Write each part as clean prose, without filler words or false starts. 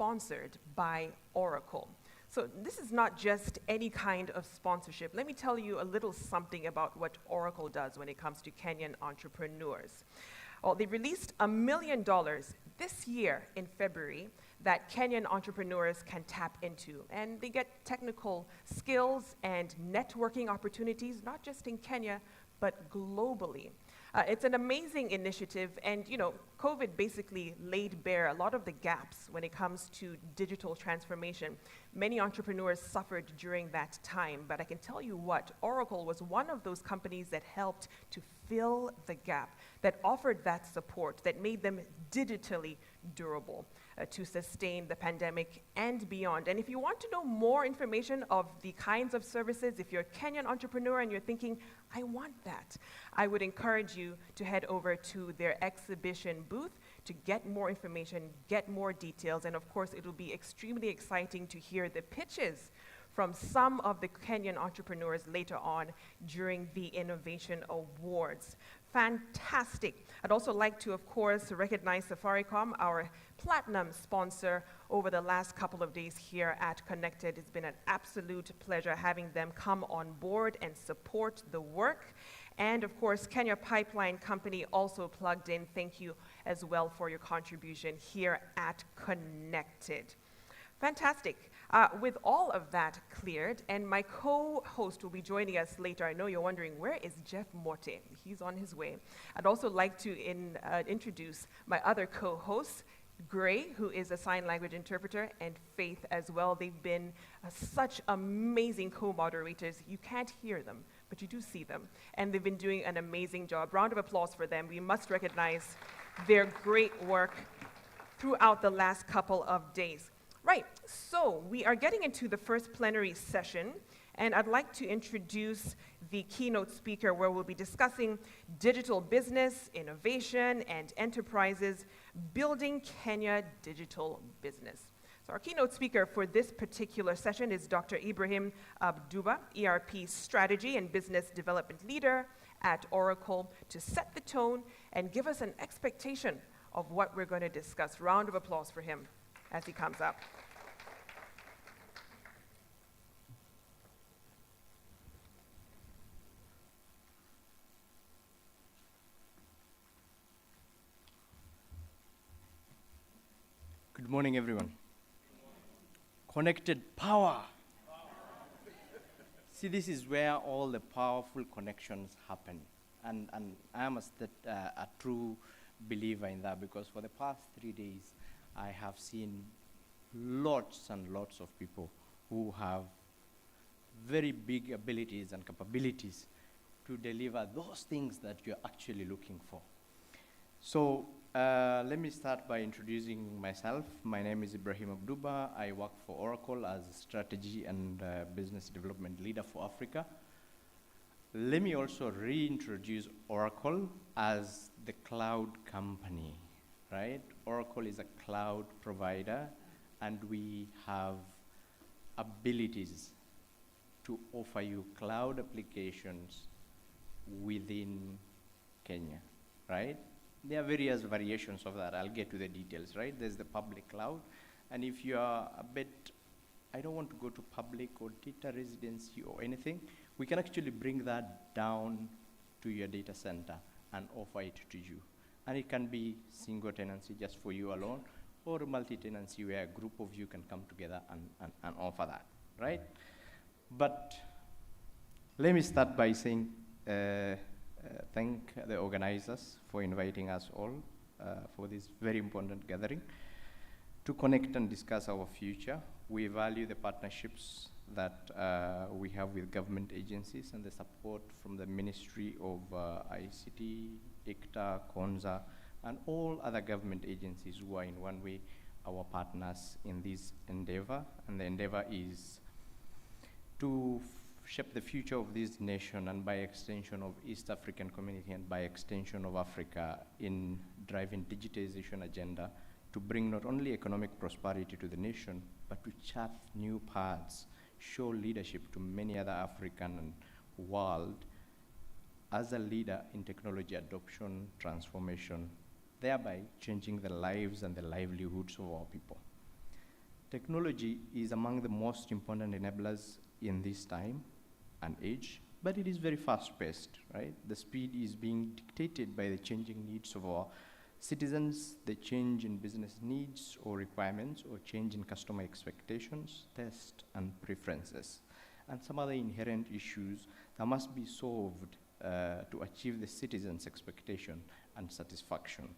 sponsored by Oracle. So this is not just any kind of sponsorship. Let me tell you a little something about what Oracle does when it comes to Kenyan entrepreneurs. Well, they released $1 million this year in February that Kenyan entrepreneurs can tap into. And they get technical skills and networking opportunities, not just in Kenya, but globally. It's an amazing initiative, and COVID basically laid bare a lot of the gaps when it comes to digital transformation. Many entrepreneurs suffered during that time, but I can tell you what, Oracle was one of those companies that helped to fill the gap, that offered that support, that made them digitally durable to sustain the pandemic and beyond. And if you want to know more information of the kinds of services, if you're a Kenyan entrepreneur and you're thinking, I want that, I would encourage you to head over to their exhibition booth to get more information, get more details, and of course it'll be extremely exciting to hear the pitches from some of the Kenyan entrepreneurs later on during the Innovation Awards. Fantastic. I'd also like to, of course, recognize Safaricom, our platinum sponsor over the last couple of days here at Connected. It's been an absolute pleasure having them come on board and support the work. And of course, Kenya Pipeline Company also plugged in. Thank you as well for your contribution here at Connected. Fantastic. With all of that cleared, and my co-host will be joining us later. I know you're wondering, where is Jeff Morte? He's on his way. I'd also like to introduce my other co-hosts, Gray, who is a sign language interpreter, and Faith as well. They've been such amazing co-moderators. You can't hear them, but you do see them. And they've been doing an amazing job. Round of applause for them. We must recognize their great work throughout the last couple of days. Right, so we are getting into the first plenary session, and I'd like to introduce the keynote speaker, where we'll be discussing digital business, innovation, and enterprises, building Kenya digital business. So our keynote speaker for this particular session is Dr. Ibrahim Abduba, ERP Strategy and Business Development Leader at Oracle, to set the tone and give us an expectation of what we're going to discuss. Round of applause for him as he comes up. Good morning, everyone. Connected power. See, this is where all the powerful connections happen. And I am a true believer in that, because for the past 3 days, I have seen lots and lots of people who have very big abilities and capabilities to deliver those things that you're actually looking for. So let me start by introducing myself. My name is Ibrahim Abduba. I work for Oracle as a strategy and business development leader for Africa. Let me also reintroduce Oracle as the cloud company, right? Oracle is a cloud provider, and we have abilities to offer you cloud applications within Kenya, right? There are various variations of that. I'll get to the details, right? There's the public cloud, and if you are a bit, I don't want to go to public or data residency or anything, we can actually bring that down to your data center and offer it to you. And it can be single tenancy just for you alone, or multi-tenancy where a group of you can come together and offer that, right? But let me start by saying thank the organizers for inviting us all for this very important gathering to connect and discuss our future. We value the partnerships that we have with government agencies and the support from the Ministry of ICT, ICTA, KONZA, and all other government agencies who are in one way our partners in this endeavor. And the endeavor is to shape the future of this nation, and by extension of East African community, and by extension of Africa, in driving digitization agenda to bring not only economic prosperity to the nation, but to chart new paths, show leadership to many other African and world as a leader in technology adoption, transformation, thereby changing the lives and the livelihoods of our people. Technology is among the most important enablers in this time and age, but it is very fast-paced, right? The speed is being dictated by the changing needs of our citizens, the change in business needs or requirements, or change in customer expectations, tastes, and preferences, and some other inherent issues that must be solved to achieve the citizens' expectation and satisfaction.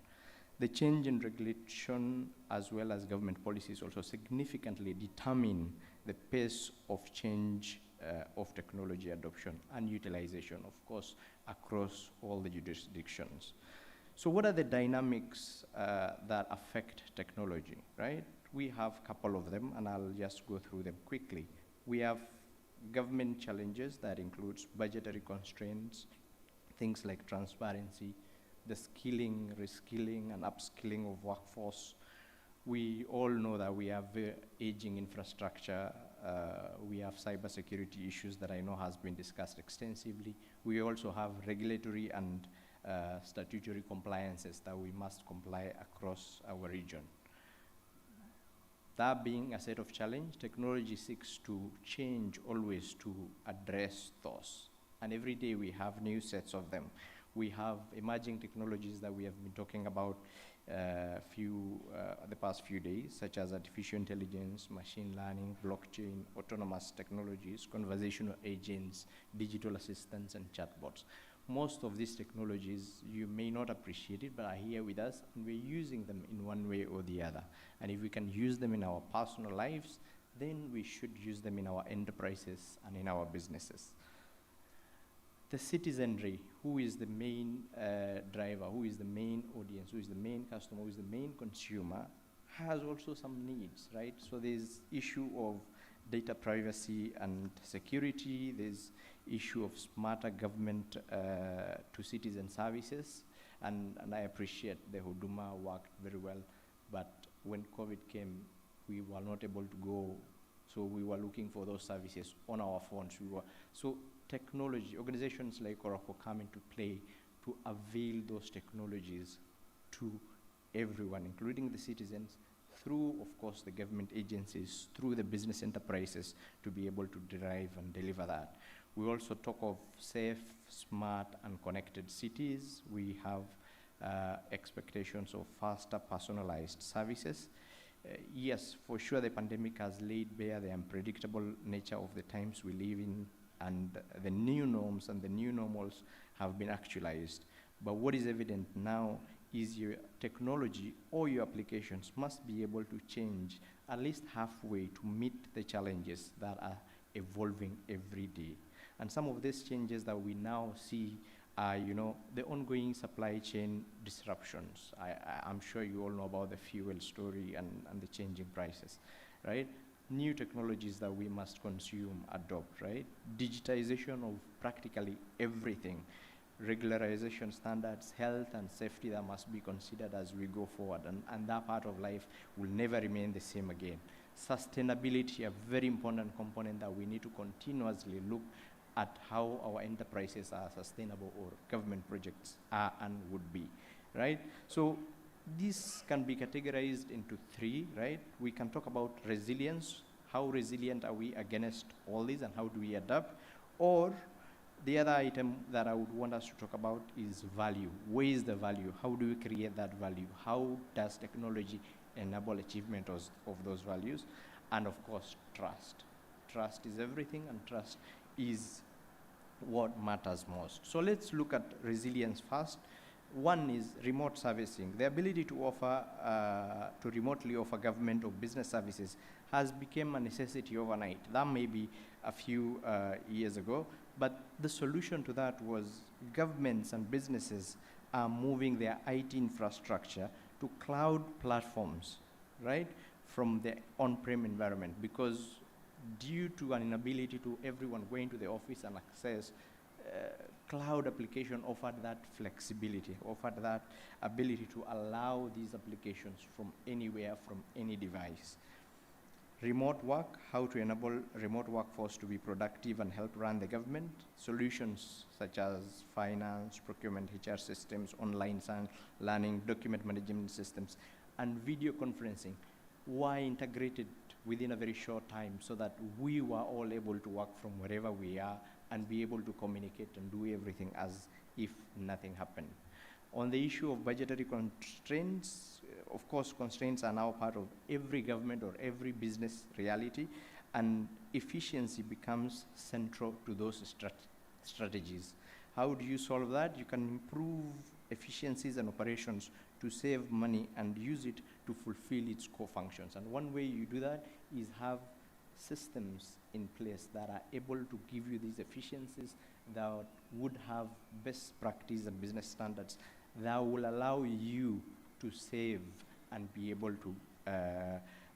The change in regulation as well as government policies also significantly determine the pace of change of technology adoption and utilization, of course, across all the jurisdictions. So what are the dynamics that affect technology, right? We have a couple of them, and I'll just go through them quickly. We have government challenges that includes budgetary constraints, things like transparency, the skilling, reskilling, and upskilling of workforce. We all know that we have aging infrastructure. We have cybersecurity issues that I know has been discussed extensively. We also have regulatory and statutory compliances that we must comply across our region. That being a set of challenge, technology seeks to change always to address those. And every day we have new sets of them. We have emerging technologies that we have been talking about the past few days, such as artificial intelligence, machine learning, blockchain, autonomous technologies, conversational agents, digital assistants, and chatbots. Most of these technologies, you may not appreciate it, but are here with us, and we're using them in one way or the other. And if we can use them in our personal lives, then we should use them in our enterprises and in our businesses. The citizenry, who is the main driver, who is the main audience, who is the main customer, who is the main consumer, has also some needs, right? So there's issue of data privacy and security, there's issue of smarter government to citizen services, and I appreciate the Huduma worked very well, but when COVID came, we were not able to go, so we were looking for those services on our phones. So technology, organizations like Oracle come into play to avail those technologies to everyone, including the citizens, through, of course, the government agencies, through the business enterprises, to be able to derive and deliver that. We also talk of safe, smart, and connected cities. We have expectations of faster, personalized services. Yes, for sure, the pandemic has laid bare the unpredictable nature of the times we live in, and the new norms and the new normals have been actualized. But what is evident now is your technology or your applications must be able to change at least halfway to meet the challenges that are evolving every day. And some of these changes that we now see are, the ongoing supply chain disruptions. I'm sure you all know about the fuel story and the changing prices, right? New technologies that we must consume, adopt, right? Digitization of practically everything. Regularization standards, health and safety that must be considered as we go forward, and that part of life will never remain the same again. Sustainability, a very important component that we need to continuously look at how our enterprises are sustainable, or government projects are and would be, right? So this can be categorized into three, right? We can talk about resilience. How resilient are we against all this, and how do we adapt? Or the other item that I would want us to talk about is value. Where is the value? How do we create that value? How does technology enable achievement of those values? And of course, trust. Trust is everything, and trust is what matters most. So let's look at resilience first. One is remote servicing. The ability to offer, to remotely offer government or business services has become a necessity overnight. That may be a few years ago, but the solution to that was governments and businesses are moving their IT infrastructure to cloud platforms, right, from the on-prem environment, because due to an inability to everyone going to the office and access, cloud application offered that flexibility, offered that ability to allow these applications from anywhere, from any device. Remote work, how to enable remote workforce to be productive and help run the government. Solutions such as finance, procurement, HR systems, online learning, document management systems, and video conferencing were integrated within a very short time so that we were all able to work from wherever we are and be able to communicate and do everything as if nothing happened. On the issue of budgetary constraints, of course, constraints are now part of every government or every business reality, and efficiency becomes central to those strategies. How do you solve that? You can improve efficiencies and operations to save money and use it to fulfill its core functions. And one way you do that is have systems in place that are able to give you these efficiencies, that would have best practice and business standards that will allow you to save and be able to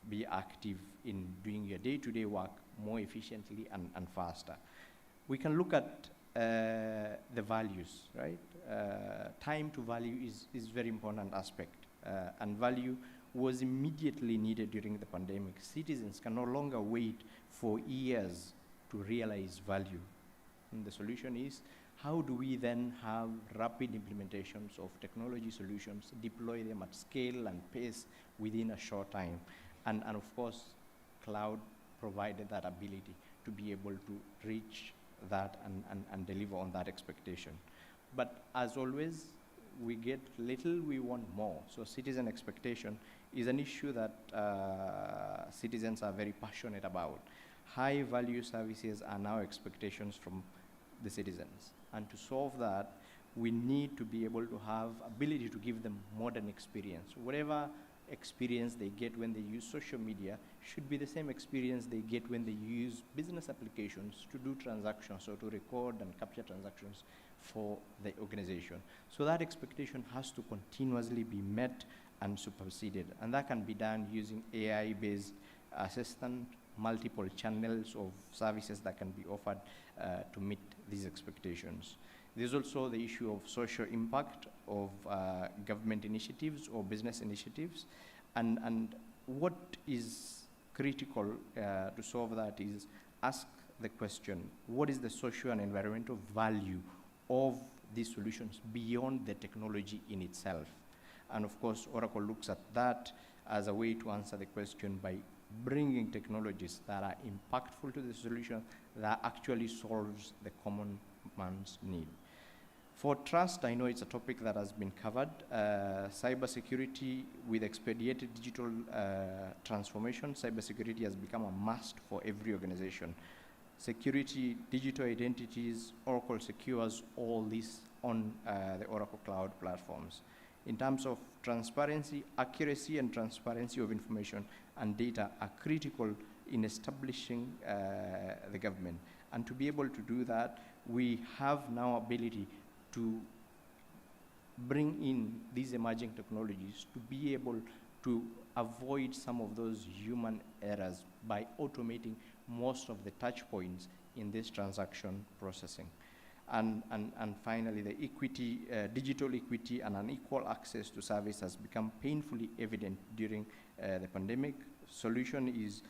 be active in doing your day-to-day work more efficiently and faster. We can look at the values, right? Time to value is very important aspect, and value was immediately needed during the pandemic. Citizens can no longer wait for years to realize value. And the solution is, how do we then have rapid implementations of technology solutions, deploy them at scale and pace within a short time? And of course, cloud provided that ability to be able to reach that and deliver on that expectation. But as always, we get little, we want more. So citizen expectation is an issue that citizens are very passionate about. High value services are now expectations from the citizens. And to solve that, we need to be able to have ability to give them modern experience. Whatever experience they get when they use social media should be the same experience they get when they use business applications to do transactions or to record and capture transactions for the organization. So that expectation has to continuously be met and superseded. And that can be done using AI-based assistant, multiple channels of services that can be offered to meet these expectations. There's also the issue of social impact of government initiatives or business initiatives. And what is critical to solve that is ask the question, what is the social and environmental value of these solutions beyond the technology in itself? And of course, Oracle looks at that as a way to answer the question by bringing technologies that are impactful to the solution that actually solves the common man's need. For trust, I know it's a topic that has been covered. Cybersecurity with expedited digital transformation, cybersecurity has become a must for every organization. Security, digital identities, Oracle secures all this on the Oracle Cloud platforms. In terms of transparency, accuracy and transparency of information and data are critical in establishing the government. And to be able to do that, we have now ability to bring in these emerging technologies to be able to avoid some of those human errors by automating most of the touch points in this transaction processing. And finally, the equity, digital equity and unequal access to service has become painfully evident during the pandemic. Solution is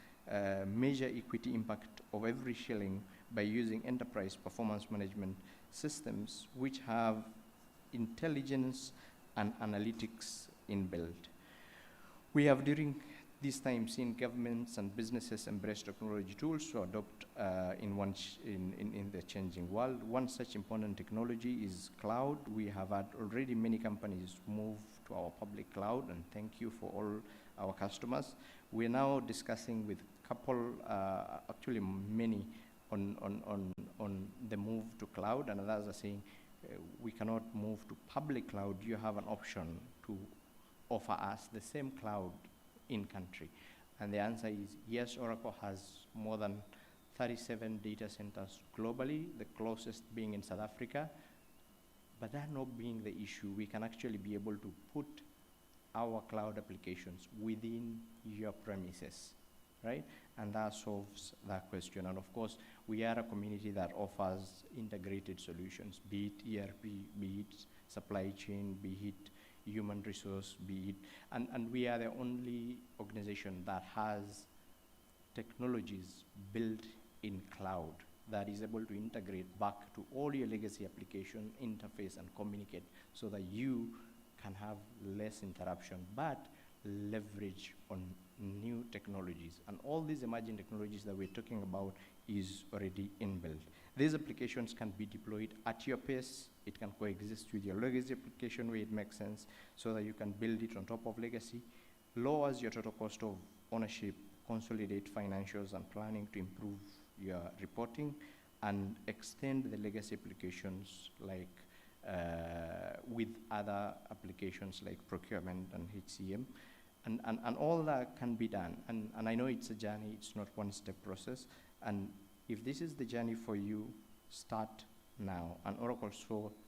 measure equity impact of every shilling by using enterprise performance management systems which have intelligence and analytics inbuilt. We have during this time seen governments and businesses embrace technology tools to adopt in the changing world. One such important technology is cloud. We have had already many companies move to our public cloud, and thank you for all our customers. We're now discussing with couple, actually many, on the move to cloud, and others are saying we cannot move to public cloud. You have an option to offer us the same cloud in country. And the answer is yes. Oracle has more than 37 data centers globally, the closest being in South Africa. But that not being the issue, we can actually be able to put our cloud applications within your premises, right? And that solves that question. And of course, we are a community that offers integrated solutions, be it ERP, be it supply chain, be it human resource, be it, and we are the only organization that has technologies built in cloud that is able to integrate back to all your legacy application, interface and communicate so that you can have less interruption, but leverage on new technologies. And all these emerging technologies that we're talking about is already inbuilt. These applications can be deployed at your pace. It can coexist with your legacy application where it makes sense, so that you can build it on top of legacy, lowers your total cost of ownership, consolidate financials and planning to improve your reporting, and extend the legacy applications like with other applications like procurement and HCM. And all that can be done. And I know it's a journey, it's not one-step process. And if this is the journey for you, start now. And Oracle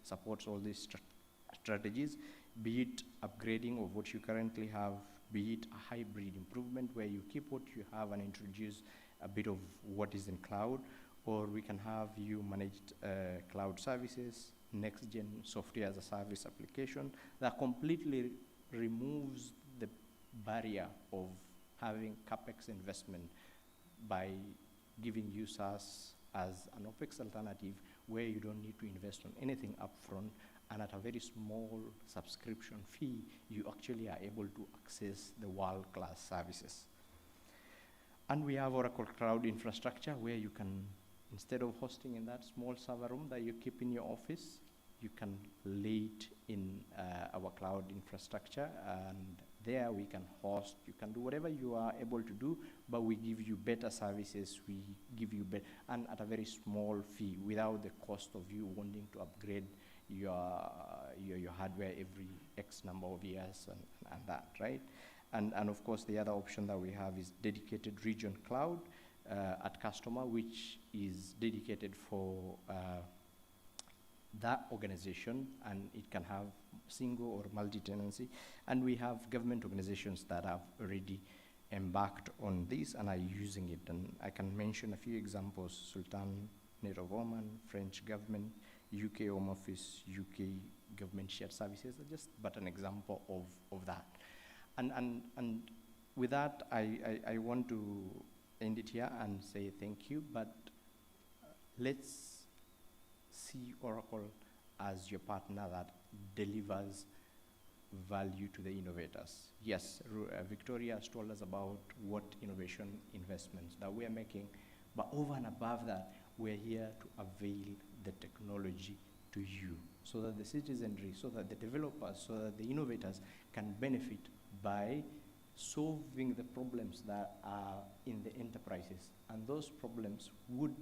supports all these strategies, be it upgrading of what you currently have, be it a hybrid improvement where you keep what you have and introduce a bit of what is in cloud, or we can have you managed cloud services, next-gen software as a service application that completely removes the barrier of having CapEx investment by giving you SaaS as an OpEx alternative where you don't need to invest on anything upfront, and at a very small subscription fee, you actually are able to access the world-class services. And we have Oracle Cloud Infrastructure where you can, instead of hosting in that small server room that you keep in your office, you can lay it in our cloud infrastructure, and there we can host, you can do whatever you are able to do, but we give you better services, we give you better, and at a very small fee without the cost of you wanting to upgrade your hardware every X number of years and that, right? And of course, the other option that we have is dedicated region cloud at customer, which is dedicated for that organization, and it can have single or multi-tenancy. And we have government organizations that have already embarked on this and are using it. And I can mention a few examples: Sultanate of Oman, French government, UK Home Office, UK government shared services, but an example of that. And with that, I want to end it here and say thank you, but let's see Oracle as your partner that delivers value to the innovators. Yes, Victoria has told us about what innovation investments that we are making, but over and above that, we're here to avail the technology to you, so that the citizenry, so that the developers, so that the innovators can benefit by solving the problems that are in the enterprises. And those problems would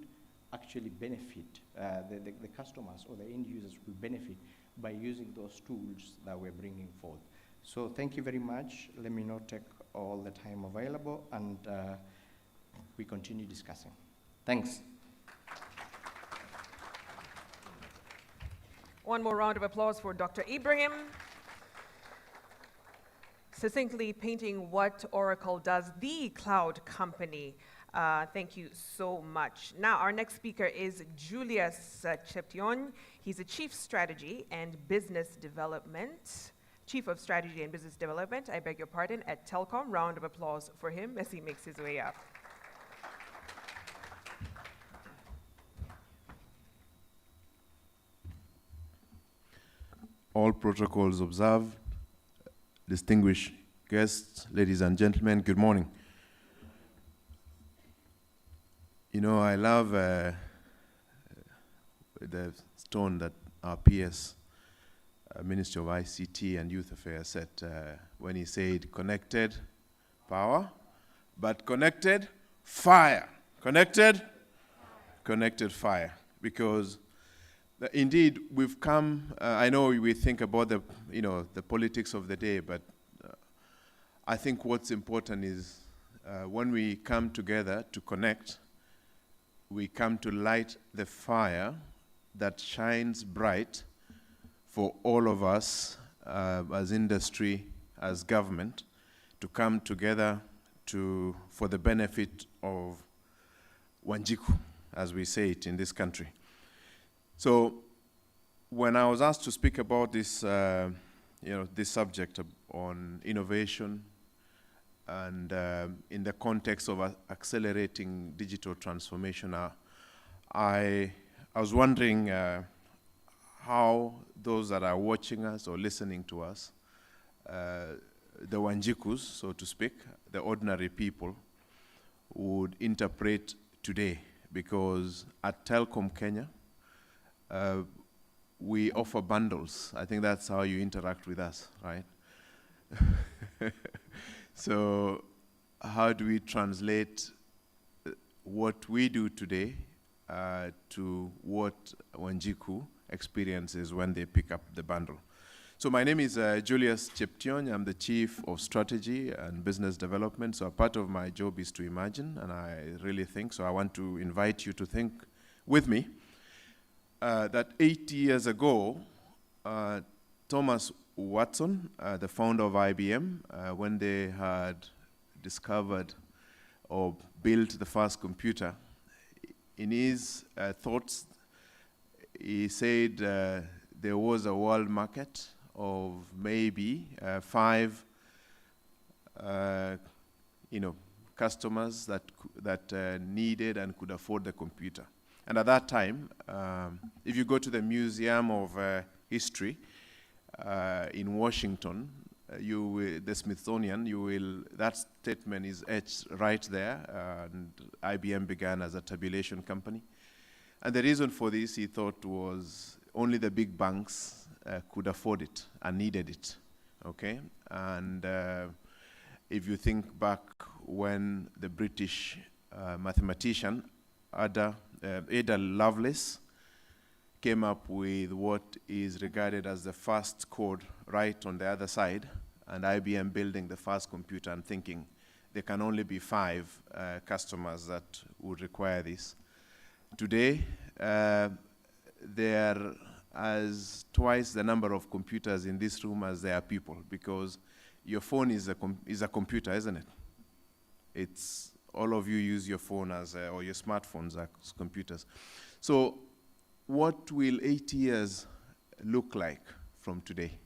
actually benefit, the customers or the end users will benefit by using those tools that we're bringing forth. So thank you very much. Let me not take all the time available, and we continue discussing. Thanks. One more round of applause for Dr. Ibrahim, succinctly painting what Oracle does, the cloud company. Thank you so much. Now, our next speaker is Julius Cheption. He's a Chief of Strategy and Business Development, I beg your pardon, at Telcom. Round of applause for him as he makes his way up. All protocols observed. Distinguished guests, ladies and gentlemen, good morning. You know, I love the stone that our PS, Minister of ICT and Youth Affairs, said when he said connected power, but connected fire. Connected fire. Because indeed, we've come, I know we think about the politics of the day, but I think what's important is when we come together to connect, we come to light the fire that shines bright for all of us as industry, as government, to come together for the benefit of Wanjiku, as we say it in this country. So when I was asked to speak about this, this subject on innovation and in the context of accelerating digital transformation, I was wondering how those that are watching us or listening to us the Wanjikus, so to speak, the ordinary people, would interpret today. Because at Telkom Kenya, we offer bundles. I think that's how you interact with us, right? So how do we translate what we do today to what Wanjiku experiences when they pick up the bundle? So my name is Julius Cheption. I'm the Chief of Strategy and Business Development. So a part of my job is to imagine, and I really think. So I want to invite you to think with me that 80 years ago, Thomas Watson, the founder of IBM, when they had discovered or built the first computer, in his thoughts, he said there was a world market of maybe 5 customers that needed and could afford the computer. And at that time, if you go to the Museum of History in Washington, the Smithsonian, that statement is etched right there, and IBM began as a tabulation company. And the reason for this, he thought, was only the big banks could afford it and needed it, okay? And if you think back when the British mathematician Ada Lovelace came up with what is regarded as the first code right on the other side, and IBM building the first computer and thinking there can only be 5 customers that would require this. Today, there are twice the number of computers in this room as there are people, because your phone is a computer, isn't it? It's all of you use your phone or your smartphones as computers. So what will 80 years look like from today?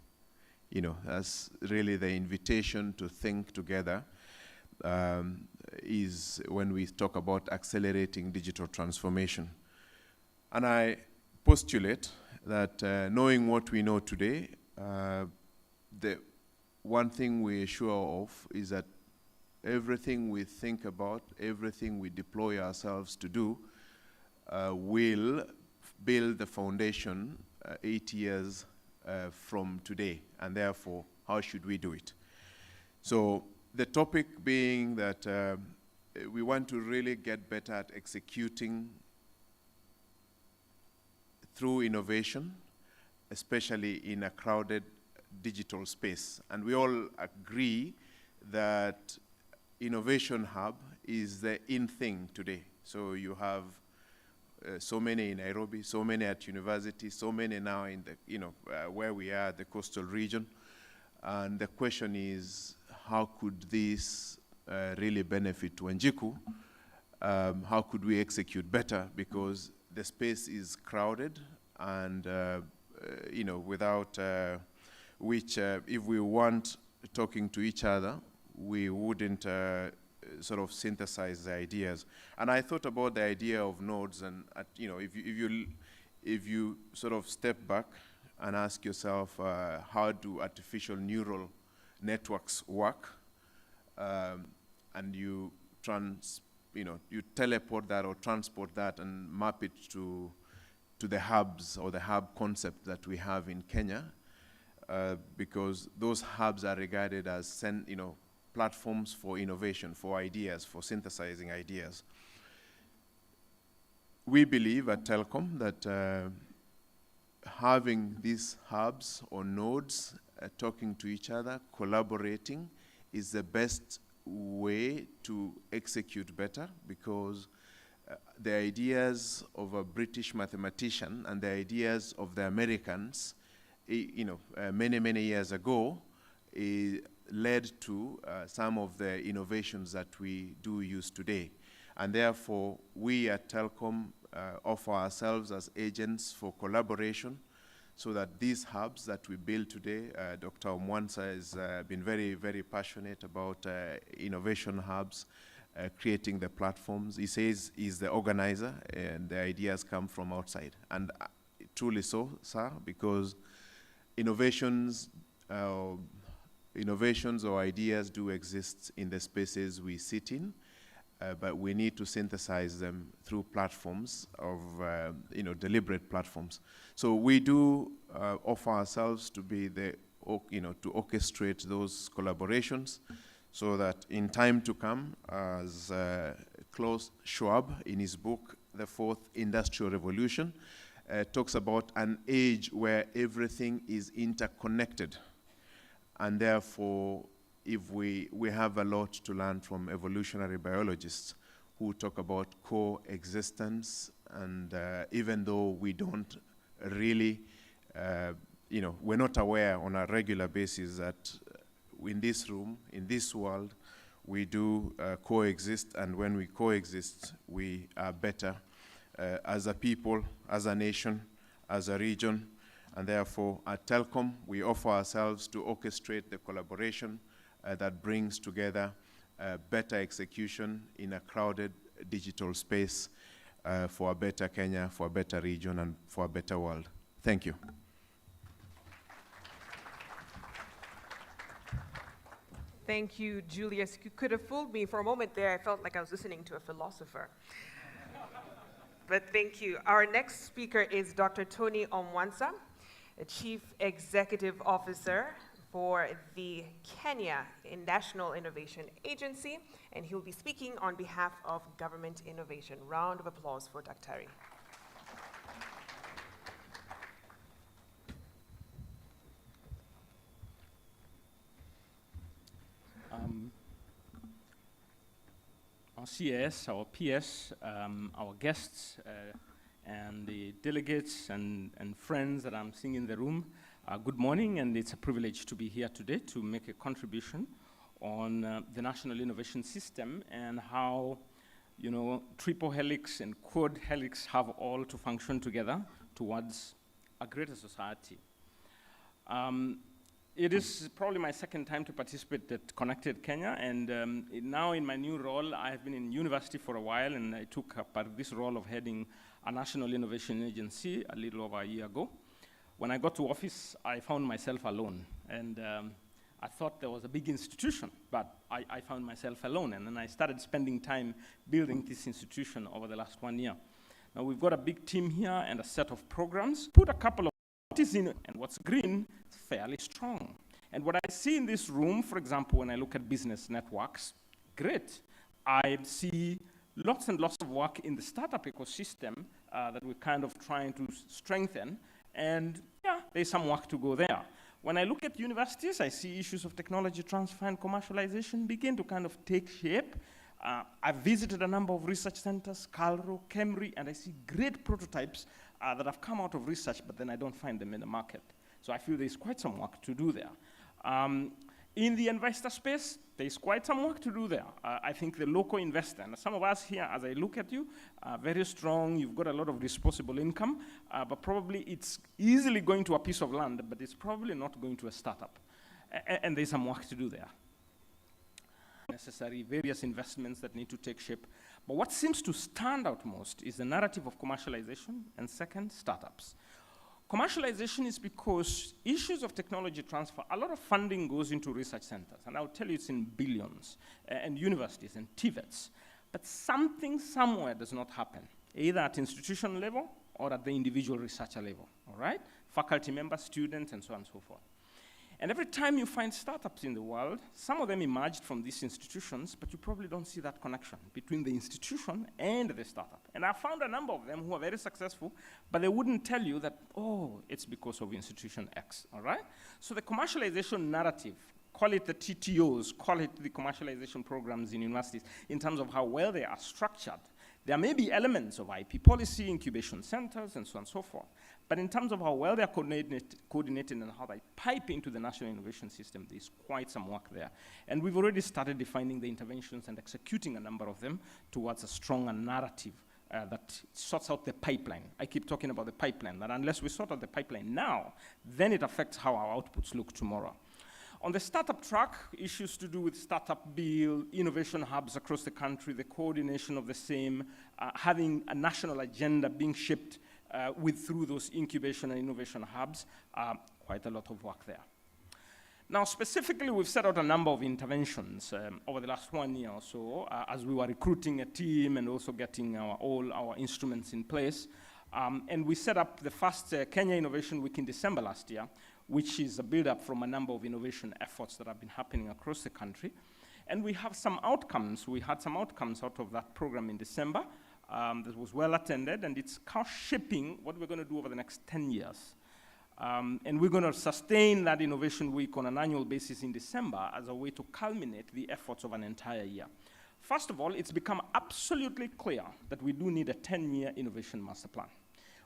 You know, that's really the invitation to think together, is when we talk about accelerating digital transformation. And I postulate that knowing what we know today, the one thing we're sure of is that everything we think about, everything we deploy ourselves to do, will build the foundation 80 years from today, and therefore, how should we do it? So the topic being that we want to really get better at executing through innovation, especially in a crowded digital space. And we all agree that Innovation Hub is the in thing today. So you have so many in Nairobi, so many at university, so many now in the, where we are, the coastal region. And the question is, how could this really benefit Wanjiku? How could we execute better? Because the space is crowded, and without which, if we weren't talking to each other, we wouldn't sort of synthesize the ideas. And I thought about the idea of nodes, and if you sort of step back and ask yourself, how do artificial neural networks work? And you teleport that or transport that and map it to the hubs or the hub concept that we have in Kenya, because those hubs are regarded as platforms for innovation, for ideas, for synthesizing ideas. We believe at Telkom that having these hubs or nodes talking to each other, collaborating, is the best way to execute better, because the ideas of a British mathematician and the ideas of the Americans, many, many years ago, led to some of the innovations that we do use today. And therefore, we at Telkom offer ourselves as agents for collaboration, so that these hubs that we build today, Dr. Mwansa has been very, very passionate about innovation hubs, creating the platforms. He says he's the organizer, and the ideas come from outside. And truly so, sir, because innovations innovations or ideas do exist in the spaces we sit in, but we need to synthesize them through platforms of, deliberate platforms. So we do offer ourselves to be the, to orchestrate those collaborations so that in time to come, as Klaus Schwab in his book, The Fourth Industrial Revolution, talks about an age where everything is interconnected. And therefore, if we have a lot to learn from evolutionary biologists who talk about coexistence, and even though we don't really, we're not aware on a regular basis that in this room, in this world, we do coexist, and when we coexist, we are better as a people, as a nation, as a region, and therefore at Telcom, we offer ourselves to orchestrate the collaboration that brings together better execution in a crowded digital space for a better Kenya, for a better region, and for a better world. Thank you. Thank you, Julius. You could have fooled me for a moment there. I felt like I was listening to a philosopher. But thank you. Our next speaker is Dr. Tony Omwansa, the Chief Executive Officer for the Kenya National Innovation Agency, and he'll be speaking on behalf of government innovation. Round of applause for Dr. Our CS, our PS, our guests, and the delegates and friends that I'm seeing in the room, good morning, and it's a privilege to be here today to make a contribution on the National Innovation System and how, triple helix and quad helix have all to function together towards a greater society. It is probably my second time to participate at Connected Kenya, and now in my new role, I have been in university for a while, and I took up this role of heading a national innovation agency a little over a year ago. When I got to office, I found myself alone, and I thought there was a big institution, but I found myself alone, and then I started spending time building this institution over the last 1 year. Now we've got a big team here and a set of programs. Put a couple of what is in and what's green is fairly strong. And what I see in this room, for example, when I look at business networks, great. I see lots and lots of work in the startup ecosystem that we're kind of trying to strengthen. And yeah, there's some work to go there. When I look at universities, I see issues of technology transfer and commercialization begin to kind of take shape. I've visited a number of research centers, Calro, Kemri, and I see great prototypes that have come out of research, but then I don't find them in the market. So I feel there's quite some work to do there. In the investor space, there's quite some work to do there. I think the local investor, and some of us here, as I look at you, are very strong. You've got a lot of disposable income, but probably it's easily going to a piece of land, but it's probably not going to a startup. And there's some work to do there. Necessary various investments that need to take shape. But what seems to stand out most is the narrative of commercialization, and second, startups. Commercialization is because issues of technology transfer, a lot of funding goes into research centers, and I'll tell you it's in billions, and universities and TVETs. But something somewhere does not happen, either at institution level or at the individual researcher level, all right? Faculty members, students, and so on and so forth. And every time you find startups in the world, some of them emerged from these institutions, but you probably don't see that connection between the institution and the startup. And I found a number of them who are very successful, but they wouldn't tell you that, oh, it's because of institution X, all right? So the commercialization narrative, call it the TTOs, call it the commercialization programs in universities, in terms of how well they are structured. There may be elements of IP policy, incubation centers, and so on and so forth. But in terms of how well they're coordinated and how they pipe into the national innovation system, there's quite some work there. And we've already started defining the interventions and executing a number of them towards a stronger narrative that sorts out the pipeline. I keep talking about the pipeline, that unless we sort out the pipeline now, then it affects how our outputs look tomorrow. On the startup track, issues to do with startup bill, innovation hubs across the country, the coordination of the same, having a national agenda being shaped through those incubation and innovation hubs, quite a lot of work there. Now, specifically, we've set out a number of interventions over the last 1 year or so as we were recruiting a team and also getting all our instruments in place. And we set up the first Kenya Innovation Week in December last year, which is a build-up from a number of innovation efforts that have been happening across the country. And we have some outcomes. We had some outcomes out of that program in December that was well attended, and it's shaping what we're going to do over the next 10 years. And we're going to sustain that Innovation Week on an annual basis in December as a way to culminate the efforts of an entire year. First of all, it's become absolutely clear that we do need a 10-year innovation master plan.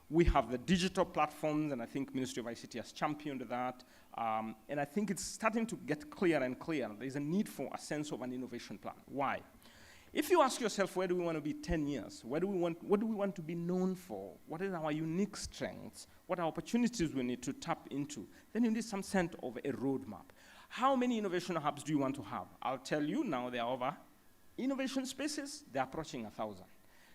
We have the digital platforms, and I think Ministry of ICT has championed that. And I think it's starting to get clearer and clearer. There's a need for a sense of an innovation plan. Why? If you ask yourself, where do we want to be 10 years? What do we want to be known for? What are our unique strengths? What are opportunities we need to tap into? Then you need some sense of a roadmap. How many innovation hubs do you want to have? I'll tell you now, there are over innovation spaces, they're approaching 1,000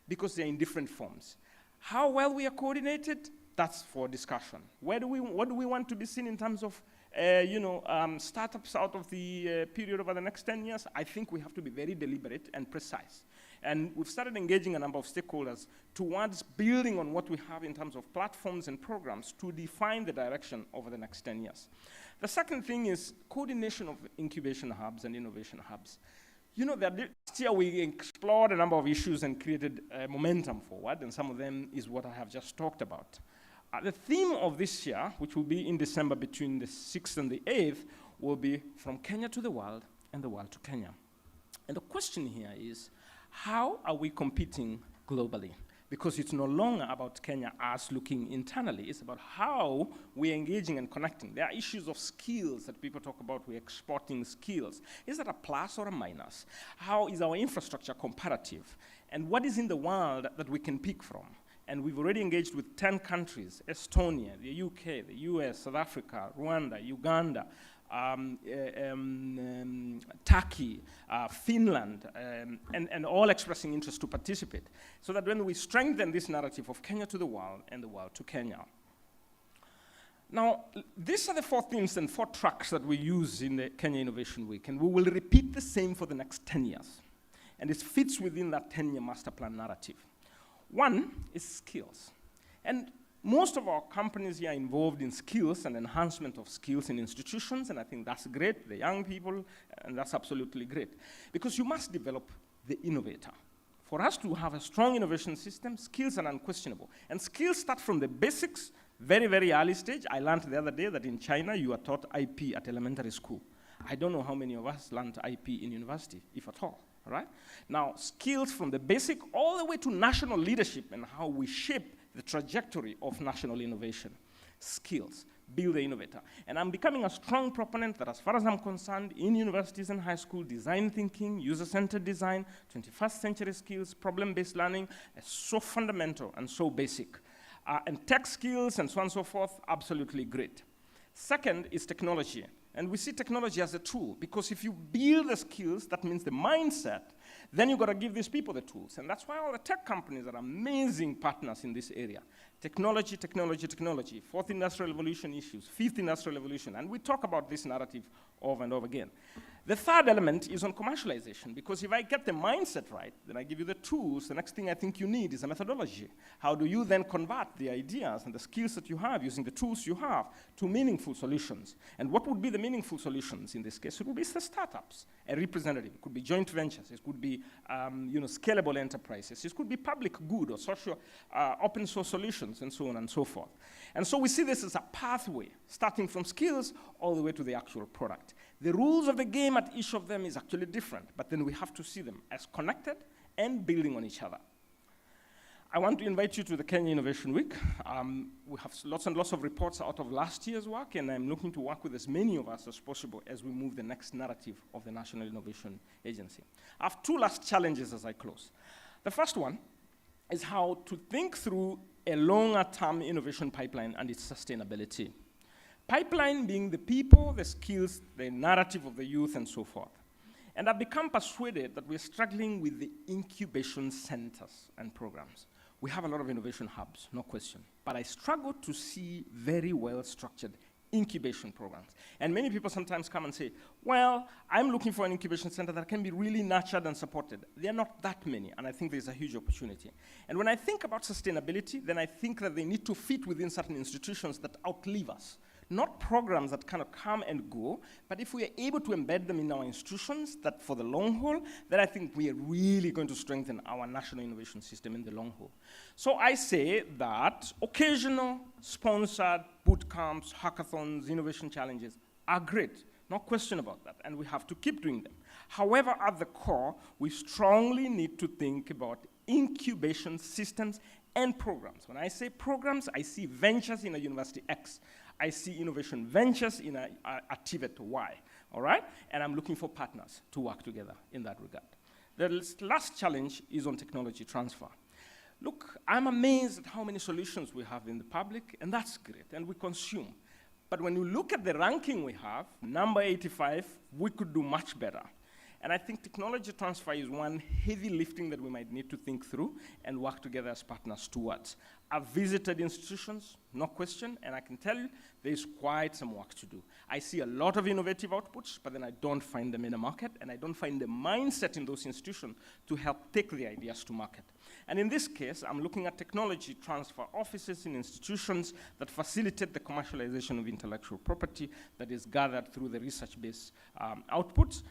because they're in different forms. How well we are coordinated, that's for discussion. What do we want to be seen in terms of startups out of the period over the next 10 years? I think we have to be very deliberate and precise. And we've started engaging a number of stakeholders towards building on what we have in terms of platforms and programs to define the direction over the next 10 years. The second thing is coordination of incubation hubs and innovation hubs. You know, that last year we explored a number of issues and created momentum forward, and some of them is what I have just talked about. The theme of this year, which will be in December between the 6th and the 8th, will be From Kenya to the World and the World to Kenya. And the question here is, how are we competing globally? Because it's no longer about Kenya us looking internally, it's about how we're engaging and connecting. There are issues of skills that people talk about, we're exporting skills. Is that a plus or a minus? How is our infrastructure comparative? And what is in the world that we can pick from? And we've already engaged with 10 countries, Estonia, the UK, the US, South Africa, Rwanda, Uganda, Turkey, Finland, and all expressing interest to participate, so that when we strengthen this narrative of Kenya to the world and the world to Kenya. Now, these are the 4 themes and 4 tracks that we use in the Kenya Innovation Week, and we will repeat the same for the next 10 years. And it fits within that 10-year master plan narrative. One is skills. And most of our companies here are involved in skills and enhancement of skills in institutions, and I think that's great, the young people, and that's absolutely great. Because you must develop the innovator. For us to have a strong innovation system, skills are unquestionable. And skills start from the basics, very, very early stage. I learned the other day that in China, you are taught IP at elementary school. I don't know how many of us learned IP in university, if at all. All right? Now, skills from the basic all the way to national leadership and how we shape the trajectory of national innovation. Skills, build the innovator. And I'm becoming a strong proponent that as far as I'm concerned, in universities and high school, design thinking, user-centered design, 21st century skills, problem-based learning is so fundamental and so basic. And tech skills and so on and so forth, absolutely great. Second is technology. And we see technology as a tool, because if you build the skills, that means the mindset, then you've got to give these people the tools. And that's why all the tech companies are amazing partners in this area. Technology, technology, technology. 4th industrial revolution issues, 5th industrial revolution. And we talk about this narrative over and over again. The third element is on commercialization, because if I get the mindset right, then I give you the tools. The next thing I think you need is a methodology. How do you then convert the ideas and the skills that you have using the tools you have to meaningful solutions? And what would be the meaningful solutions in this case? It would be the startups, a representative. It could be joint ventures. It could be scalable enterprises. It could be public good or social open source solutions and so on and so forth. And so we see this as a pathway, starting from skills all the way to the actual product. The rules of the game at each of them is actually different, but then we have to see them as connected and building on each other. I want to invite you to the Kenya Innovation Week. We have lots and lots of reports out of last year's work, and I'm looking to work with as many of us as possible as we move the next narrative of the National Innovation Agency. I have 2 last challenges as I close. The first one is how to think through a longer-term innovation pipeline and its sustainability. Pipeline being the people, the skills, the narrative of the youth, and so forth. And I've become persuaded that we're struggling with the incubation centers and programs. We have a lot of innovation hubs, no question. But I struggle to see very well-structured incubation programs. And many people sometimes come and say, well, I'm looking for an incubation center that can be really nurtured and supported. There are not that many, and I think there's a huge opportunity. And when I think about sustainability, then I think that they need to fit within certain institutions that outlive us. Not programs that kind of come and go, but if we are able to embed them in our institutions, that for the long haul, then I think we are really going to strengthen our national innovation system in the long haul. So I say that occasional sponsored boot camps, hackathons, innovation challenges are great. No question about that, and we have to keep doing them. However, at the core, we strongly need to think about incubation systems and programs. When I say programs, I see ventures in a University X. I see innovation ventures in a TVET Y, all right? And I'm looking for partners to work together in that regard. The last challenge is on technology transfer. Look, I'm amazed at how many solutions we have in the public, and that's great, and we consume. But when you look at the ranking we have, number 85, we could do much better. And I think technology transfer is one heavy lifting that we might need to think through and work together as partners towards. I've visited institutions, no question, and I can tell you there's quite some work to do. I see a lot of innovative outputs, but then I don't find them in the market, and I don't find the mindset in those institutions to help take the ideas to market. And in this case, I'm looking at technology transfer offices in institutions that facilitate the commercialization of intellectual property that is gathered through the research-based outputs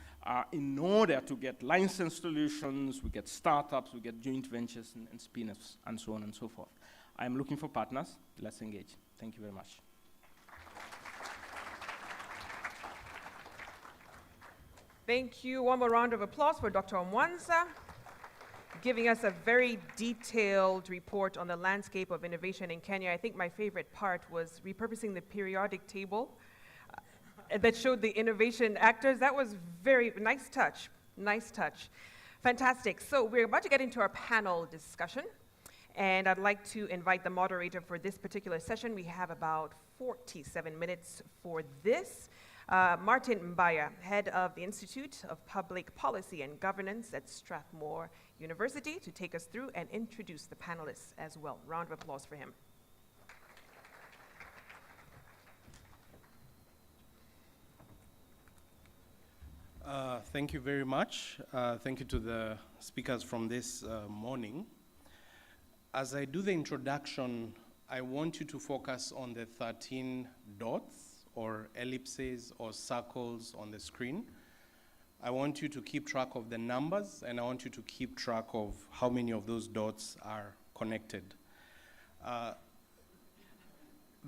in order to get licensed solutions, we get startups, we get joint ventures and spin-offs, and so on and so forth. I'm looking for partners. Let's engage. Thank you very much. Thank you. One more round of applause for Dr. Mwanza, giving us a very detailed report on the landscape of innovation in Kenya. I think my favorite part was repurposing the periodic table that showed the innovation actors. That was very nice touch, nice touch. Fantastic. So we're about to get into our panel discussion, and I'd like to invite the moderator for this particular session. We have about 47 minutes for this. Martin Mbaya, head of the Institute of Public Policy and Governance at Strathmore University, to take us through and introduce the panelists as well. Round of applause for him. Thank you very much. Thank you to the speakers from this morning. As I do the introduction, I want you to focus on the 13 dots or ellipses or circles on the screen. I want you to keep track of the numbers, and I want you to keep track of how many of those dots are connected. The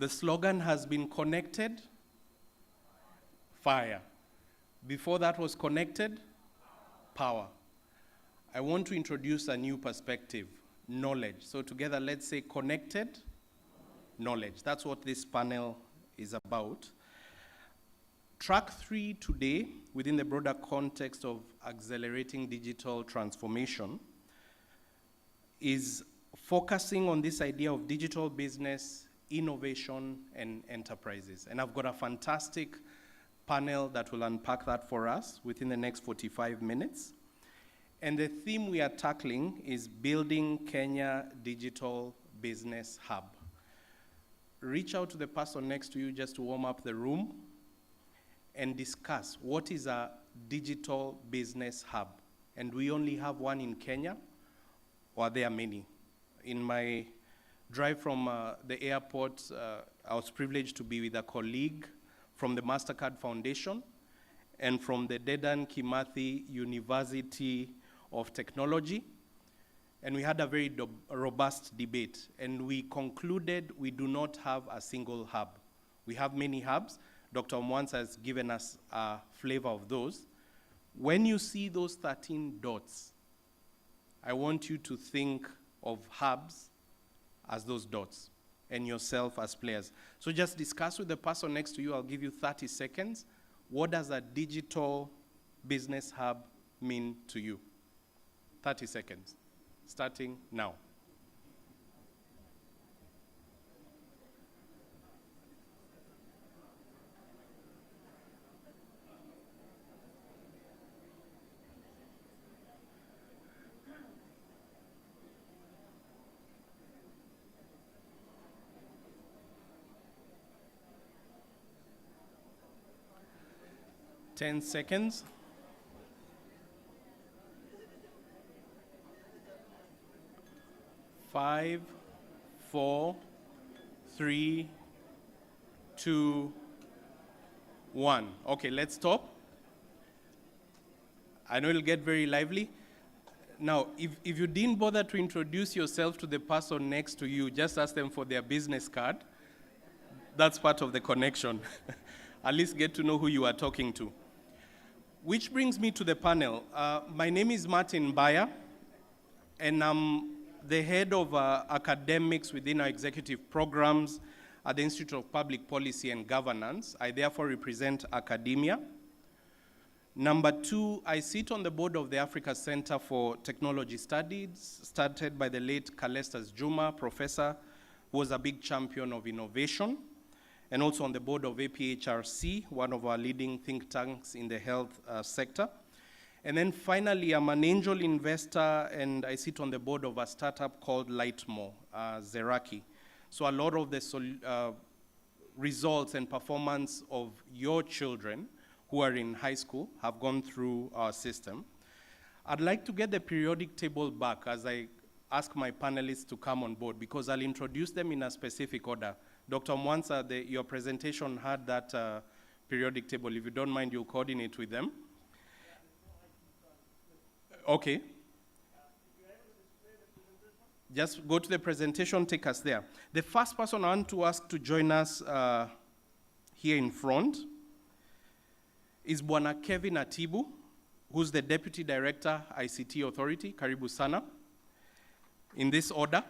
slogan has been connected, fire. Before that was connected, power. I want to introduce a new perspective, knowledge. So together, let's say connected, knowledge. That's what this panel is about. Track 3 today, within the broader context of accelerating digital transformation, is focusing on this idea of digital business, innovation, and enterprises. And I've got a fantastic panel that will unpack that for us within the next 45 minutes. And the theme we are tackling is building Kenya Digital Business Hub. Reach out to the person next to you just to warm up the room and discuss what is a digital business hub. And we only have one in Kenya, or there are many. In my drive from the airport, I was privileged to be with a colleague from the MasterCard Foundation and from the Dedan Kimathi University of Technology. And we had a very robust debate. And we concluded we do not have a single hub. We have many hubs. Dr. Mwanza has given us a flavor of those. When you see those 13 dots, I want you to think of hubs as those dots and yourself as players. So just discuss with the person next to you. I'll give you 30 seconds. What does a digital business hub mean to you? 30 seconds, starting now. 10 seconds. Five, 4, 3, 2, 1. Okay, let's stop. I know it'll get very lively. Now, if you didn't bother to introduce yourself to the person next to you, just ask them for their business card. That's part of the connection. At least get to know who you are talking to. Which brings me to the panel. My name is Martin Bayer, and I'm the head of academics within our executive programs at the Institute of Public Policy and Governance. I therefore represent academia. Number 2, I sit on the board of the Africa Center for Technology Studies, started by the late Calestas Juma, professor, who was a big champion of innovation, and also on the board of APHRC, one of our leading think tanks in the health sector. And then finally, I'm an angel investor, and I sit on the board of a startup called Lightmore, Zeraki. So a lot of the results and performance of your children who are in high school have gone through our system. I'd like to get the periodic table back as I ask my panelists to come on board, because I'll introduce them in a specific order. Dr. Mwansa, your presentation had that periodic table. If you don't mind, you'll coordinate with them. Okay. Just go to the presentation, take us there. The first person I want to ask to join us here in front is Bwana Kevin Atibu, who's the Deputy Director, ICT Authority. Karibu sana. In this order.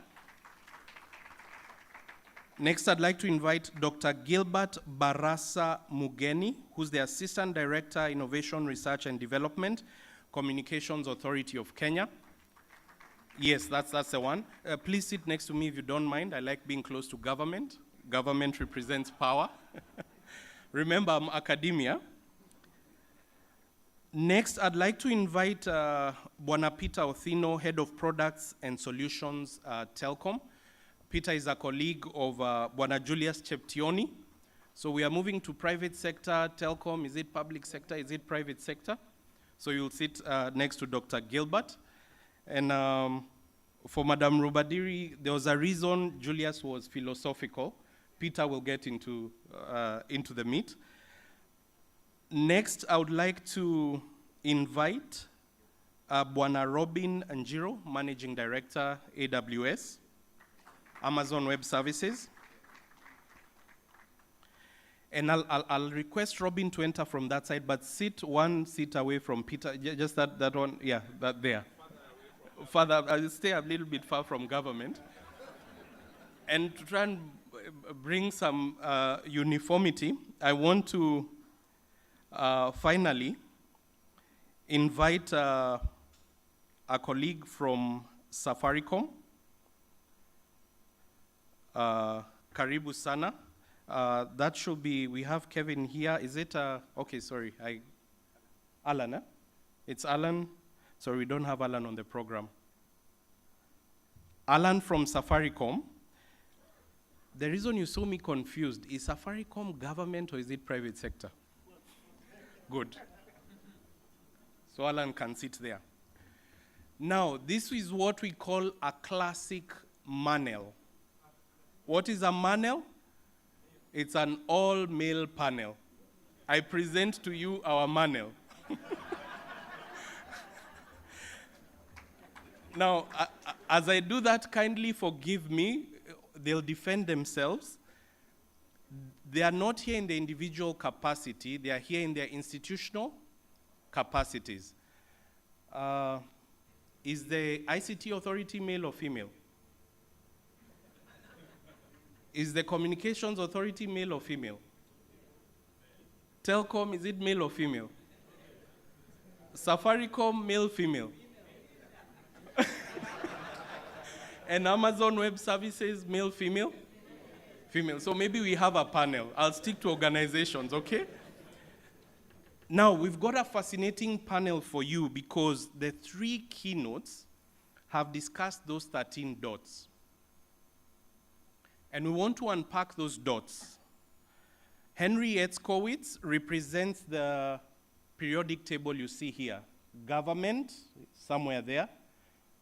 Next, I'd like to invite Dr. Gilbert Barasa Mugeni, who's the Assistant Director, Innovation, Research and Development, Communications Authority of Kenya. Yes, that's the one. Please sit next to me if you don't mind. I like being close to government. Government represents power. Remember, I'm academia. Next, I'd like to invite Bwana Peter Othino, Head of Products and Solutions, Telcom. Peter is a colleague of Bwana Julius Cheptioni. So we are moving to private sector. Telcom, is it public sector? Is it private sector? So you'll sit next to Dr. Gilbert. And for Madam Rubadiri, there was a reason Julius was philosophical. Peter will get into the meat. Next, I would like to invite Bwana Robin Njiro, Managing Director, AWS, Amazon Web Services. And I'll request Robin to enter from that side, but sit one seat away from Peter, just that one, yeah, that there. Further, I'll stay a little bit far from government. And to try and bring some uniformity, I want to finally invite a colleague from Safaricom, Karibu Sana. That should be, we have Kevin here. Is it, okay, sorry, Alan, eh? It's Alan. Sorry, we don't have Alan on the program. Alan from Safaricom. The reason you saw me confused, is Safaricom government or is it private sector? Good. So Alan can sit there. Now, this is what we call a classic panel. What is a panel? It's an all-male panel. I present to you our panel. Now, as I do that, kindly forgive me. They'll defend themselves. They are not here in the individual capacity. They are here in their institutional capacities. Is the ICT authority male or female? Is the communications authority male or female? Telcom, is it male or female? Safaricom, male, female? And Amazon Web Services, male, female? Female. So maybe we have a panel. I'll stick to organizations, okay? Now, we've got a fascinating panel for you because the 3 keynotes have discussed those 13 dots. And we want to unpack those dots. Henry Etzkowitz represents the periodic table you see here. Government, somewhere there.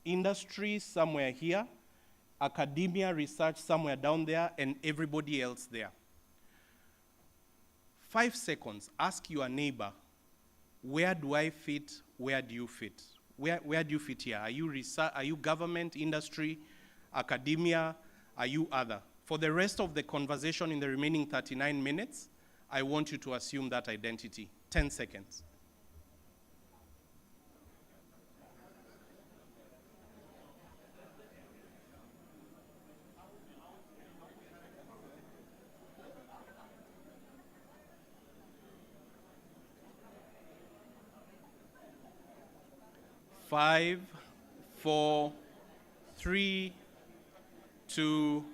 Industry, somewhere here. Academia, research, somewhere down there. And everybody else there. 5 seconds, ask your neighbor, where do I fit, where do you fit? Where do you fit here? Are you research, are you government, industry, academia, are you other? For the rest of the conversation in the remaining 39 minutes, I want you to assume that identity. 10 seconds. Five, 4, 3, 2,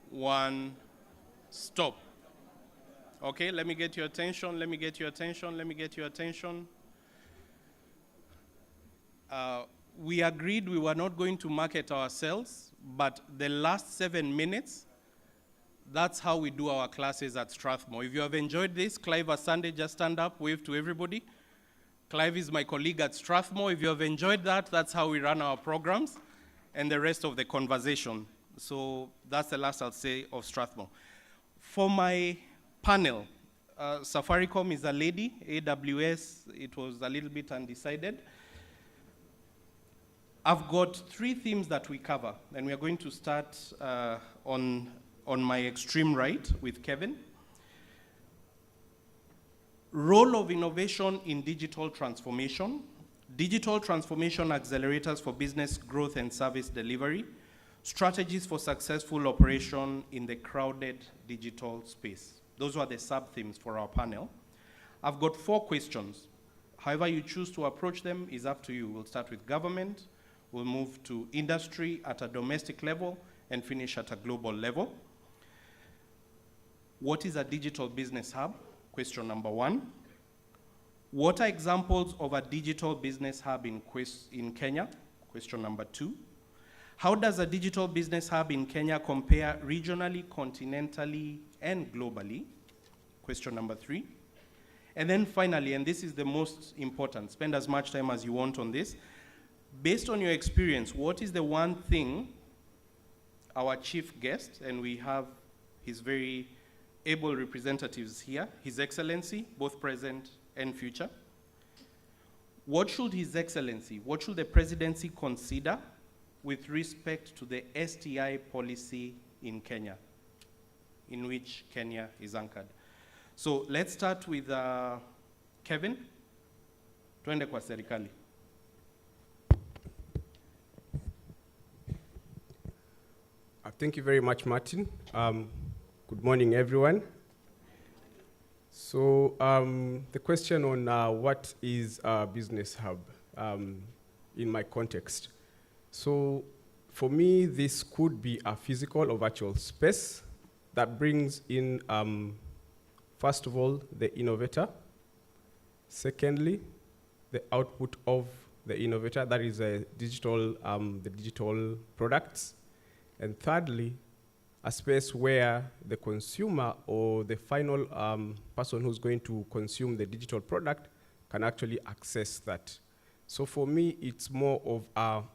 1, stop. Okay, let me get your attention, let me get your attention, let me get your attention. We agreed we were not going to market ourselves, but the last 7 minutes, that's how we do our classes at Strathmore. If you have enjoyed this, Clive or Sunday, just stand up, wave to everybody. Clive is my colleague at Strathmore. If you have enjoyed that, that's how we run our programs and the rest of the conversation. So that's the last I'll say of Strathmore. For my panel, Safaricom is a lady, AWS, it was a little bit undecided. I've got 3 themes that we cover, and we are going to start on my extreme right with Kevin. Role of innovation in digital transformation accelerators for business growth and service delivery, strategies for successful operation in the crowded digital space. Those were the sub-themes for our panel. I've got 4 questions. However you choose to approach them is up to you. We'll start with government, we'll move to industry at a domestic level, and finish at a global level. What is a digital business hub? Question number 1. What are examples of a digital business hub in Kenya? Question number 2. How does a digital business hub in Kenya compare regionally, continentally, and globally? Question number 3. And then finally, and this is the most important, spend as much time as you want on this. Based on your experience, what is the one thing our chief guest, and we have his very able representatives here, His Excellency, both present and future. What should His Excellency, what should the presidency consider with respect to the STI policy in Kenya, in which Kenya is anchored? So let's start with Kevin. Twende kwa serikali. Thank you very much, Martin. Good morning, everyone. So the question on what is a business hub in my context. So for me, this could be a physical or virtual space that brings in, first of all, the innovator. Secondly, the output of the innovator, that is the digital products. And thirdly, a space where the consumer or the final person who's going to consume the digital product can actually access that. So for me, it's more of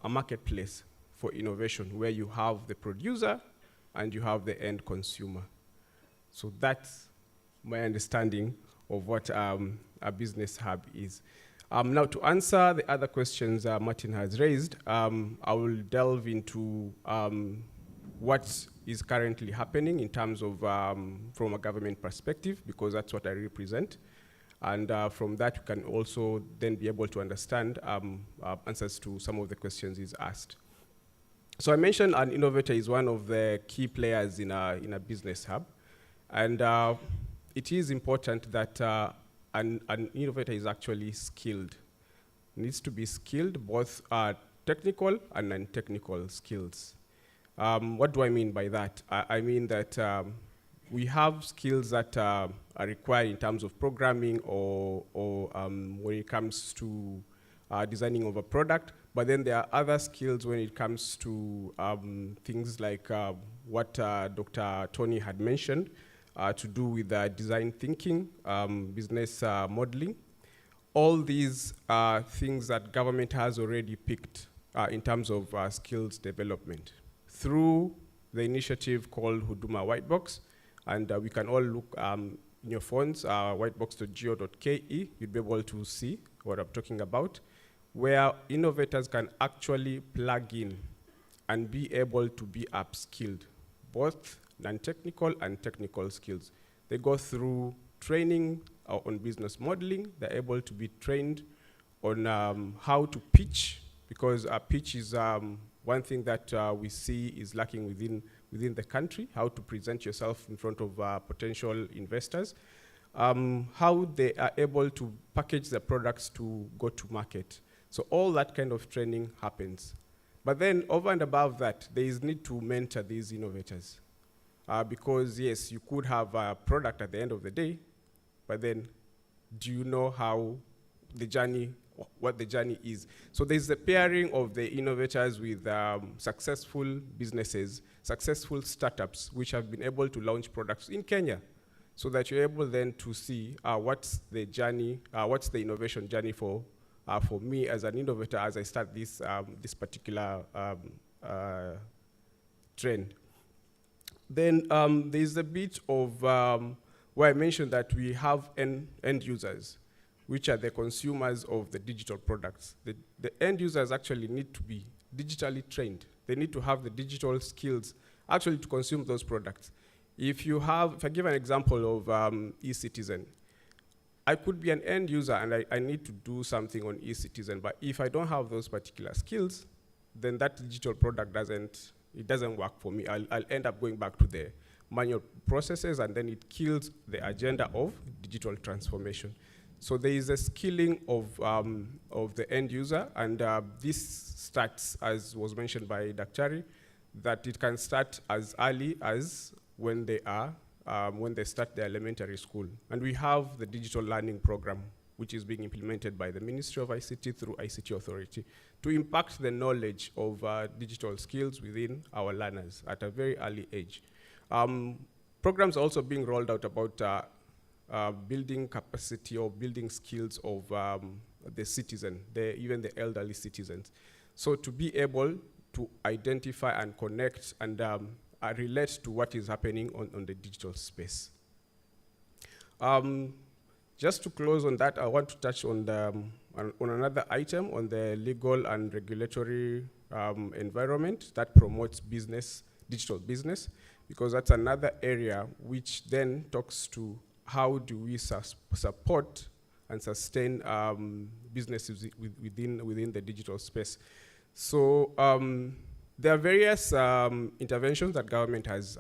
a marketplace for innovation where you have the producer and you have the end consumer. So that's my understanding of what a business hub is. Now to answer the other questions Martin has raised, I will delve into what is currently happening in terms of, from a government perspective, because that's what I represent. And from that, you can also then be able to understand answers to some of the questions he's asked. So I mentioned an innovator is one of the key players in a business hub. And it is important that an innovator is actually skilled. Needs to be skilled, both technical and non-technical skills. What do I mean by that? I mean that we have skills that are required in terms of programming or when it comes to designing of a product, but then there are other skills when it comes to things like what Dr. Tony had mentioned, to do with design thinking, business modeling, all these are things that government has already picked in terms of skills development through the initiative called Huduma Whitebox. And we can all look in your phones, whitebox.go.ke, you'll be able to see what I'm talking about, where innovators can actually plug in and be able to be upskilled, both non-technical and technical skills. They go through training on business modeling. They're able to be trained on how to pitch, because pitch is one thing that we see is lacking within the country, how to present yourself in front of potential investors, how they are able to package their products to go to market. So all that kind of training happens. But then over and above that, there is need to mentor these innovators. Because yes, you could have a product at the end of the day, but then do you know how the journey, what the journey is? So there's the pairing of the innovators with successful businesses, successful startups, which have been able to launch products in Kenya, so that you're able then to see what's the journey, what's the innovation journey for me as an innovator as I start this, this particular trend. Then there's a bit of where I mentioned that we have end users, which are the consumers of the digital products. The end users actually need to be digitally trained. They need to have the digital skills actually to consume those products. If I give an example of e-citizen, I could be an end user and I need to do something on e-citizen, but if I don't have those particular skills, then that digital product doesn't work for me. I'll end up going back to the manual processes, and then it kills the agenda of digital transformation. So there is a skilling of the end user, and this starts, as was mentioned by Daktari, that it can start as early as when they start their elementary school. And we have the digital learning program, which is being implemented by the Ministry of ICT through ICT Authority to impact the knowledge of digital skills within our learners at a very early age. Programs are also being rolled out about building capacity or building skills of the citizen, even the elderly citizens. So to be able to identify and connect and relate to what is happening on the digital space. Just to close on that, I want to touch on another item on the legal and regulatory environment that promotes digital business, because that's another area which then talks to how do we support and sustain businesses within the digital space. So there are various interventions that government has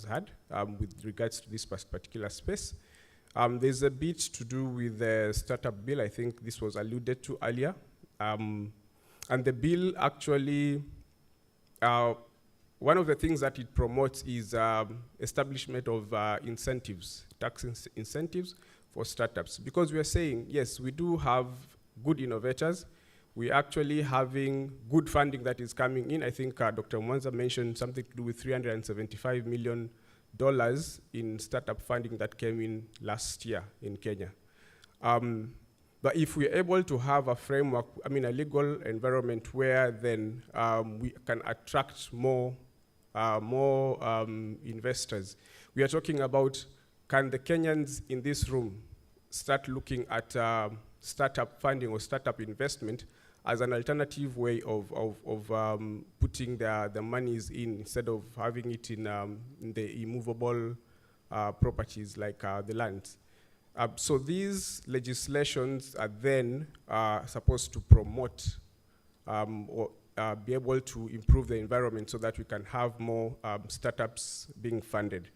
had with regards to this particular space. There's a bit to do with the startup bill. I think this was alluded to earlier. And the bill actually, one of the things that it promotes is establishment of incentives, tax incentives for startups. Because we are saying, yes, we do have good innovators. We're actually having good funding that is coming in. I think Dr. Mwanza mentioned something to do with $375 million in startup funding that came in last year in Kenya. But if we're able to have a framework, a legal environment where then we can attract more investors. We are talking about, can the Kenyans in this room start looking at startup funding or startup investment as an alternative way of putting the monies in, instead of having it in the immovable properties like the lands. So these legislations are then supposed to promote or be able to improve the environment so that we can have more startups being funded.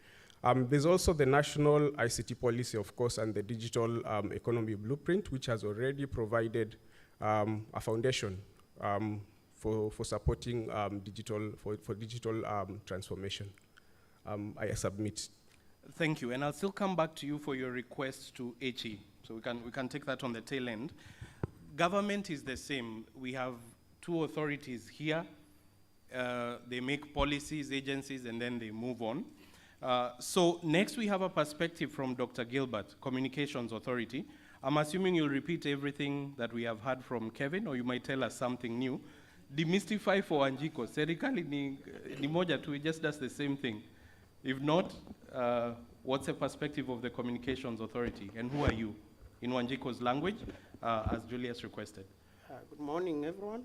There's also the national ICT policy, of course, and the digital economy blueprint, which has already provided a foundation for supporting digital transformation. I submit. Thank you, and I'll still come back to you for your request to HE, so we can take that on the tail end. Government is the same. We have two authorities here. They make policies, agencies, and then they move on. So next we have a perspective from Dr. Gilbert, Communications Authority. I'm assuming you'll repeat everything that we have heard from Kevin, or you might tell us something new. Demystify for Wanjiko. Serikali ni moja tu, it just does the same thing. If not, what's the perspective of the Communications Authority, and who are you? In Wanjiko's language, as Julius requested. Good morning, everyone.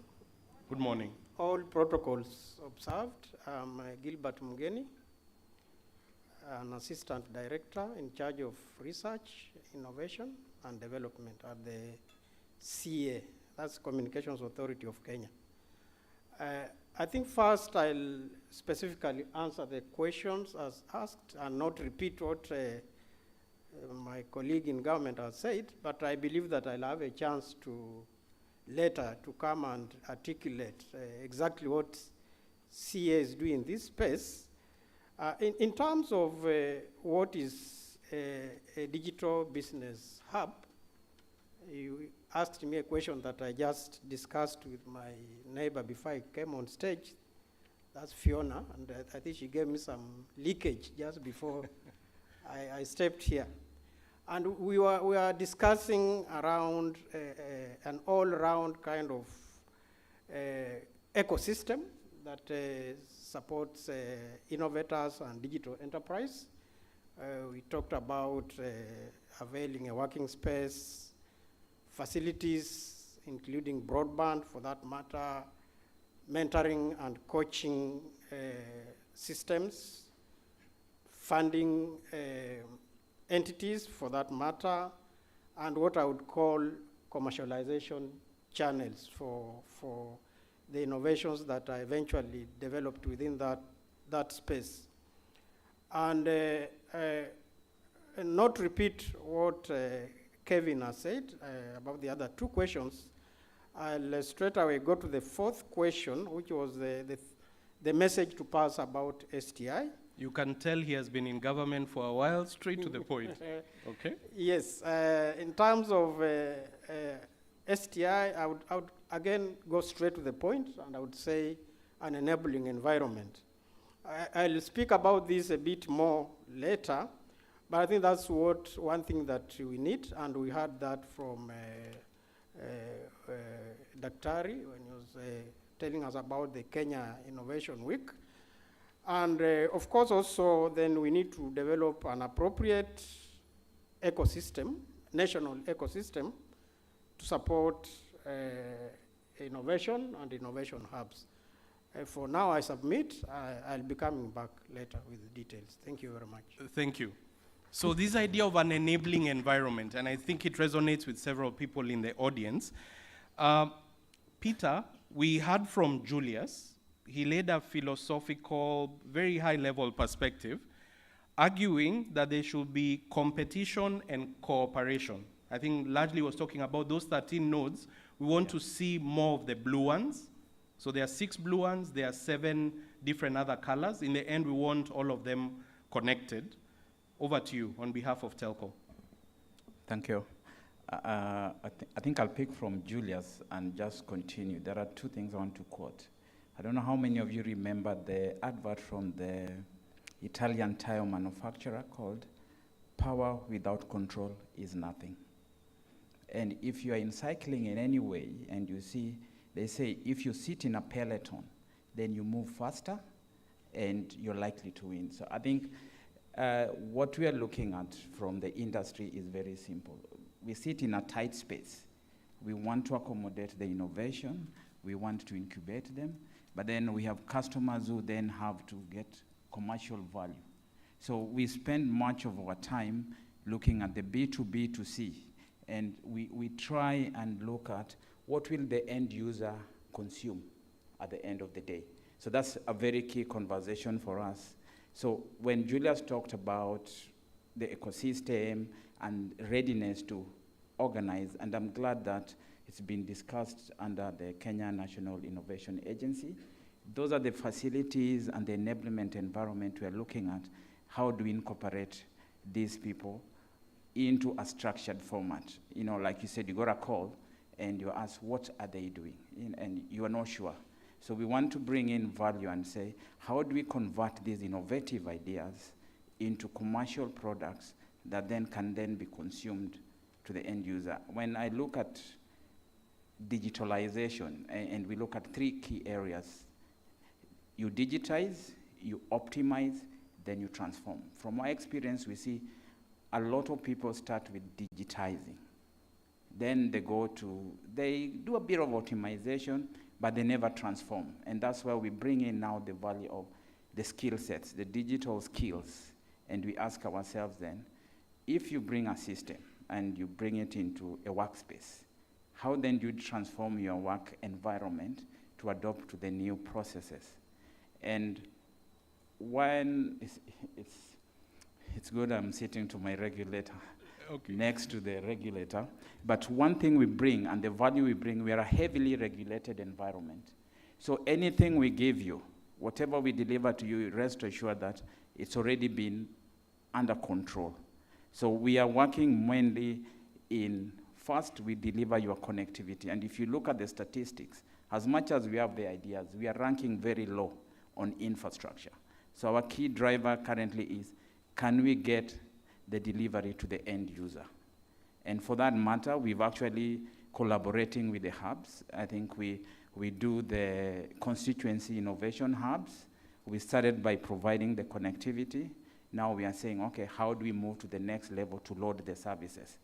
Good morning. All protocols observed. I'm Gilbert Mugeni, an Assistant Director in charge of Research, Innovation, and Development at the CA, that's Communications Authority of Kenya. I think first I'll specifically answer the questions as asked and not repeat what my colleague in government has said, but I believe that I'll have a chance to later to come and articulate exactly what CA is doing in this space. In terms of what is a digital business hub, you asked me a question that I just discussed with my neighbor before I came on stage. That's Fiona, and I think she gave me some leakage just before I stepped here. And we were discussing around an all-round kind of ecosystem that supports innovators and digital enterprise. We talked about availing a working space, facilities, including broadband for that matter, mentoring and coaching systems, funding entities for that matter, and what I would call commercialization channels for the innovations that are eventually developed within that space. And not repeat what Kevin has said about the other two questions, I'll straight away go to the fourth question, which was the message to pass about STI. You can tell he has been in government for a while, straight to the point. Okay? Yes, in terms of STI, I would again go straight to the point, and I would say an enabling environment. I'll speak about this a bit more later, but I think that's one thing that we need, and we heard that from Daktari when he was telling us about the Kenya Innovation Week. And of course also then we need to develop an appropriate ecosystem, national ecosystem, to support innovation and innovation hubs. For now I submit, I'll be coming back later with details. Thank you very much. Thank you. So this idea of an enabling environment, and I think it resonates with several people in the audience. Peter, we heard from Julius. He laid a philosophical, very high-level perspective, arguing that there should be competition and cooperation. I think largely was talking about those 13 nodes. We want to see more of the blue ones. So there are 6 blue ones, there are 7 different other colors. In the end, we want all of them connected. Over to you on behalf of Telco. Thank you. I think I'll pick from Julius and just continue. There are 2 things I want to quote. I don't know how many of you remember the advert from the Italian tire manufacturer called "Power without control is nothing." And if you are in cycling in any way and you see, they say if you sit in a peloton, then you move faster and you're likely to win. So I think what we are looking at from the industry is very simple. We sit in a tight space. We want to accommodate the innovation. We want to incubate them. But then we have customers who then have to get commercial value. So we spend much of our time looking at the B2B to C. And we try and look at what will the end user consume at the end of the day. So that's a very key conversation for us. So when Julius talked about the ecosystem and readiness to organize, and I'm glad that it's been discussed under the Kenya National Innovation Agency, those are the facilities and the enablement environment we're looking at. How do we incorporate these people into a structured format? You know, like you said, you got a call and you ask, what are they doing? And you are not sure. So we want to bring in value and say, how do we convert these innovative ideas into commercial products that then can then be consumed to the end user. When I look at digitalization, and we look at 3 key areas, you digitize, you optimize, then you transform. From my experience, we see a lot of people start with digitizing. Then they do a bit of optimization, but they never transform. And that's where we bring in now the value of the skill sets, the digital skills. And we ask ourselves then, if you bring a system and you bring it into a workspace, how then do you transform your work environment to adopt to the new processes? And when it's good I'm sitting to my regulator, next to the regulator, but one thing we bring and the value we bring, we are a heavily regulated environment. So anything we give you, whatever we deliver to you, rest assured that it's already been under control. So we are working mainly in, first we deliver your connectivity. And if you look at the statistics, as much as we have the ideas, we are ranking very low on infrastructure. So our key driver currently is, can we get the delivery to the end user? And for that matter, we've actually collaborating with the hubs. I think we do the constituency innovation hubs. We started by providing the connectivity. Now we are saying, okay, how do we move to the next level to load the services?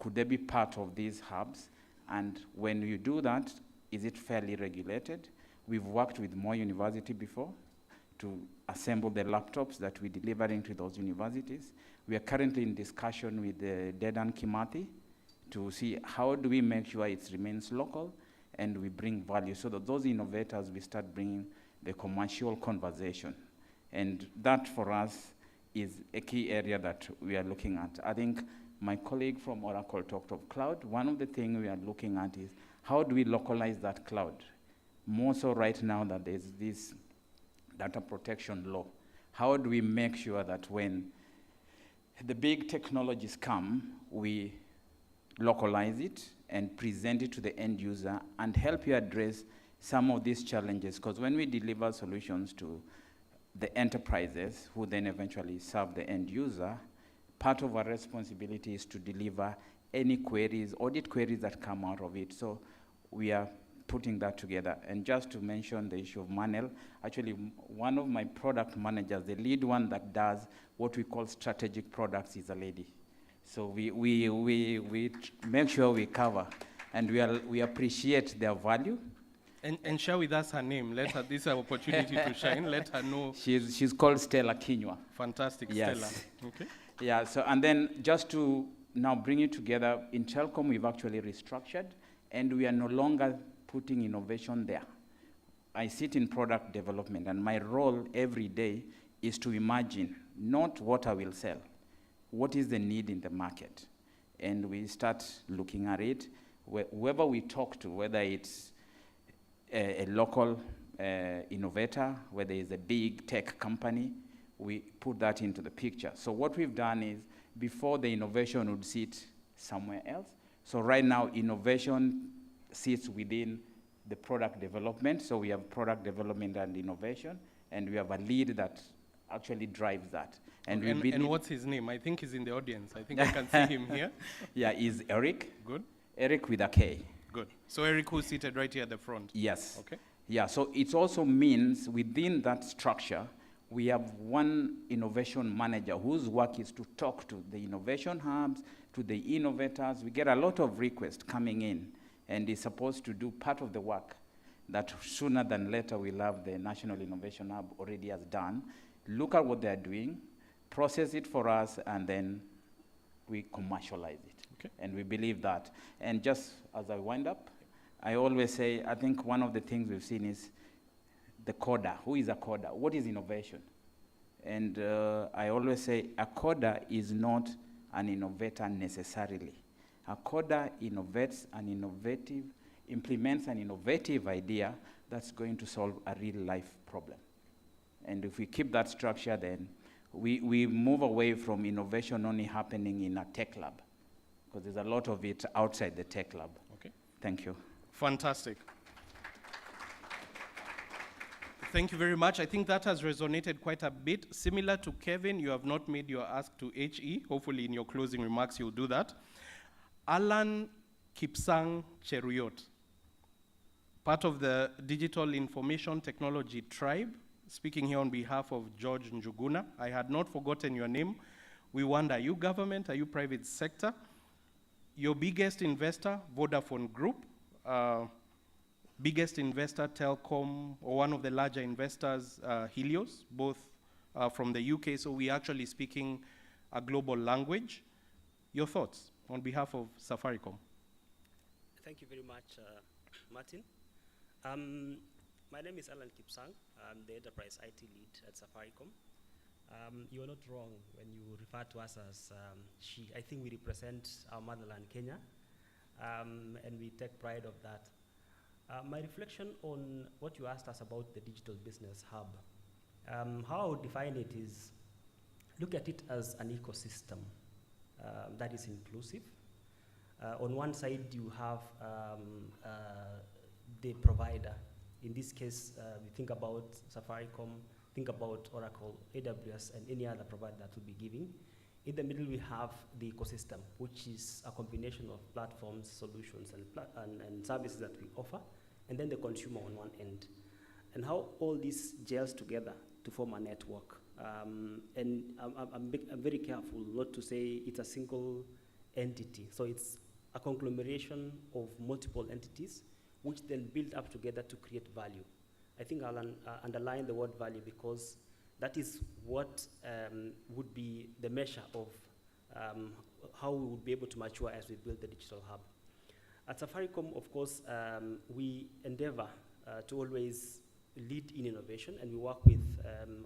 Could they be part of these hubs? And when you do that, is it fairly regulated? We've worked with more university before to assemble the laptops that we're delivering to those universities. We are currently in discussion with Dedan Kimathi to see how do we make sure it remains local and we bring value so that those innovators, we start bringing the commercial conversation. And that for us is a key area that we are looking at. I think my colleague from Oracle talked of cloud. One of the things we are looking at is how do we localize that cloud? More so right now that there's this data protection law. How do we make sure that when the big technologies come, we localize it and present it to the end user and help you address some of these challenges? Because when we deliver solutions to the enterprises who then eventually serve the end user, part of our responsibility is to deliver any queries, audit queries that come out of it. So we are putting that together. And just to mention the issue of Manel, actually one of my product managers, the lead one that does what we call strategic products, is a lady. So we make sure we cover, and we appreciate their value. And share with us her name. Let her, this is an opportunity to shine. Let her know. She's called Stella Kinywa. Fantastic, Yes. Stella. Okay. Yeah, so, and then just to now bring it together, in Telcom we've actually restructured, and we are no longer putting innovation there. I sit in product development, and my role every day is to imagine not what I will sell, what is the need in the market. And we start looking at it. Whoever we talk to, whether it's a local innovator, whether it's a big tech company, we put that into the picture. So what we've done is, before the innovation would sit somewhere else. So right now, innovation sits within the product development. So we have product development and innovation, and we have a lead that actually drives that. And, and what's his name? I think he's in the audience. I think I can see him here. Yeah, is Eric. Good. Eric with a K. Good. So Eric, who's seated right here at the front. Yes. Okay. Yeah, so it also means within that structure, we have one innovation manager whose work is to talk to the innovation hubs, to the innovators. We get a lot of requests coming in, and is supposed to do part of the work that sooner than later we'll have the National Innovation Hub already has done. Look at what they're doing, process it for us, and then we commercialize it. Okay. And we believe that. And just as I wind up, I always say, I think one of the things we've seen is the coder. Who is a coder? What is innovation? And I always say a coder is not an innovator necessarily. A coder implements an innovative idea that's going to solve a real life problem. And if we keep that structure, then we move away from innovation only happening in a tech lab, because there's a lot of it outside the tech lab. Okay. Thank you. Fantastic. Thank you very much. I think that has resonated quite a bit. Similar to Kevin, you have not made your ask to HE. Hopefully in your closing remarks you'll do that. Alan Kipsang Cheruyot, part of the Digital Information Technology Tribe, speaking here on behalf of George Njuguna. I had not forgotten your name. We wonder, are you government, are you private sector? Your biggest investor, Vodafone Group, biggest investor, Telcom, or one of the larger investors, Helios, both from the UK, so we're actually speaking a global language. Your thoughts on behalf of Safaricom? Thank you very much, Martin. My name is Alan Kipsang. I'm the Enterprise IT Lead at Safaricom. You are not wrong when you refer to us as she. I think we represent our motherland, Kenya, and we take pride of that. My reflection on what you asked us about the Digital Business Hub, how I would define it is, look at it as an ecosystem that is inclusive. On one side, you have the provider. In this case, we think about Safaricom, think about Oracle, AWS, and any other provider that will be giving. In the middle, we have the ecosystem, which is a combination of platforms, solutions, and services that we offer, and then the consumer on one end. And how all this gels together to form a network. And I'm very careful not to say it's a single entity. So it's a conglomeration of multiple entities, which then build up together to create value. I think I'll underline the word value because that is what would be the measure of how we would be able to mature as we build the digital hub. At Safaricom, of course, we endeavor to always lead in innovation, and we work with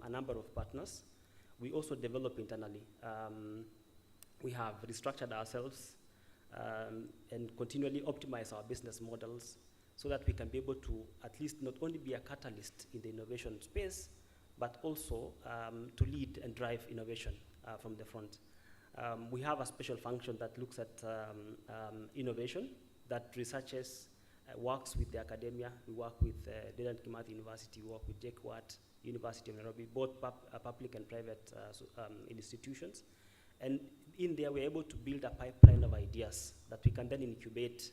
a number of partners. We also develop internally. We have restructured ourselves and continually optimize our business models so that we can be able to at least not only be a catalyst in the innovation space, but also to lead and drive innovation from the front. We have a special function that looks at innovation, that researches, works with the academia. We work with Dedan Kimathi University, we work with JKUAT, University of Nairobi, both public and private institutions. And in there, we're able to build a pipeline of ideas that we can then incubate,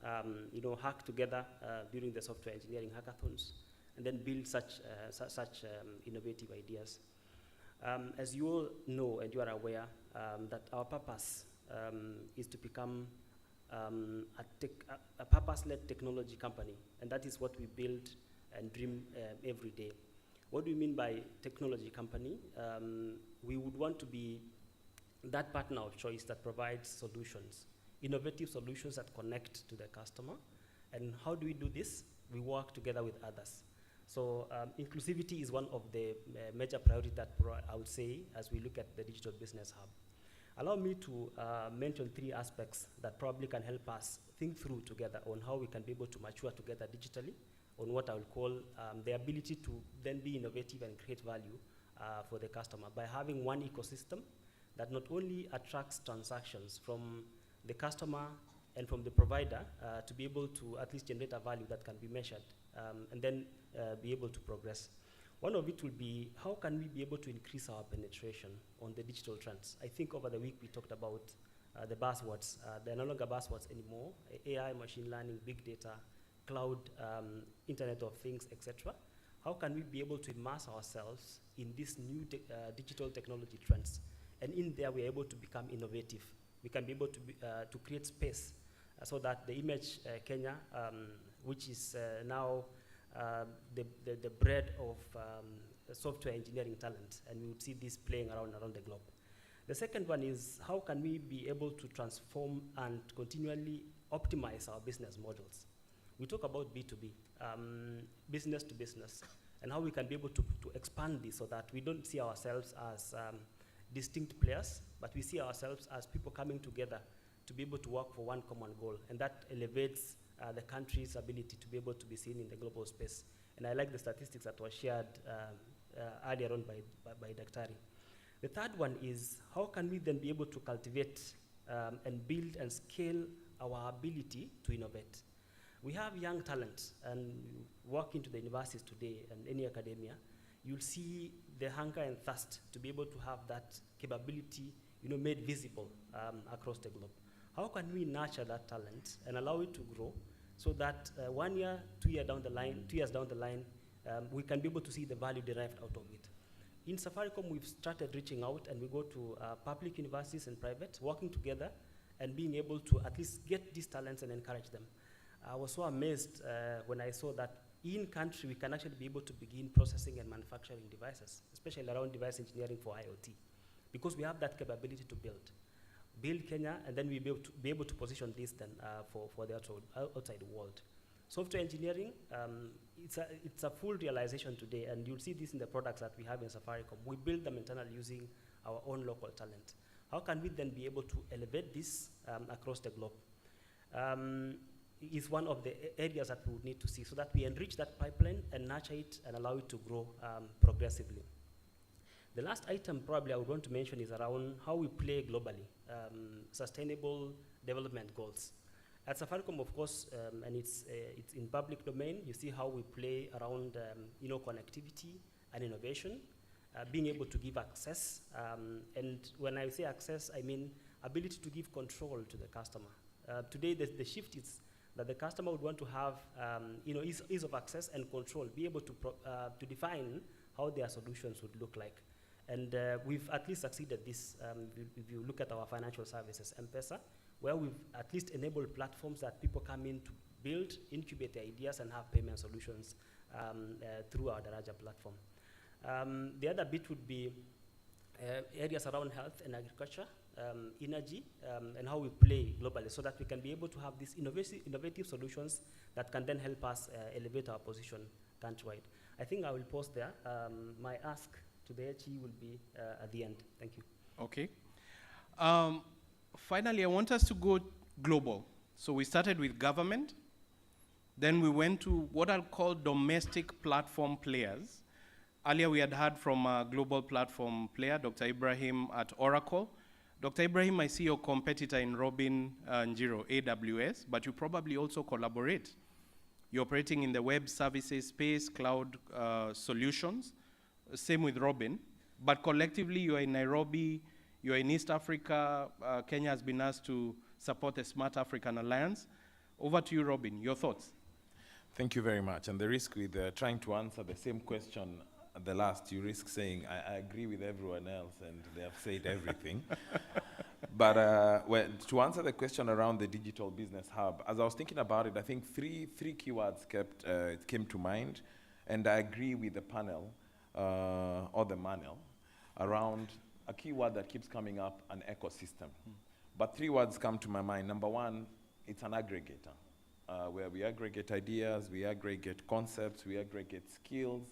hack together during the software engineering hackathons, and then build such innovative ideas. As you all know and you are aware, that our purpose is to become a purpose-led technology company, and that is what we build and dream every day. What do we mean by technology company? We would want to be that partner of choice that provides solutions, innovative solutions that connect to the customer. And how do we do this? We work together with others. So inclusivity is one of the major priorities that I would say as we look at the Digital Business Hub. Allow me to mention 3 aspects that probably can help us think through together on how we can be able to mature together digitally, on what I will call the ability to then be innovative and create value for the customer by having one ecosystem that not only attracts transactions from the customer and from the provider to be able to at least generate a value that can be measured and then be able to progress. One of it will be, how can we be able to increase our penetration on the digital trends? I think over the week we talked about the buzzwords. They're no longer buzzwords anymore. AI, machine learning, big data, cloud, Internet of Things, etc. How can we be able to immerse ourselves in these new digital technology trends? And in there, we're able to become innovative. We can be able to create space so that the image Kenya, which is now the bread of software engineering talent, and we would see this playing around the globe. The second one is, how can we be able to transform and continually optimize our business models? We talk about B2B, business to business, and how we can be able to expand this so that we don't see ourselves as distinct players, but we see ourselves as people coming together to be able to work for one common goal, and that elevates the country's ability to be able to be seen in the global space. And I like the statistics that were shared earlier on by Daktari. The third one is, how can we then be able to cultivate and build and scale our ability to innovate? We have young talent, and walk into the universities today and any academia, you'll see the hunger and thirst to be able to have that capability made visible across the globe. how can we nurture that talent and allow it to grow so that 1 year, 2 years down the line, we can be able to see the value derived out of it. In Safaricom, we've started reaching out, and we go to public universities and private, working together and being able to at least get these talents and encourage them. I was so amazed when I saw that in country, we can actually be able to begin processing and manufacturing devices, especially around device engineering for IoT, because we have that capability to build Kenya, and then we'll be able to position this then for the outside world. Software engineering, it's a full realization today, and you'll see this in the products that we have in Safaricom. We build them internally using our own local talent. How can we then be able to elevate this across the globe? Is one of the areas that we would need to see, so that we enrich that pipeline and nurture it and allow it to grow progressively. The last item probably I would want to mention is around how we play globally, sustainable development goals. At Safaricom, of course, and it's in public domain, you see how we play around connectivity and innovation, being able to give access. And when I say access, I mean ability to give control to the customer. Today, the shift is that the customer would want to have ease of access and control, be able to define how their solutions would look like. And we've at least succeeded this, if you look at our financial services, M-Pesa, where we've at least enabled platforms that people come in to build, incubate their ideas, and have payment solutions through our Daraja platform. The other bit would be areas around health and agriculture, energy, and how we play globally, so that we can be able to have these innovative solutions that can then help us elevate our position countrywide. I think I will pause there. My ask to the HE will be at the end. Thank you. Okay. Finally, I want us to go global. So we started with government, then we went to what I'll call domestic platform players. Earlier we had heard from a global platform player, Dr. Ibrahim at Oracle. Dr. Ibrahim, I see your competitor in Robin Njiro, AWS, but you probably also collaborate. You're operating in the web services space, cloud solutions, same with Robin, but collectively you are in Nairobi, you are in East Africa. Kenya has been asked to support the Smart African Alliance. Over to you, Robin, your thoughts. Thank you very much. And the risk with trying to answer the same question at the last, you risk saying, I agree with everyone else, and they have said everything. But to answer the question around the digital business hub, as I was thinking about it, I think three keywords came to mind, and I agree with the panel, or the manual, around a keyword that keeps coming up, an ecosystem. But three words come to my mind. Number one, it's an aggregator, where we aggregate ideas, we aggregate concepts, we aggregate skills.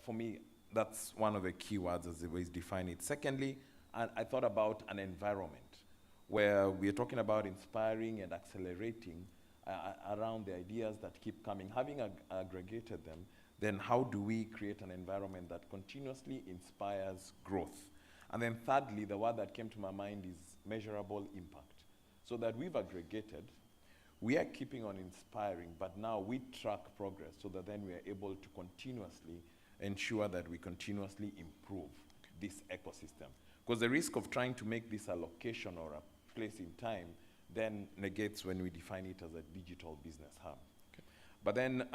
For me, that's one of the keywords as the ways define it. Secondly, I thought about an environment where we're talking about inspiring and accelerating around the ideas that keep coming. Having aggregated them, then how do we create an environment that continuously inspires growth? And then thirdly, the word that came to my mind is measurable impact. So that we've aggregated, we are keeping on inspiring, but now we track progress so that then we are able to continuously ensure that we continuously improve this ecosystem. Because the risk of trying to make this a location or a place in time then negates when we define it as a digital business hub. Okay. But then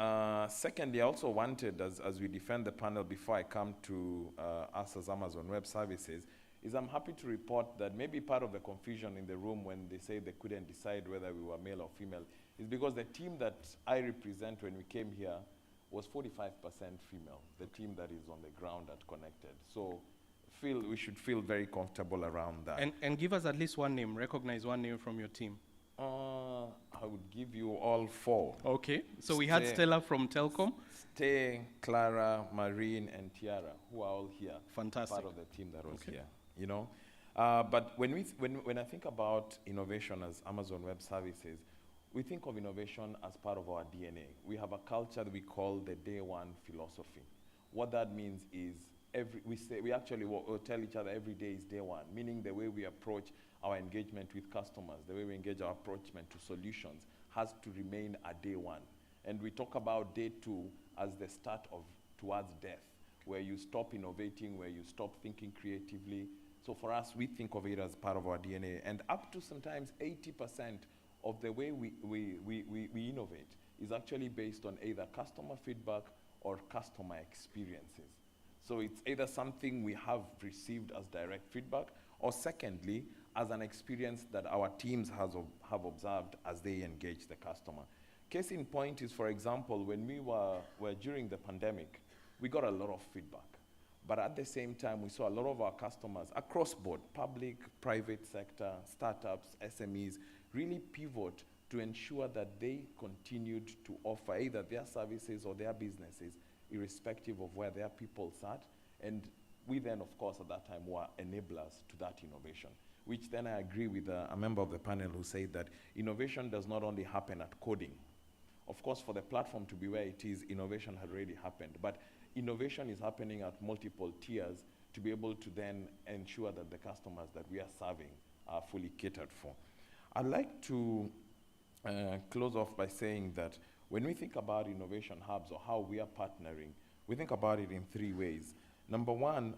secondly, I also wanted, as we defend the panel before I come to us as Amazon Web Services, is I'm happy to report that maybe part of the confusion in the room when they say they couldn't decide whether we were male or female is because the team that I represent when we came here was 45% female, the team that is on the ground at Connected. So we should feel very comfortable around that. And give us at least one name, recognize one name from your team. I would give you all four. Okay, so we had Stella from Telcom. Stay, Clara, Marine, and Tiara, who are all here. Fantastic. Part of the team that was here, you know. But when I think about innovation as Amazon Web Services, we think of innovation as part of our DNA. We have a culture that we call the day one philosophy. What that means is we actually tell each other every day is day one, meaning the way we approach our engagement with customers, the way we engage our approachment to solutions has to remain a day one. And we talk about day two as the start of towards death, where you stop innovating, where you stop thinking creatively, So for us, we think of it as part of our DNA. And up to sometimes 80% of the way we innovate is actually based on either customer feedback or customer experiences. So it's either something we have received as direct feedback, or secondly, as an experience that our teams have observed as they engage the customer. Case in point is, for example, when we were during the pandemic, we got a lot of feedback. But at the same time, we saw a lot of our customers across board, public, private sector, startups, SMEs, really pivot to ensure that they continued to offer either their services or their businesses, irrespective of where their people sat. And we then, of course, at that time were enablers to that innovation, which then I agree with a member of the panel who said that innovation does not only happen at coding. Of course, for the platform to be where it is, innovation had already happened. But innovation is happening at multiple tiers to be able to then ensure that the customers that we are serving are fully catered for. I'd like to close off by saying that when we think about innovation hubs or how we are partnering, we think about it in three ways. Number one,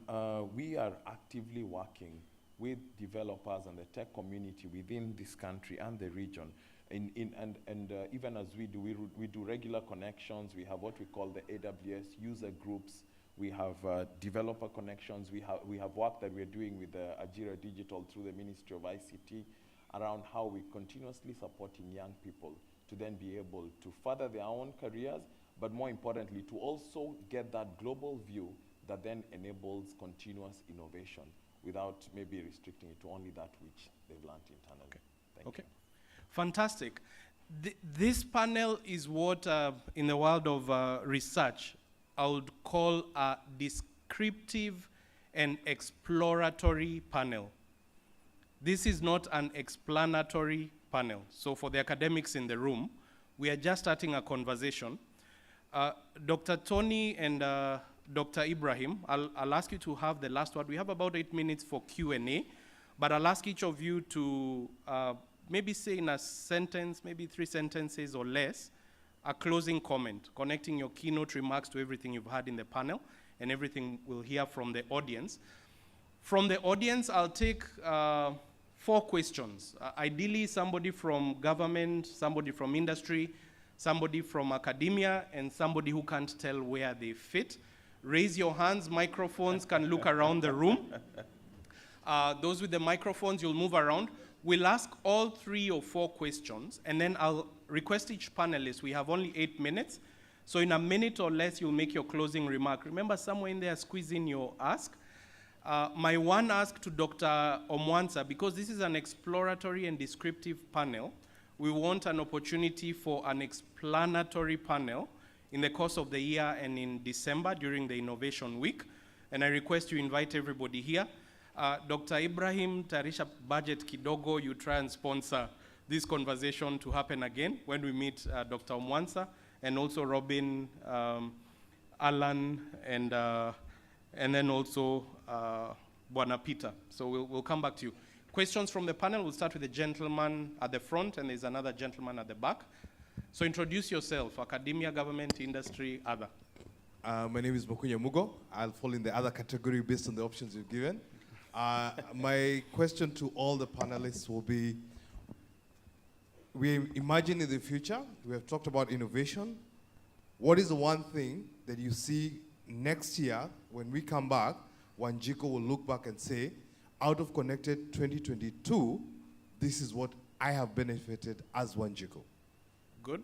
we are actively working with developers and the tech community within this country and the region. Even as we do regular connections. We have what we call the AWS user groups. We have developer connections. We have work that we're doing with Ajira Digital through the Ministry of ICT around how we're continuously supporting young people to then be able to further their own careers, but more importantly, to also get that global view that then enables continuous innovation without maybe restricting it to only that which they've learned internally. Okay. Thank you. Fantastic. This panel is what, in the world of research, I would call a descriptive and exploratory panel. This is not an explanatory panel. So for the academics in the room, we are just starting a conversation. Dr. Tony and Dr. Ibrahim, I'll ask you to have the last word. We have about 8 minutes for Q&A, but I'll ask each of you to maybe say in a sentence, maybe 3 sentences or less, a closing comment, connecting your keynote remarks to everything you've heard in the panel and everything we'll hear from the audience. From the audience, I'll take 4 questions. Ideally, somebody from government, somebody from industry, somebody from academia, and somebody who can't tell where they fit. Raise your hands, microphones can look around the room. Those with the microphones, you'll move around. We'll ask all 3 or 4 questions, and then I'll request each panelist. We have only 8 minutes, so in a minute or less, you'll make your closing remark. Remember, somewhere in there, squeeze in your ask. My one ask to Dr. Omwansa, because this is an exploratory and descriptive panel, we want an opportunity for an explanatory panel in the course of the year and in December during the Innovation Week. And I request you invite everybody here. Dr. Ibrahim, tayarisha budget kidogo, you try and sponsor this conversation to happen again when we meet Dr. Omwansa, and also Robin, Alan, and then also Bwana Peter. So we'll come back to you. Questions from the panel, we'll start with the gentleman at the front, and there's another gentleman at the back. So introduce yourself, academia, government, industry, other. My name is Bokunya Mugo. I'll fall in the other category based on the options you've given. My question to all the panelists will be, we imagine in the future, we have talked about innovation. What is the one thing that you see next year when we come back, Wanjiko will look back and say, out of Connected 2022, this is what I have benefited as Wanjiko. Good.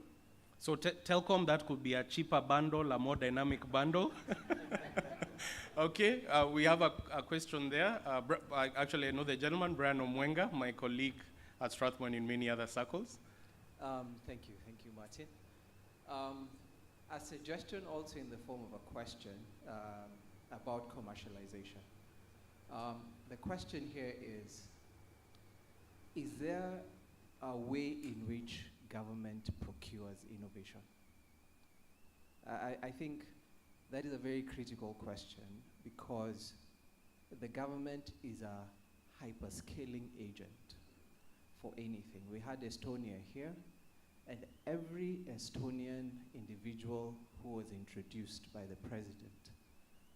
So Telcom, that could be a cheaper bundle, a more dynamic bundle. Okay, we have a question there. Actually, I know the gentleman, Brian Omwenga, my colleague at Strathmore in many other circles. Thank you, Martin. A suggestion also in the form of a question about commercialization. The question here is there a way in which government procures innovation? I think that is a very critical question because the government is a hyperscaling agent for anything. We had Estonia here, and every Estonian individual who was introduced by the president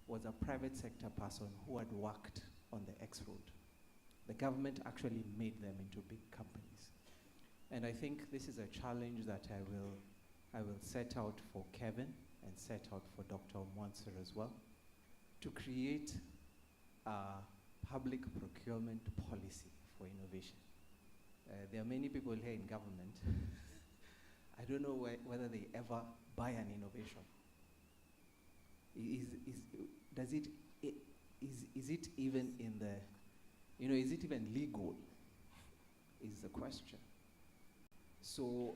was a private sector person who had worked on the X road. The government actually made them into big companies. And I think this is a challenge that I will set out for Kevin and set out for Dr. Mwanser as well, to create a public procurement policy for innovation. There are many people here in government. I don't know whether they ever buy an innovation. Is it even in the, is it even legal? Is the question. So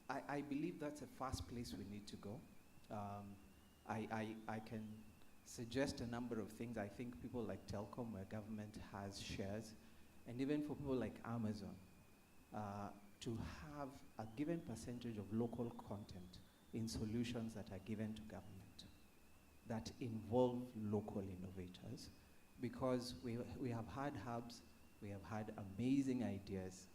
I believe that's the first place we need to go. I can suggest a number of things. I think people like Telcom, where government has shares, and even for people like Amazon, to have a given percentage of local content in solutions that are given to government that involve local innovators, because we have had hubs, we have had amazing ideas,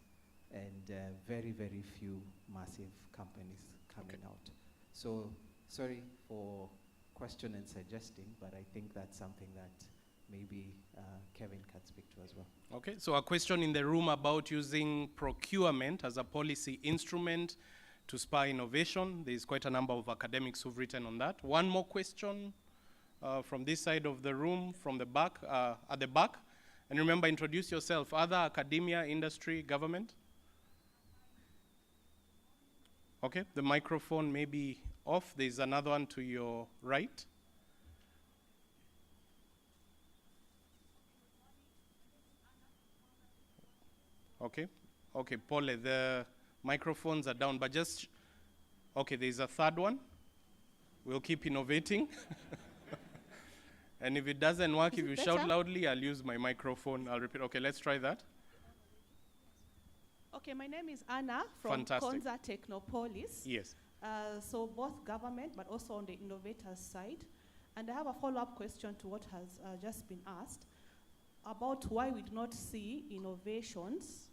and very, very few massive companies coming out. So sorry for question and suggesting, but I think that's something that maybe Kevin can speak to as well. Okay, so a question in the room about using procurement as a policy instrument to spur innovation. There's quite a number of academics who've written on that. One more question from this side of the room, from the back, at the back. And remember, introduce yourself. Other academia, industry, government? Okay, the microphone may be off. There's another one to your right. Okay, okay, Paul, the microphones are down, but just, okay, there's a third one. We'll keep innovating. And if it doesn't work, if you shout loudly, I'll use my microphone. I'll repeat. Okay, let's try that. Okay, my name is Anna from Konza Technopolis. Yes. So both government, but also on the innovators side. And I have a follow-up question to what has just been asked about why we do not see innovations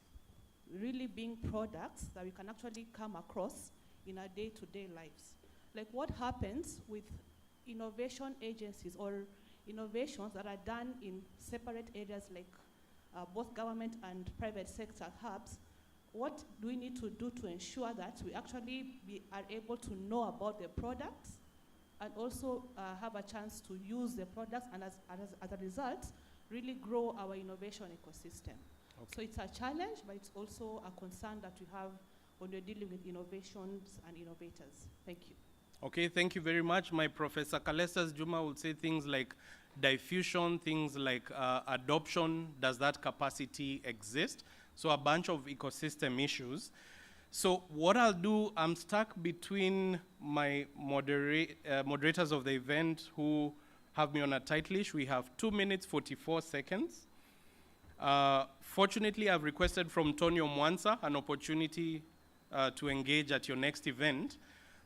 really being products that we can actually come across in our day-to-day lives. Like what happens with innovation agencies or innovations that are done in separate areas like both government and private sector hubs? What do we need to do to ensure that we actually are able to know about the products and also have a chance to use the products and as a result, really grow our innovation ecosystem? Okay. So it's a challenge, but it's also a concern that we have when we're dealing with innovations and innovators. Thank you. Okay, thank you very much. My Professor Kalesas Juma would say things like diffusion, things like adoption. Does that capacity exist? So a bunch of ecosystem issues. So what I'll do, I'm stuck between my moderators of the event who have me on a tight leash. We have 2 minutes, 44 seconds. Fortunately, I've requested from Tonio Mwansa an opportunity to engage at your next event.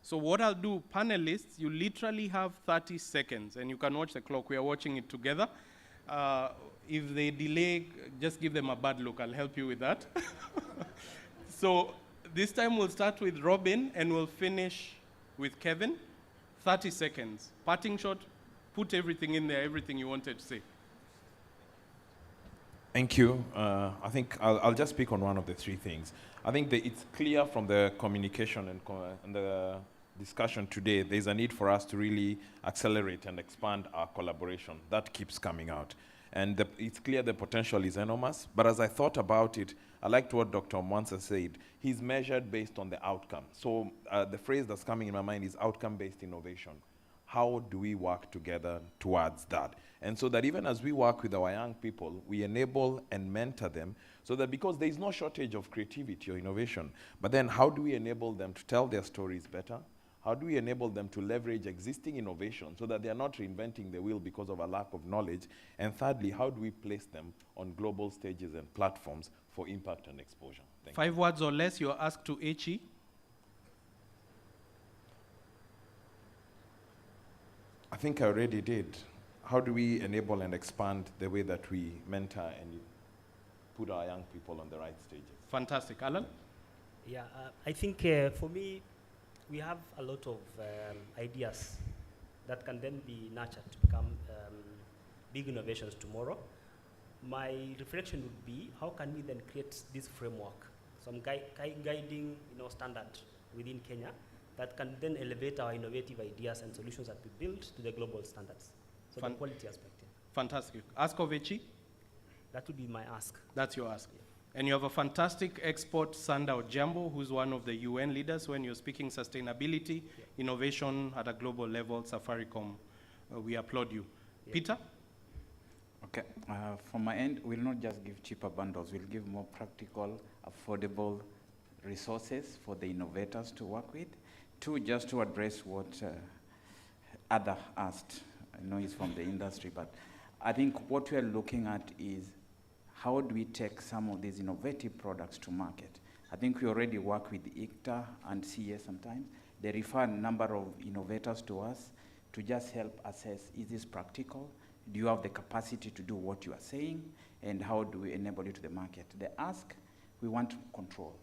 So what I'll do, panelists, you literally have 30 seconds, and you can watch the clock. We are watching it together. If they delay, just give them a bad look. I'll help you with that. So this time we'll start with Robin, and we'll finish with Kevin. 30 seconds. Parting shot, put everything in there, everything you wanted to say. Thank you. I think I'll just speak on one of the three things. I think that it's clear from the communication and the discussion today, there's a need for us to really accelerate and expand our collaboration. That keeps coming out. And it's clear the potential is enormous, but as I thought about it, I liked what Dr. Mwansa said. He's measured based on the outcome. So the phrase that's coming in my mind is outcome-based innovation. How do we work together towards that? And so that even as we work with our young people, we enable and mentor them so that because there is no shortage of creativity or innovation, but then how do we enable them to tell their stories better? How do we enable them to leverage existing innovation so that they are not reinventing the wheel because of a lack of knowledge? And thirdly, how do we place them on global stages and platforms for impact and exposure? Thank 5 words or less, you're asked to HE. I think I already did. How do we enable and expand the way that we mentor and put our young people on the right stages? Fantastic. Alan? Yeah, I think for me, we have a lot of ideas that can then be nurtured to become big innovations tomorrow. My reflection would be, how can we then create this framework, some guiding standard within Kenya that can then elevate our innovative ideas and solutions that we build to the global standards. So the quality aspect. Yeah. Fantastic. Ask of Echi? That would be my ask. That's your ask. Yeah. And you have a fantastic expert, Sanda Ojambo, who's one of the UN leaders when you're speaking sustainability, innovation at a global level, Safaricom. We applaud you. Yeah. Peter? Okay, from my end, we'll not just give cheaper bundles, we'll give more practical, affordable resources for the innovators to work with. Two, just to address what Ada asked. I know he's from the industry, but I think what we're looking at is how do we take some of these innovative products to market? I think we already work with ICTA and CES sometimes. They refer a number of innovators to us to just help assess, is this practical? Do you have the capacity to do what you are saying? And how do we enable you to the market? They ask, we want control.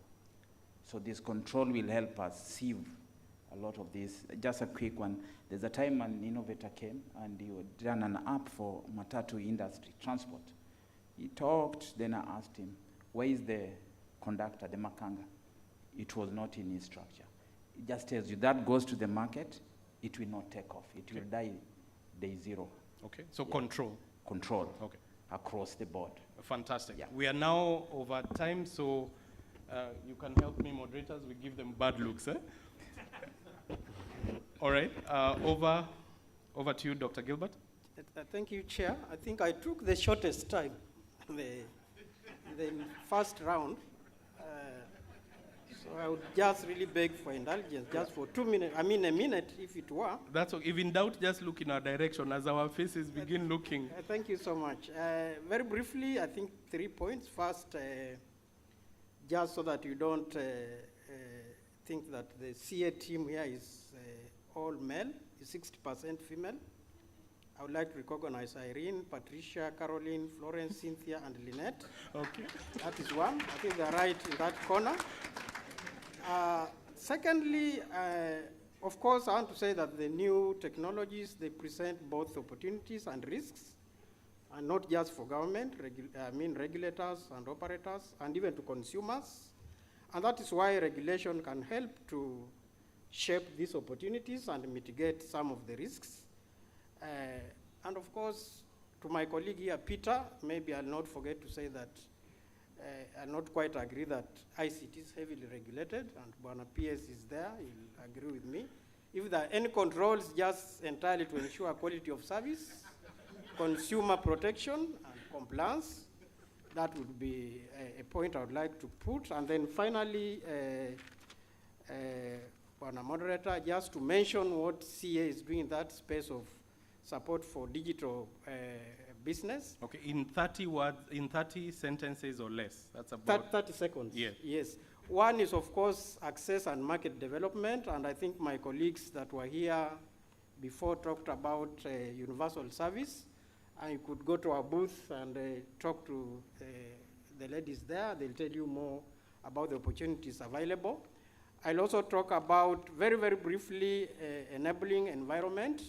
So this control will help us sieve a lot of this. Just a quick one. There's a time an innovator came and he had done an app for matatu industry, transport. He talked, then I asked him, where is the conductor, the makanga? It was not in his structure. It just tells you that goes to the market, it will not take off. It will die day zero. Okay, so control. Control. Okay. Across the board. Fantastic. Yeah. We are now over time, so you can help me, moderators. We give them bad looks, eh? All right, over to you, Dr. Gilbert. Thank you, Chair. I think I took the shortest time, the first round. So I would just really beg for indulgence, just for 2 minutes. I mean, a minute, if it were. That's okay. If in doubt, just look in our direction as our faces begin looking. Thank you so much. Very briefly, I think 3 points. First, just so that you don't think that the CA team here is all male, is 60% female. I would like to recognize Irene, Patricia, Caroline, Florence, Cynthia, and Lynette. Okay. That is one. I think they're right in that corner. Secondly, of course, I want to say that the new technologies, they present both opportunities and risks, and not just for government, regulators and operators, and even to consumers. And that is why regulation can help to shape these opportunities and mitigate some of the risks. And of course, to my colleague here, Peter, maybe I'll not forget to say that I'll not quite agree that ICT is heavily regulated, and Bwana PS is there, he'll agree with me. If there are any controls just entirely to ensure quality of service, consumer protection, and compliance, that would be a point I would like to put. And then finally, Bwana Moderator, just to mention what CA is doing in that space of support for digital business. Okay, in 30 words, in 30 sentences or less. That's about 30 seconds. Yes. Yes. One is, of course, access and market development, and I think my colleagues that were here before talked about universal service. And you could go to our booth and talk to the ladies there. They'll tell you more about the opportunities available. I'll also talk about, very, very briefly, enabling environment,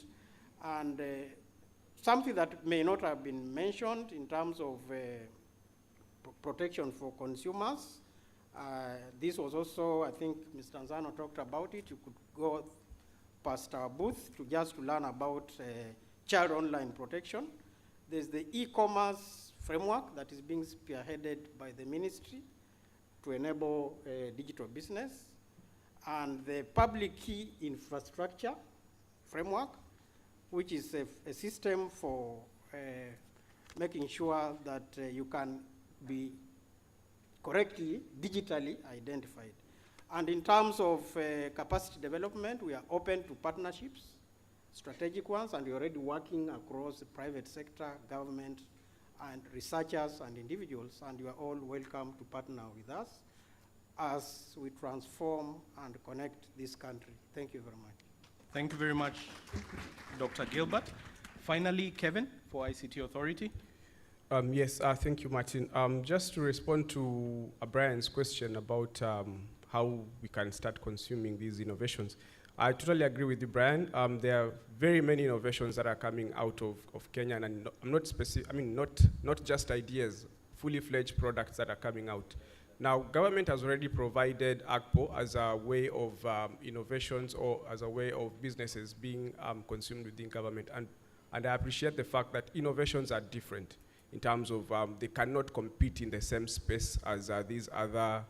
and something that may not have been mentioned in terms of protection for consumers. This was also, I think Mr. Nzano talked about it. You could go past our booth to learn about child online protection. There's the e-commerce framework that is being spearheaded by the ministry to enable digital business, and the public key infrastructure framework, which is a system for making sure that you can be correctly, digitally identified. And in terms of capacity development, we are open to partnerships, strategic ones, and we're already working across the private sector, government, and researchers and individuals, and you are all welcome to partner with us as we transform and connect this country. Thank you very much. Thank you very much, Dr. Gilbert. Finally, Kevin, for ICT Authority. Yes, thank you, Martin. Just to respond to Brian's question about how we can start consuming these innovations, I totally agree with you, Brian. There are very many innovations that are coming out of Kenya, and I'm not specific. I mean, not just ideas, fully fledged products that are coming out. Now, government has already provided AGPO as a way of innovations or as a way of businesses being consumed within government, and I appreciate the fact that innovations are different in terms of they cannot compete in the same space as these other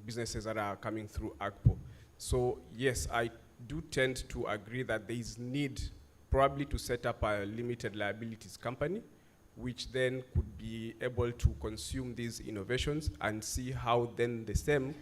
businesses that are coming through AGPO. So yes, I do tend to agree that there is need probably to set up a limited liabilities company, which then could be able to consume these innovations and see how then the same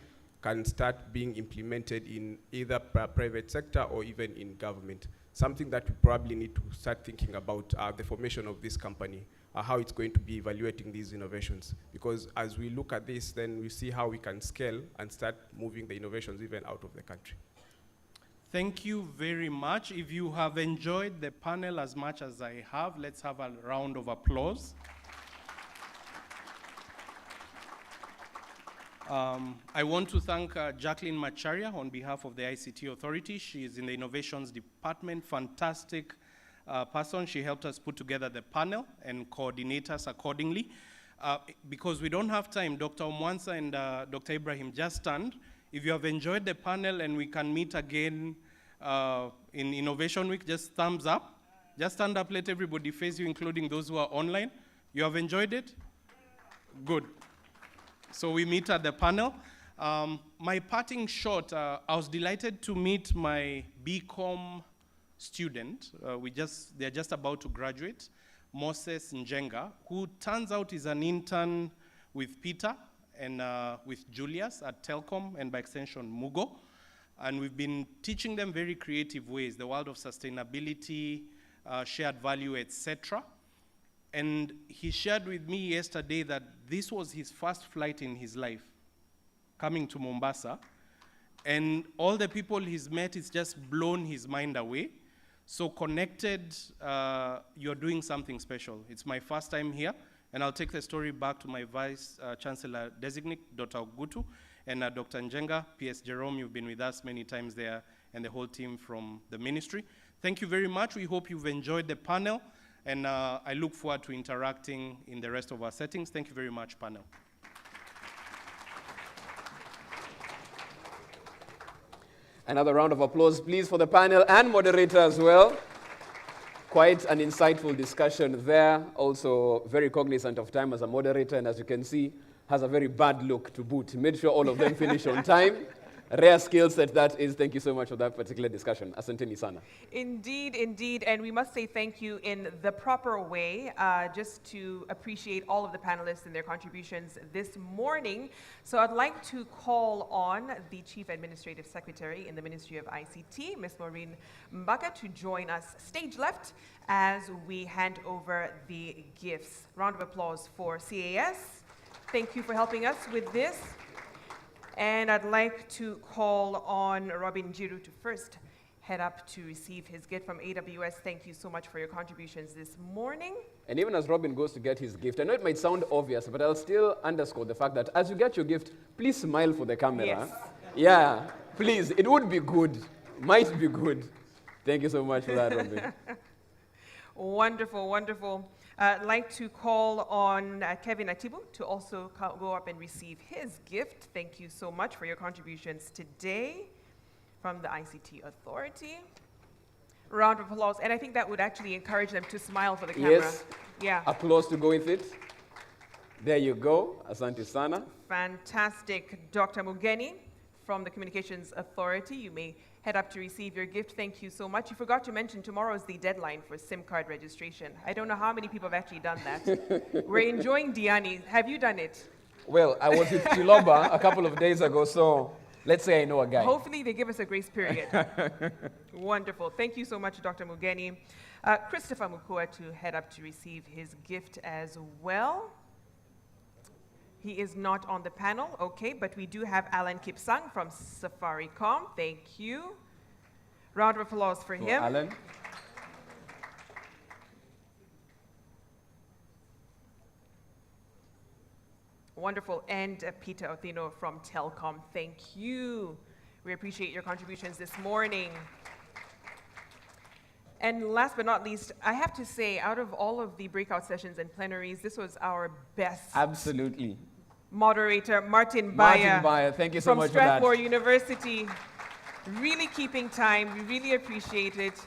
can start being implemented in either private sector or even in government. Something that we probably need to start thinking about the formation of this company, how it's going to be evaluating these innovations. Because as we look at this, then we see how we can scale and start moving the innovations even out of the country. Thank you very much. If you have enjoyed the panel as much as I have, let's have a round of applause. I want to thank Jacqueline Macharia on behalf of the ICT Authority. She is in the Innovations Department, fantastic person. She helped us put together the panel and coordinate us accordingly. Because we don't have time, Dr. Omwansa and Dr. Ibrahim, just stand. If you have enjoyed the panel and we can meet again in Innovation Week, just thumbs up. Just stand up, let everybody face you, including those who are online. You have enjoyed it? Good. So we meet at the panel. My parting shot, I was delighted to meet my BCom student. They're just about to graduate, Moses Njenga, who turns out is an intern with Peter and with Julius at Telcom and by extension Mugo. And we've been teaching them very creative ways, the world of sustainability, shared value, etc. And he shared with me yesterday that this was his first flight in his life, coming to Mombasa. And all the people he's met, it's just blown his mind away. So connected, you're doing something special. It's my first time here, and I'll take the story back to my Vice Chancellor Designate, Dr. Ogutu, and Dr. Njenga, PS Jerome, you've been with us many times there, and the whole team from the ministry. Thank you very much. We hope you've enjoyed the panel, and I look forward to interacting in the rest of our settings. Thank you very much, panel. Another round of applause, please, for the panel and moderator as well. Quite an insightful discussion there. Also very cognizant of time as a moderator, and as you can see, has a very bad look to boot. He made sure all of them finish on time. Rare skill set that is. Thank you so much for that particular discussion. Asanteni sana. Indeed, indeed. And we must say thank you in the proper way, just to appreciate all of the panelists and their contributions this morning. So I'd like to call on the Chief Administrative Secretary in the Ministry of ICT, Ms. Maureen Mbaka, to join us stage left as we hand over the gifts. Round of applause for CAS. Thank you for helping us with this. And I'd like to call on Robin Jiru to first head up to receive his gift from AWS. Thank you so much for your contributions this morning. And even as Robin goes to get his gift, I know it might sound obvious, but I'll still underscore the fact that as you get your gift, please smile for the camera. Yes. Yeah, please. It would be good. Might be good. Thank you so much for that, Robin. Wonderful, wonderful. I'd like to call on Kevin Atibu to also go up and receive his gift. Thank you so much for your contributions today from the ICT Authority. Round of applause. And I think that would actually encourage them to smile for the camera. Yes. Yeah. Applause to go with it. There you go. Asante sana. Fantastic. Dr. Mugeni from the Communications Authority, you may head up to receive your gift. Thank you so much. You forgot to mention tomorrow is the deadline for SIM card registration. I don't know how many people have actually done that. We're enjoying Diani. Have you done it? Well, I was with Chiloba a couple of days ago, so let's say I know a guy. Hopefully they give us a grace period. Wonderful. Thank you so much, Dr. Mugeni. Christopher Mukua to head up to receive his gift as well. He is not on the panel, okay, but we do have Alan Kipsang from Safaricom. Thank you. Round of applause for him. Alan. Wonderful. And Peter Othino from Telcom. Thank you. We appreciate your contributions this morning. And last but not least, I have to say, out of all of the breakout sessions and plenaries, this was our best. Absolutely. Moderator, Martin Bayer, thank you so much for that. From Strathmore University, really keeping time. We really appreciate it.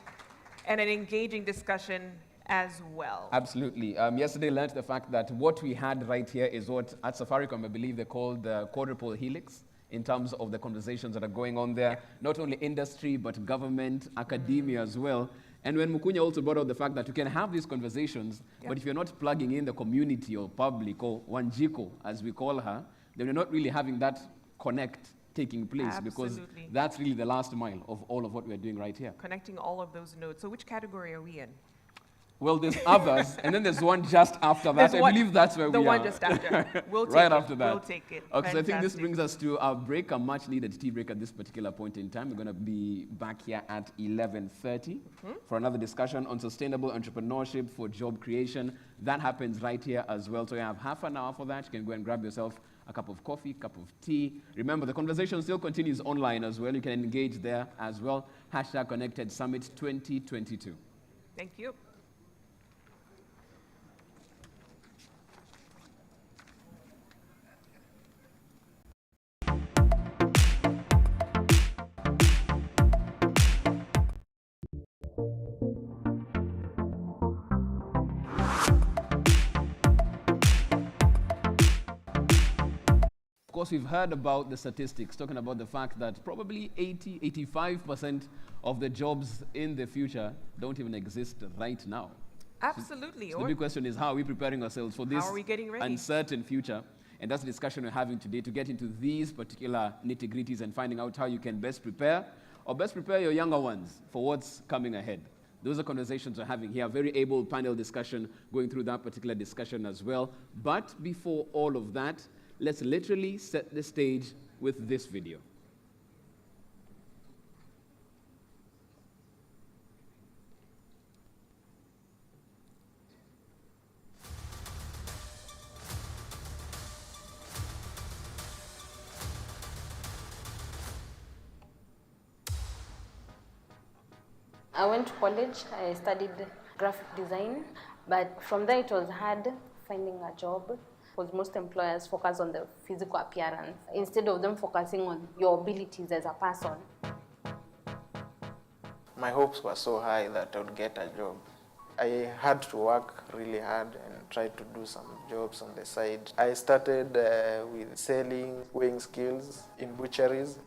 And an engaging discussion as well. Absolutely. Yesterday learned the fact that what we had right here is what at Safaricom, I believe they call the quadruple helix in terms of the conversations that are going on there, not only industry, but government, academia as well. And when Mukunya also brought out the fact that you can have these conversations, but if you're not plugging in the community or public, or Wanjiko, as we call her, then you're not really having that connect taking place, because that's really the last mile of all of what we're doing right here. Connecting all of those nodes. So which category are we in? Well, there's others, and then there's one just after that. I believe that's where we are. The one just after. We'll take right it. after that. We'll take it. Okay, so I think this brings us to our break, a much-needed tea break at this particular point in time. We're going to be back here at 11:30 for another discussion on sustainable entrepreneurship for job creation. That happens right here as well. So you have half an hour for that. You can go and grab yourself a cup of coffee, cup of tea. Remember, the conversation still continues online as well. You can engage there as well. #Connected Summit 2022. Thank you. Of course, we've heard about the statistics, talking about the fact that probably 85% of the jobs in the future don't even exist right now. Absolutely. So the big question is, how are we preparing ourselves for this uncertain future? And that's the discussion we're having today, to get into these particular nitty-gritties and finding out how you can best prepare, or best prepare your younger ones for what's coming ahead. Those are conversations we're having here, a very able panel discussion going through that particular discussion as well. But before all of that, let's literally set the stage with this video. I went to college, I studied graphic design, but from there it was hard finding a job, because most employers focus on the physical appearance instead of them focusing on your abilities as a person. My hopes were so high that I would get a job. I had to work really hard and try to do some jobs on the side. I started with selling weighing skills in butcheries.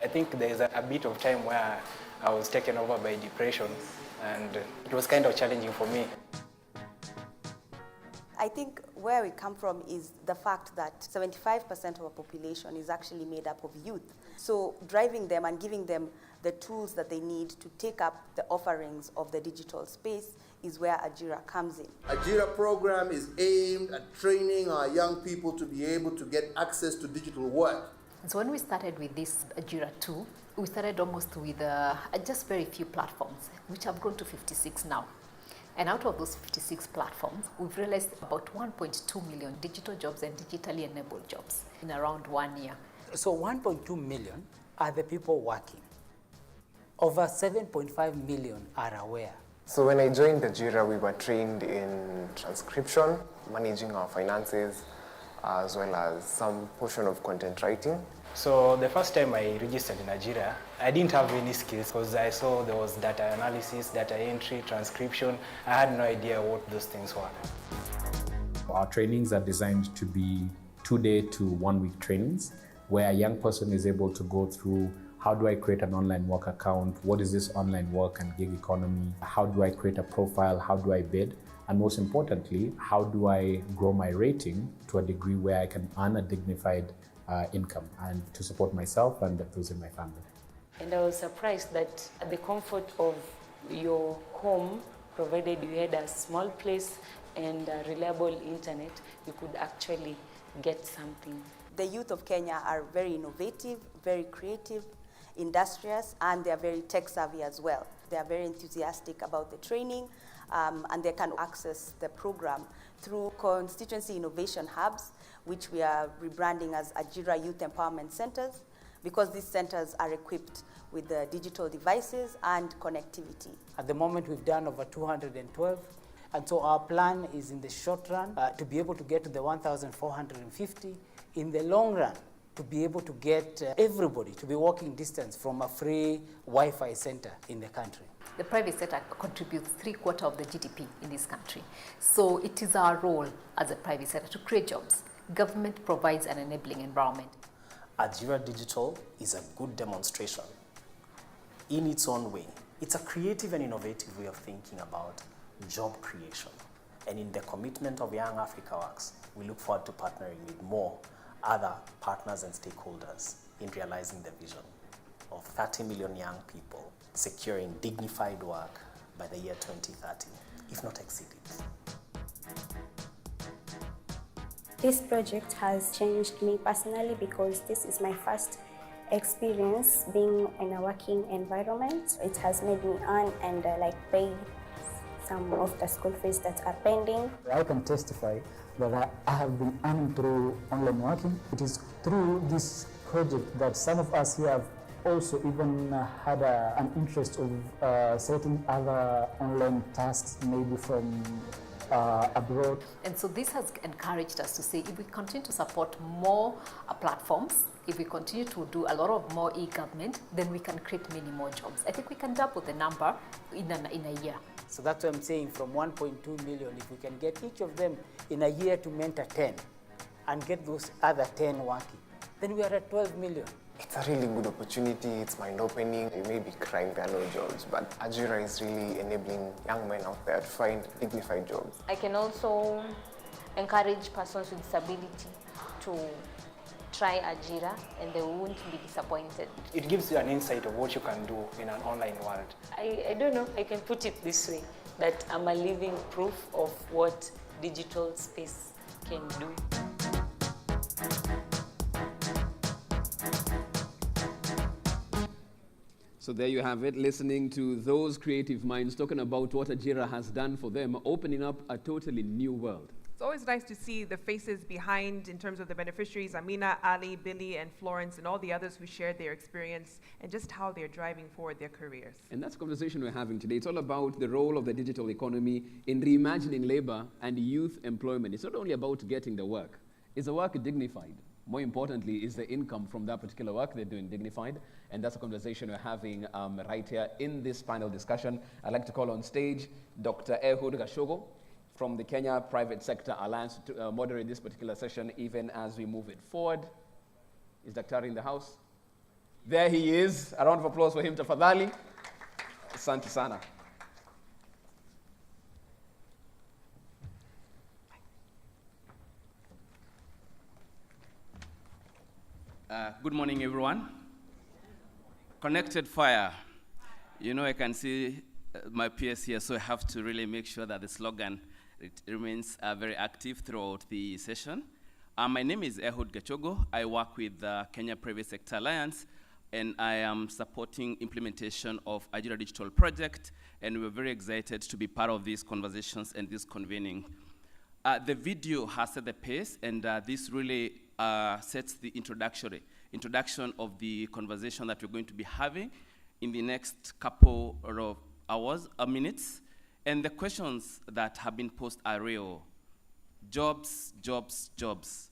I think there's a bit of time where I was taken over by depression, and it was kind of challenging for me. I think where we come from is the fact that 75% of our population is actually made up of youth. So driving them and giving them the tools that they need to take up the offerings of the digital space is where Ajira comes in. Ajira program is aimed at training our young people to be able to get access to digital work. So when we started with this Ajira 2, we started almost with just very few platforms, which have grown to 56 now. And out of those 56 platforms, we've realized about 1.2 million digital jobs and digitally enabled jobs in around 1 year. So 1.2 million are the people working. Over 7.5 million are aware. So when I joined the JIRA, we were trained in transcription, managing our finances, as well as some portion of content writing. So the first time I registered in Ajira, I didn't have any skills because I saw there was data analysis, data entry, transcription. I had no idea what those things were. Our trainings are designed to be 2-day to 1-week trainings, where a young person is able to go through: how do I create an online work account? What is this online work and gig economy? How do I create a profile? How do I bid? And most importantly, how do I grow my rating to a degree where I can earn a dignified income and to support myself and those in my family. And I was surprised that at the comfort of your home, provided you had a small place and a reliable internet, you could actually get something. The youth of Kenya are very innovative, very creative, industrious, and they are very tech savvy as well. They are very enthusiastic about the training, and they can access the program through constituency innovation hubs, which we are rebranding as Ajira Youth Empowerment Centers, because these centers are equipped with the digital devices and connectivity. At the moment, we've done over 212. And so our plan is in the short run to be able to get to the 1,450. In the long run, to be able to get everybody to be walking distance from a free Wi-Fi center in the country. The private sector contributes 3/4 of the GDP in this country. So it is our role as a private sector to create jobs. Government provides an enabling environment. Ajira Digital is a good demonstration in its own way. It's a creative and innovative way of thinking about job creation. And in the commitment of Young Africa Works, we look forward to partnering with more other partners and stakeholders in realizing the vision of 30 million young people securing dignified work by the year 2030, if not exceed it. This project has changed me personally because this is my first experience being in a working environment. It has made me earn and pay some of the school fees that are pending. I can testify that I have been earning through online working. It is through this project that some of us here have also even had an interest of setting other online tasks, maybe from abroad. And so this has encouraged us to say, if we continue to support more platforms, if we continue to do a lot of more e-government, then we can create many more jobs. I think we can double the number in a year. So that's what I'm saying, from 1.2 million, if we can get each of them in a year to mentor 10 and get those other 10 working, then we are at 12 million. It's a really good opportunity. It's mind-opening. You may be crying there are no jobs, but Ajira is really enabling young men out there to find dignified jobs. I can also encourage persons with disability to try Ajira and they won't be disappointed. It gives you an insight of what you can do in an online world. I don't know, I can put it this way, that I'm a living proof of what digital space can do. So there you have it, listening to those creative minds talking about what Ajira has done for them, opening up a totally new world. It's always nice to see the faces behind in terms of the beneficiaries, Amina, Ali, Billy, and Florence, and all the others who shared their experience and just how they're driving forward their careers. And that's the conversation we're having today. It's all about the role of the digital economy in reimagining labor and youth employment. It's not only about getting the work. Is the work dignified? More importantly, is the income from that particular work they're doing dignified? And that's a conversation we're having right here in this panel discussion. I'd like to call on stage Dr. Ehud Gashogo from the Kenya Private Sector Alliance to moderate this particular session, even as we move it forward. Is Daktari in the house? There he is. A round of applause for him, tafadhali. Asante sana. Good morning, everyone. Connected fire. You know, I can see my peers here, so I have to really make sure that the slogan remains very active throughout the session. My name is Ehud Gachogo. I work with the Kenya Private Sector Alliance, and I am supporting implementation of Ajira Digital Project, and we're very excited to be part of these conversations and this convening. The video has set the pace, and this really sets the introduction of the conversation that we're going to be having in the next couple of hours or minutes. And the questions that have been posed are real. Jobs, jobs, jobs.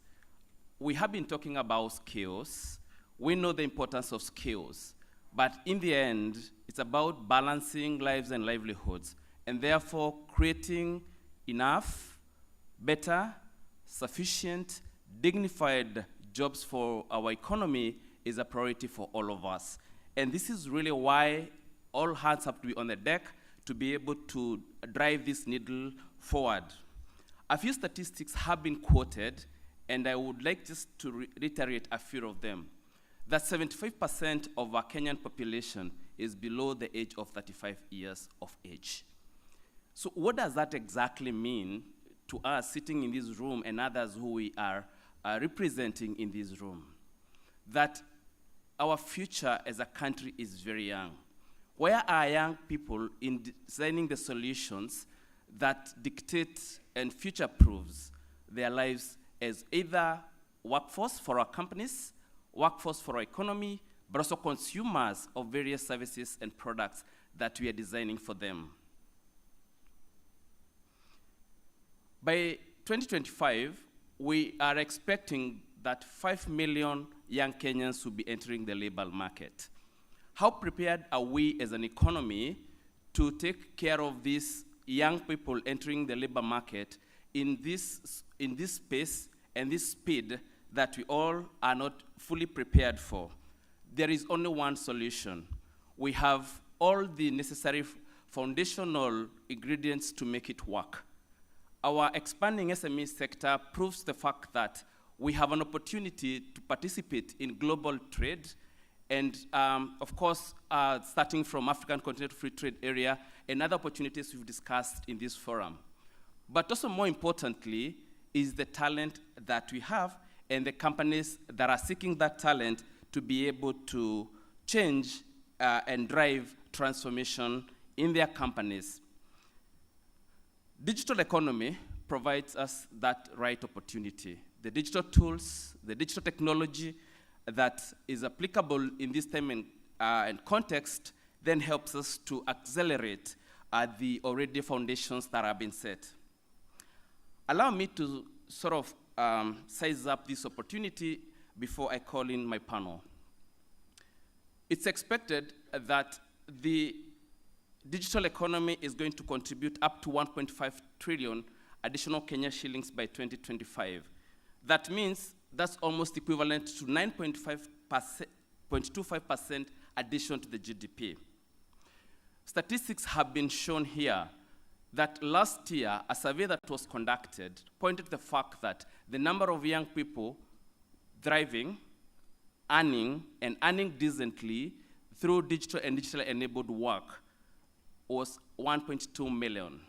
We have been talking about skills. We know the importance of skills. But in the end, it's about balancing lives and livelihoods, and therefore creating enough, better, sufficient, dignified jobs for our economy is a priority for all of us. And this is really why all hands have to be on the deck to be able to drive this needle forward. A few statistics have been quoted, and I would like just to reiterate a few of them. That 75% of our Kenyan population is below the age of 35 years of age. So what does that exactly mean to us sitting in this room and others who we are representing in this room? That our future as a country is very young. Where are young people in designing the solutions that dictate and future-proofs their lives as either workforce for our companies, workforce for our economy, but also consumers of various services and products that we are designing for them. By 2025, we are expecting that 5 million young Kenyans will be entering the labor market. How prepared are we as an economy to take care of these young people entering the labor market in this space and this speed that we all are not fully prepared for? There is only one solution. We have all the necessary foundational ingredients to make it work. Our expanding SME sector proves the fact that we have an opportunity to participate in global trade, and of course, starting from African Continental Free Trade Area and other opportunities we've discussed in this forum. But also more importantly is the talent that we have and the companies that are seeking that talent to be able to change and drive transformation in their companies. Digital economy provides us that right opportunity. The digital tools, the digital technology that is applicable in this time and context then helps us to accelerate the already foundations that have been set. Allow me to sort of size up this opportunity before I call in my panel. It's expected that the digital economy is going to contribute up to 1.5 trillion additional Kenya shillings by 2025. That means that's almost equivalent to 9.25% addition to the GDP. Statistics have been shown here that last year, a survey that was conducted pointed to the fact that the number of young people thriving, earning decently through digital and digitally enabled work was 1.2 million.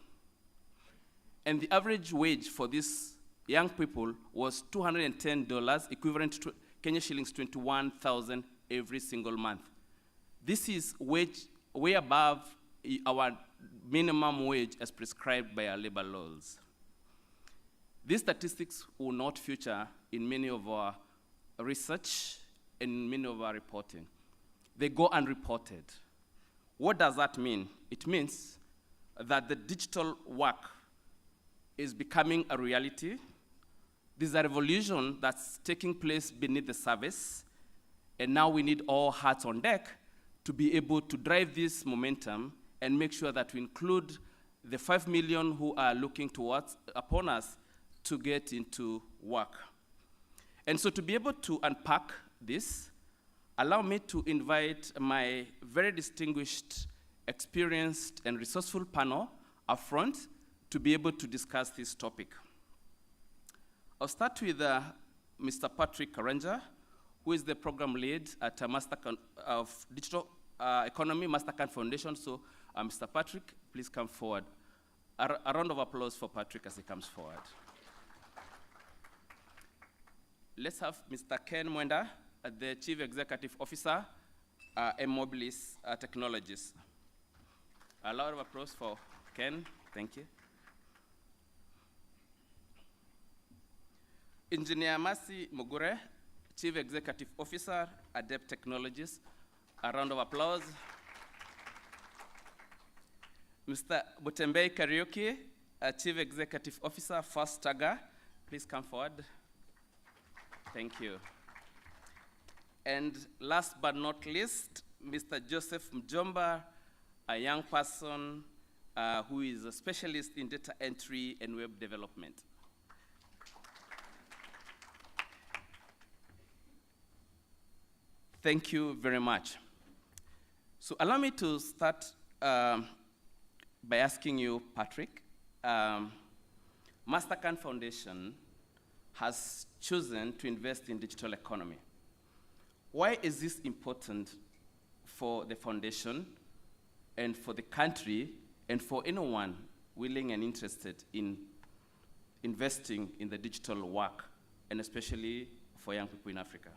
And the average wage for these young people was $210, equivalent to Kenya shillings 21,000 every single month. This is way above our minimum wage as prescribed by our labor laws. These statistics will not feature in many of our research and many of our reporting. They go unreported. What does that mean? It means that the digital work is becoming a reality. This is a revolution that's taking place beneath the surface, and now we need all hands on deck to be able to drive this momentum and make sure that we include the 5 million who are looking upon us to get into work. And so to be able to unpack this, allow me to invite my very distinguished, experienced, and resourceful panel up front to be able to discuss this topic. I'll start with Mr. Patrick Karanja, who is the program lead at of Digital Economy Mastercard Foundation. So, Mr. Patrick, please come forward. A round of applause for Patrick as he comes forward. Let's have Mr. Ken Mwenda, the Chief Executive Officer, Mobilis Technologies. A lot of applause for Ken. Thank you. Engineer Mercy Mugure, Chief Executive Officer, Adept Technologies. A round of applause. Mr. Butembei Karaoke, Chief Executive Officer, First Tagger. Please come forward. Thank you. And last but not least, Mr. Joseph Mjomba, a young person who is a specialist in data entry and web development. Thank you very much. So allow me to start by asking you, Patrick, Mastercard Foundation has chosen to invest in digital economy. Why is this important for the foundation and for the country and for anyone willing and interested in investing in the digital work, and especially for young people in Africa?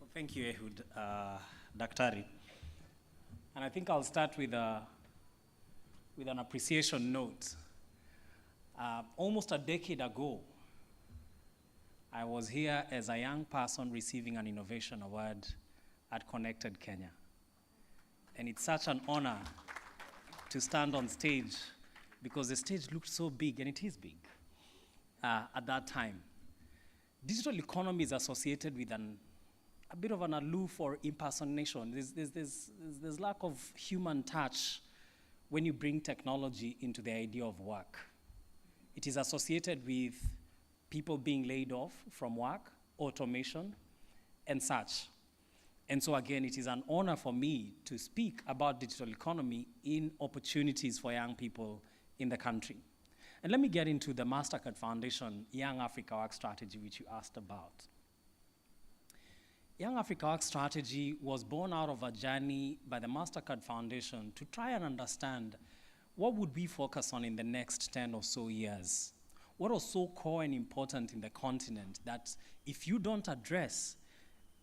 Well, thank you, Ehud. Daktari. And I think I'll start with an appreciation note. Almost a decade ago, I was here as a young person receiving an innovation award at Connected Kenya. And it's such an honor to stand on stage because the stage looked so big, and it is big at that time. Digital economy is associated with a bit of an aloof or impersonation. There's lack of human touch when you bring technology into the idea of work. It is associated with people being laid off from work, automation, and such. And so again, it is an honor for me to speak about digital economy in opportunities for young people in the country. And let me get into the MasterCard Foundation Young Africa Work Strategy, which you asked about. Young Africa Work Strategy was born out of a journey by the MasterCard Foundation to try and understand what would we focus on in the next 10 or so years. What was so core and important in the continent that if you don't address,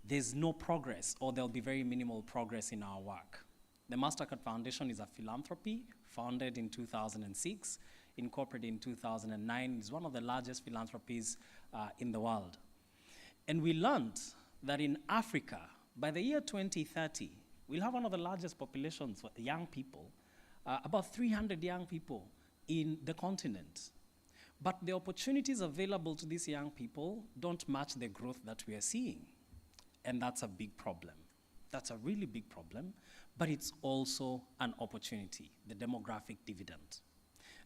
there's no progress, or there'll be very minimal progress in our work. The MasterCard Foundation is a philanthropy founded in 2006, incorporated in 2009. It's one of the largest philanthropies in the world. And we learned that in Africa, by the year 2030, we'll have one of the largest populations for young people, about 300 young people in the continent. But the opportunities available to these young people don't match the growth that we are seeing. And that's a big problem. That's a really big problem, but it's also an opportunity, the demographic dividend.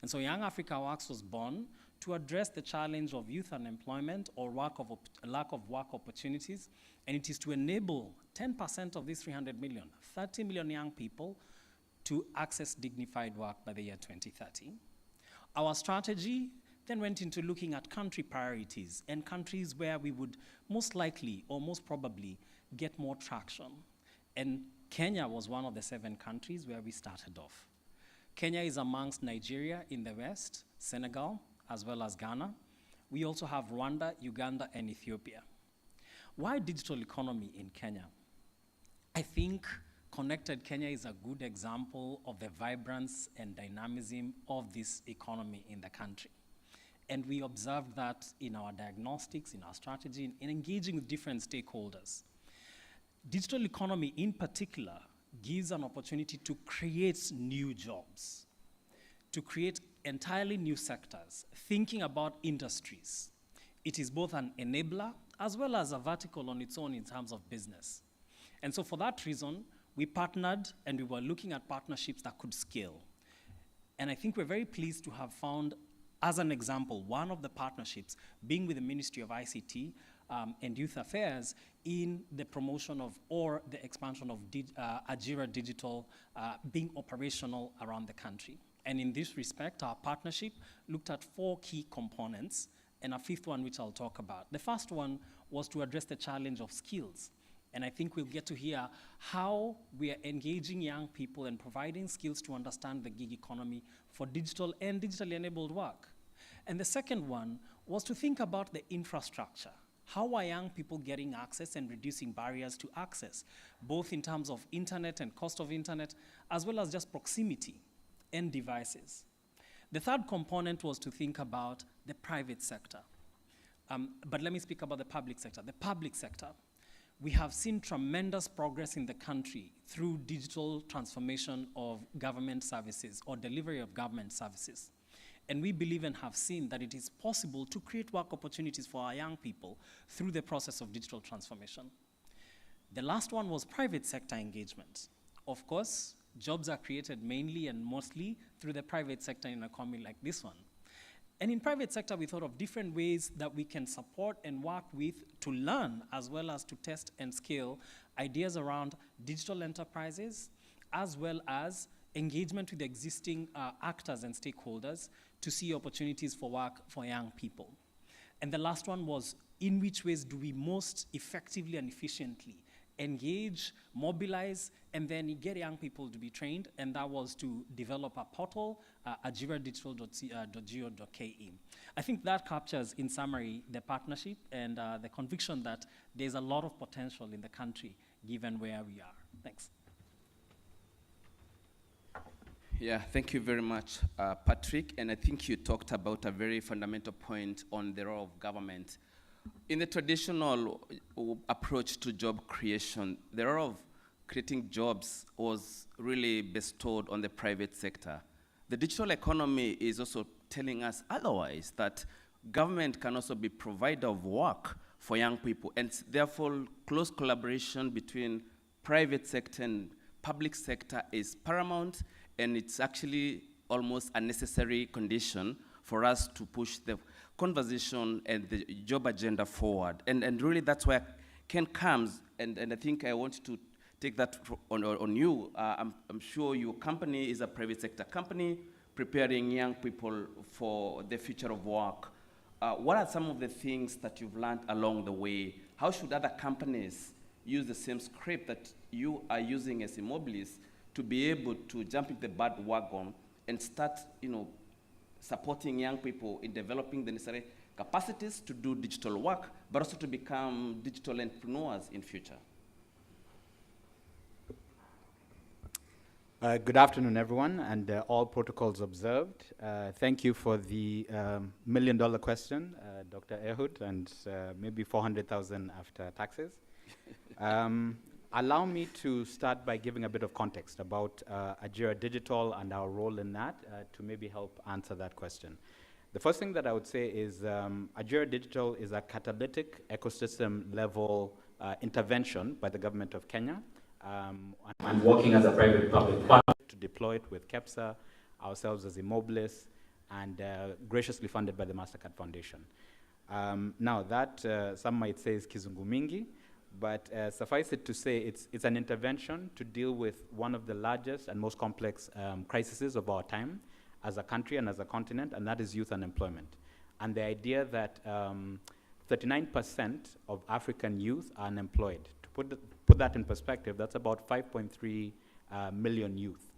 And so Young Africa Works was born to address the challenge of youth unemployment or lack of work opportunities, and it is to enable 10% of these 300 million, 30 million young people to access dignified work by the year 2030. Our strategy then went into looking at country priorities and countries where we would most likely or most probably get more traction. And Kenya was one of the 7 countries where we started off. Kenya is amongst Nigeria in the west, Senegal, as well as Ghana. We also have Rwanda, Uganda, and Ethiopia. Why digital economy in Kenya? I think Connected Kenya is a good example of the vibrance and dynamism of this economy in the country. And we observed that in our diagnostics, in our strategy, in engaging with different stakeholders. Digital economy in particular gives an opportunity to create new jobs, to create entirely new sectors, thinking about industries. It is both an enabler as well as a vertical on its own in terms of business. And so for that reason, we partnered and we were looking at partnerships that could scale. And I think we're very pleased to have found, as an example, one of the partnerships being with the Ministry of ICT and Youth Affairs in the promotion of or the expansion of Ajira Digital being operational around the country. And in this respect, our partnership looked at 4 key components and a 5th one which I'll talk about. The first one was to address the challenge of skills. And I think we'll get to hear how we are engaging young people and providing skills to understand the gig economy for digital and digitally enabled work. And the second one was to think about the infrastructure. How are young people getting access and reducing barriers to access, both in terms of internet and cost of internet, as well as just proximity and devices. The third component was to think about the private sector. But let me speak about the public sector. The public sector. We have seen tremendous progress in the country through digital transformation of government services or delivery of government services. And we believe and have seen that it is possible to create work opportunities for our young people through the process of digital transformation. The last one was private sector engagement. Of course, jobs are created mainly and mostly through the private sector in an economy like this one. And in private sector, we thought of different ways that we can support and work with to learn as well as to test and scale ideas around digital enterprises, as well as engagement with existing actors and stakeholders to see opportunities for work for young people. And the last one was, in which ways do we most effectively and efficiently engage, mobilize, and then get young people to be trained, and that was to develop a portal, ajiradigital.go.ke. I think that captures, in summary, the partnership and the conviction that there's a lot of potential in the country, given where we are. Thanks. Yeah, thank you very much, Patrick. And I think you talked about a very fundamental point on the role of government. In the traditional approach to job creation, the role of creating jobs was really bestowed on the private sector. The digital economy is also telling us otherwise, that government can also be provider of work for young people, and therefore close collaboration between private sector and public sector is paramount, and it's actually almost a necessary condition for us to push the conversation and the job agenda forward. And really that's where Ken comes, and I think I want to take that on you. I'm sure your company is a private sector company preparing young people for the future of work. What are some of the things that you've learned along the way? How should other companies use the same script that you are using as Immobilis to be able to jump in the bandwagon and start, supporting young people in developing the necessary capacities to do digital work, but also to become digital entrepreneurs in future? Good afternoon, everyone, and all protocols observed. Thank you for the million-dollar question, Dr. Ehud, and maybe 400,000 after taxes. Allow me to start by giving a bit of context about Ajira Digital and our role in that to maybe help answer that question. The first thing that I would say is Ajira Digital is a catalytic ecosystem level intervention by the government of Kenya. And working as a private-public partner to deploy it with KEPSA, ourselves as Immobilis, and graciously funded by the MasterCard Foundation. Now that some might say is kizungu mingi, but suffice it to say it's an intervention to deal with one of the largest and most complex crises of our time as a country and as a continent, and that is youth unemployment. And the idea that 39% of African youth are unemployed. To put that in perspective, that's about 5.3 million youth.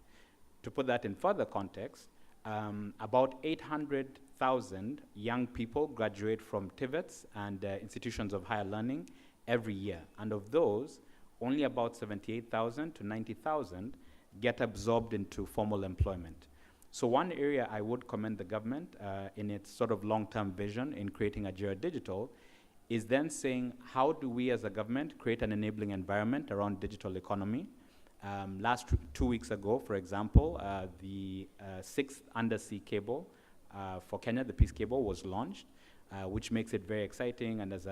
To put that in further context, about 800,000 young people graduate from TVETs and institutions of higher learning every year. And of those, only about 78,000 to 90,000 get absorbed into formal employment. So one area I would commend the government in its sort of long-term vision in creating Ajira Digital is then saying, how do we as a government create an enabling environment around digital economy? Last 2 weeks ago, for example, the 6th undersea cable for Kenya, the Peace Cable, was launched, which makes it very exciting, and as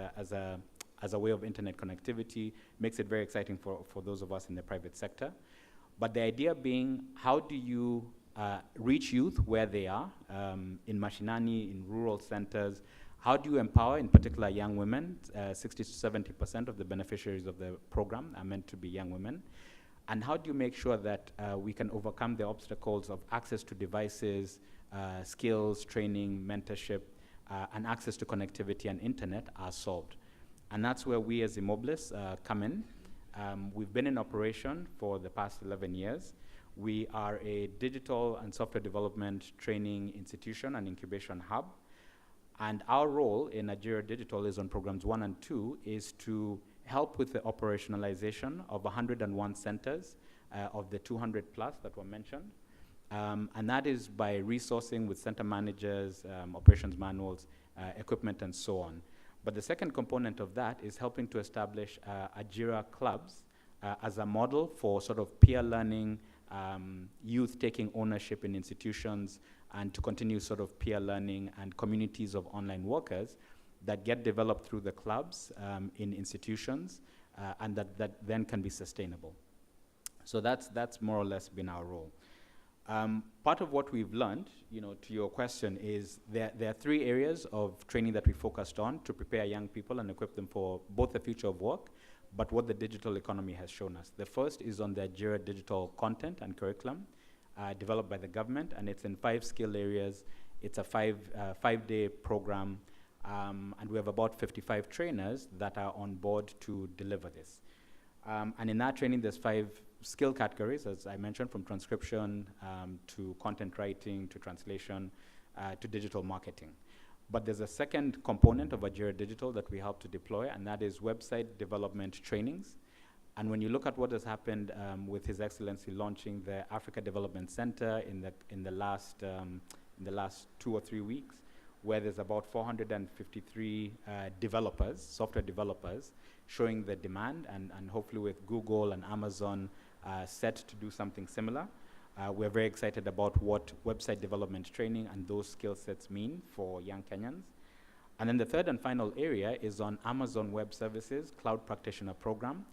a way of internet connectivity, makes it very exciting for those of us in the private sector. But the idea being, how do you reach youth where they are, in mashinani, in rural centers? How do you empower, in particular, young women? 60 to 70% of the beneficiaries of the program are meant to be young women. And how do you make sure that we can overcome the obstacles of access to devices, skills, training, mentorship, and access to connectivity and internet are solved? And that's where we as Immobilis come in. We've been in operation for the past 11 years. We are a digital and software development training institution and incubation hub. And our role in Ajira Digital is on programs 1 and 2 is to help with the operationalization of 101 centers of the 200 plus that were mentioned. And that is by resourcing with center managers, operations manuals, equipment, and so on. But the second component of that is helping to establish Ajira clubs as a model for sort of peer learning, youth taking ownership in institutions, and to continue sort of peer learning and communities of online workers that get developed through the clubs in institutions and that then can be sustainable. So that's more or less been our role. Part of what we've learned, to your question, is there are 3 areas of training that we focused on to prepare young people and equip them for both the future of work, but what the digital economy has shown us. The first is on the Ajira Digital content and curriculum developed by the government, and it's in 5 skill areas. It's a 5-day program, and we have about 55 trainers that are on board to deliver this. And in that training, there's 5 skill categories, as I mentioned, from transcription to content writing, to translation, to digital marketing. But there's a second component of Ajira Digital that we help to deploy, and that is website development trainings. And when you look at what has happened with His Excellency launching the Africa Development Center in the last 2 or 3 weeks, where there's about 453 developers, software developers, showing the demand, and hopefully with Google and Amazon set to do something similar. We're very excited about what website development training and those skill sets mean for young Kenyans. And then the third and final area is on Amazon Web Services Cloud Practitioner Program,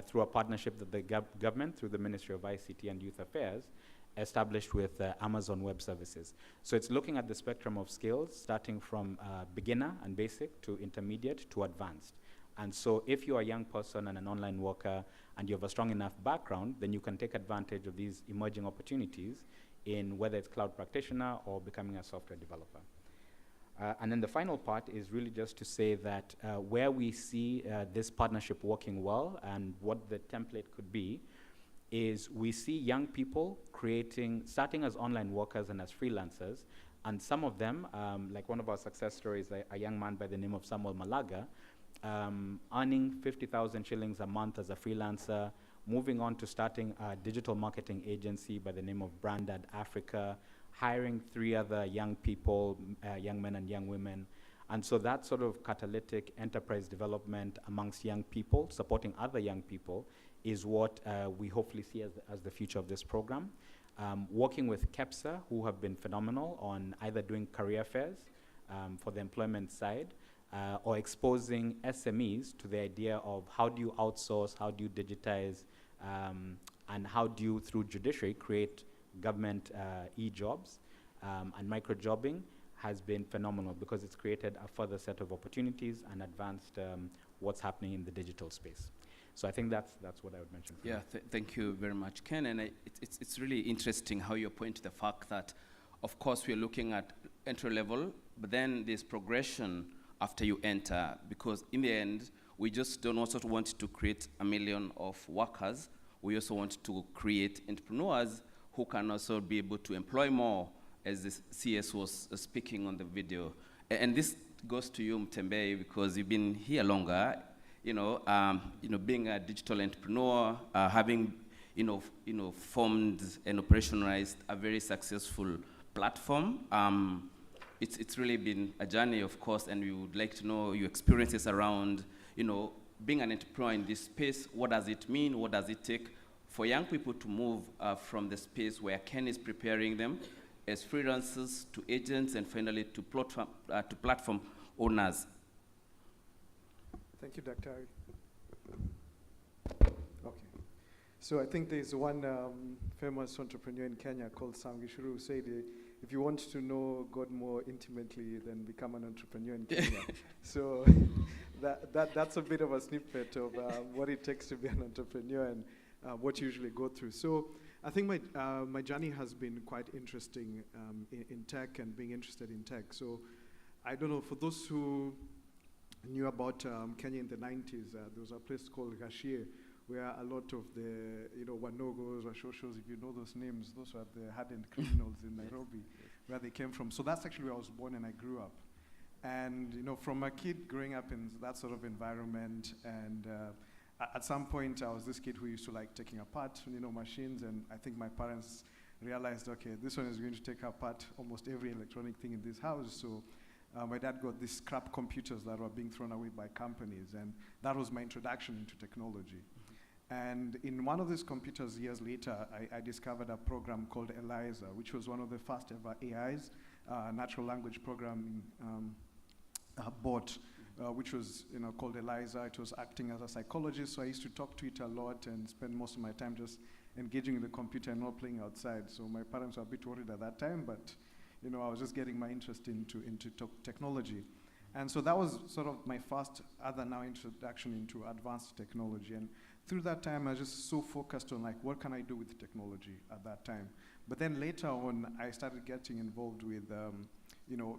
through a partnership that the government, through the Ministry of ICT and Youth Affairs, established with Amazon Web Services. So it's looking at the spectrum of skills, starting from beginner and basic to intermediate to advanced. And so if you're a young person and an online worker and you have a strong enough background, then you can take advantage of these emerging opportunities in whether it's cloud practitioner or becoming a software developer. And then the final part is really just to say that where we see this partnership working well and what the template could be is we see young people starting as online workers and as freelancers, and some of them, like one of our success stories, a young man by the name of Samuel Malaga, earning 50,000 shillings a month as a freelancer, moving on to starting a digital marketing agency by the name of Branded Africa, hiring 3 other young people, young men and young women. And so that sort of catalytic enterprise development amongst young people, supporting other young people, is what we hopefully see as the future of this program. Working with KEPSA, who have been phenomenal on either doing career fairs for the employment side, or exposing SMEs to the idea of how do you outsource, how do you digitize, and how do you, through judiciary, create government e-jobs, and micro-jobbing has been phenomenal because it's created a further set of opportunities and advanced what's happening in the digital space. So I think that's what I would mention. Yeah, thank you very much, Ken. And it's really interesting how you point to the fact that, of course, we're looking at entry level, but then there's progression after you enter, because in the end, we just don't also want to create 1 million of workers. We also want to create entrepreneurs who can also be able to employ more, as the CS was speaking on the video. And this goes to you, Mtembei, because you've been here longer. Being a digital entrepreneur, having formed and operationalized a very successful platform. It's really been a journey, of course, and we would like to know your experiences around, being an entrepreneur in this space. What does it mean? What does it take for young people to move from the space where Ken is preparing them as freelancers to agents and finally to platform owners? Thank you, Dr. Ari. Okay. So I think there's one famous entrepreneur in Kenya called Sam Gishuru who said, if you want to know God more intimately, then become an entrepreneur in Kenya. So that's a bit of a snippet of what it takes to be an entrepreneur and what you usually go through. So I think my journey has been quite interesting in tech and being interested in tech. So I don't know, for those who knew about Kenya in the 90s, there was a place called Gashie where a lot of the Wanogos or Shoshos, if you know those names, those were the hardened criminals in Nairobi, where they came from. So that's actually where I was born and I grew up. And from a kid growing up in that sort of environment, and at some point I was this kid who used to like taking apart machines, and I think my parents realized, okay, this one is going to take apart almost every electronic thing in this house. So my dad got these scrap computers that were being thrown away by companies, and that was my introduction into technology. And in one of these computers years later, I discovered a program called ELIZA, which was one of the first ever AIs, natural language programming bot, which was called ELIZA. It was acting as a psychologist, so I used to talk to it a lot and spend most of my time just engaging in the computer and not playing outside. So my parents were a bit worried at that time, but I was just getting my interest into technology. And so that was sort of my first introduction into advanced technology. And through that time, I was just so focused on what can I do with technology at that time. But then later on, I started getting involved with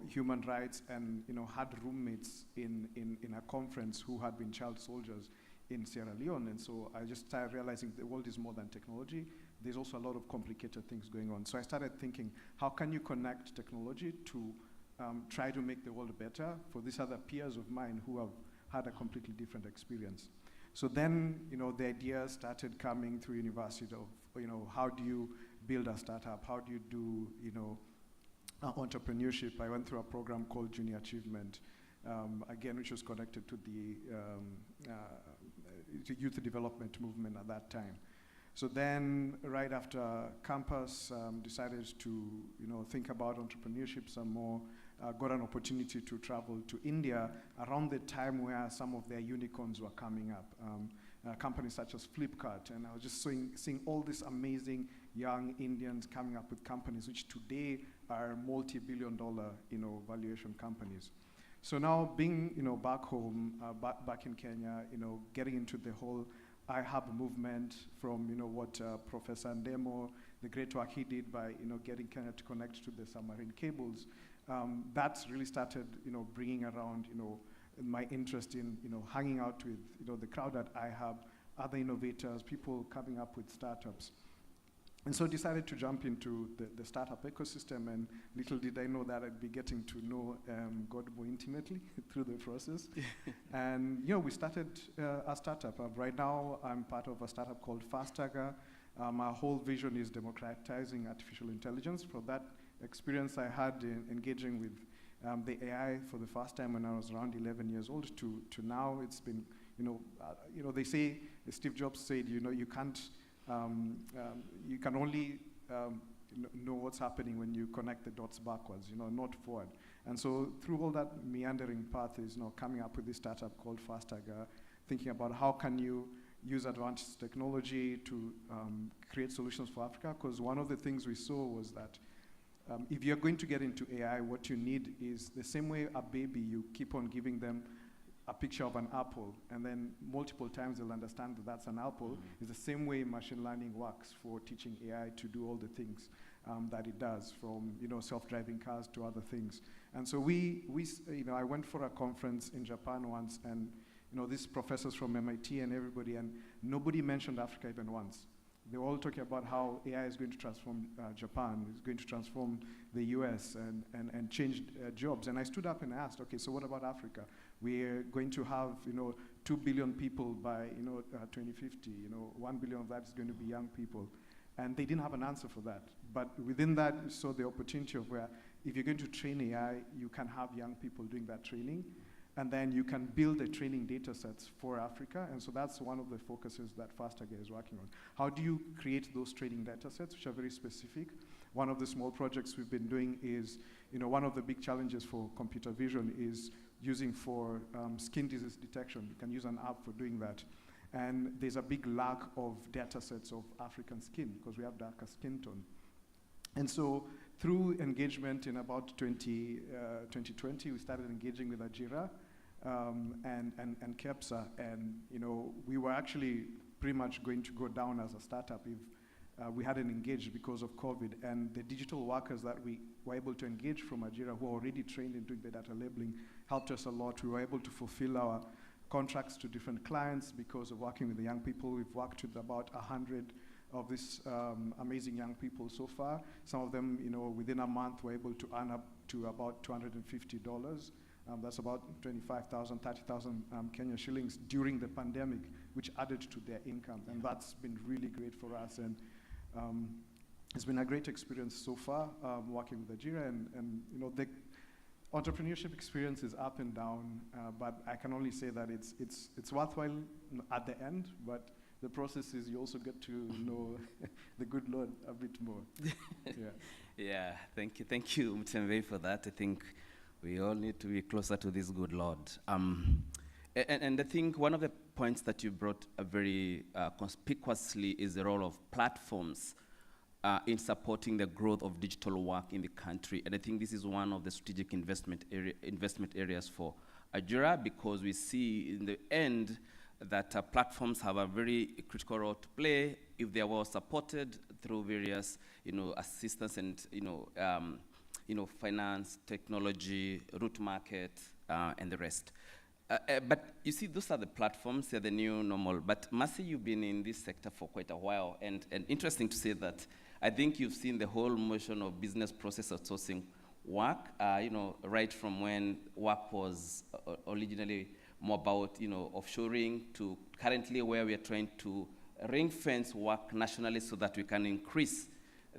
human rights, and had roommates in a conference who had been child soldiers in Sierra Leone. And so I just started realizing the world is more than technology. There's also a lot of complicated things going on. So I started thinking, how can you connect technology to try to make the world better for these other peers of mine who have had a completely different experience? So then, the ideas started coming through university of, how do you build a startup? How do you do, entrepreneurship? I went through a program called Junior Achievement, again, which was connected to the youth development movement at that time. So then, right after campus, decided to, think about entrepreneurship some more. Got an opportunity to travel to India around the time where some of their unicorns were coming up. Companies such as Flipkart, and I was just seeing all these amazing young Indians coming up with companies which today are multi-billion-dollar, valuation companies. So now being, back home, back in Kenya, getting into the whole iHub movement from, what Professor Ndemo, the great work he did by, getting Kenya to connect to the submarine cables. That's really started, bringing around, my interest in, hanging out with, the crowd at iHub, other innovators, people coming up with startups. And so decided to jump into the startup ecosystem, and little did I know that I'd be getting to know God more intimately through the process. And we started a startup. Right now, I'm part of a startup called Fastager. Our whole vision is democratizing artificial intelligence. For that experience I had in engaging with the AI for the first time when I was around 11 years old to now, it's been, they say, Steve Jobs said, you can't, you can only know what's happening when you connect the dots backwards, not forward. And so through all that meandering path is coming up with this startup called Fastager, thinking about how can you use advanced technology to create solutions for Africa, because one of the things we saw was that if you're going to get into AI, what you need is the same way a baby, you keep on giving them a picture of an apple, and then multiple times they'll understand that that's an apple. It's the same way machine learning works for teaching AI to do all the things that it does, from self-driving cars to other things. And so I went for a conference in Japan once, and these professors from MIT and everybody, and nobody mentioned Africa even once. They were all talking about how AI is going to transform Japan, is going to transform the US and change jobs. And I stood up and asked, okay, so what about Africa? We're going to have 2 billion people by 2050. 1 billion of that is going to be young people. And they didn't have an answer for that. But within that, you saw the opportunity of where if you're going to train AI, you can have young people doing that training. And then you can build the training data sets for Africa. And so that's one of the focuses that Fastager is working on. How do you create those training data sets, which are very specific? One of the small projects we've been doing is, one of the big challenges for computer vision is using for skin disease detection. You can use an app for doing that. And there's a big lack of data sets of African skin because we have darker skin tone. And so through engagement in about 2020, we started engaging with Ajira and KEPSA, and we were actually pretty much going to go down as a startup if we hadn't engaged because of COVID. And the digital workers that we were able to engage from Ajira, who are already trained in doing the data labeling, helped us a lot. We were able to fulfill our contracts to different clients because of working with the young people. We've worked with about 100 of these amazing young people so far. Some of them, within a month, were able to earn up to about $250. That's about 25,000, 30,000 Kenya shillings during the pandemic, which added to their income. And that's been really great for us. And it's been a great experience so far working with Ajira. And the entrepreneurship experience is up and down, but I can only say that it's worthwhile at the end, but the process is you also get to know the good Lord a bit more. Yeah, thank you, Mtembe, for that. I think we all need to be closer to this good Lord. And I think one of the points that you brought very conspicuously is the role of platforms in supporting the growth of digital work in the country. And I think this is one of the strategic investment areas for Ajira, because we see in the end that platforms have a very critical role to play if they are well supported through various, assistance and, finance, technology, route market, and the rest. But you see, those are the platforms, they're the new normal. But Mercy, you've been in this sector for quite a while, and interesting to say that I think you've seen the whole motion of business process outsourcing work, right from when work was originally more about, offshoring to currently where we are trying to ring fence work nationally so that we can increase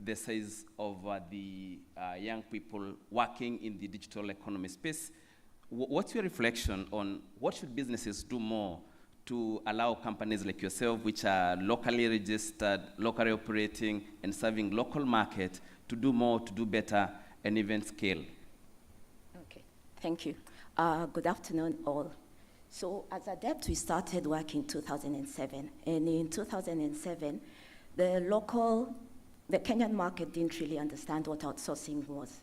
the size of the young people working in the digital economy space. What's your reflection on what should businesses do more to allow companies like yourself, which are locally registered, locally operating, and serving local market, to do more, to do better, and even scale? Okay, thank you. Good afternoon, all. So as Adept, we started work in 2007. And in 2007, the Kenyan market didn't really understand what outsourcing was.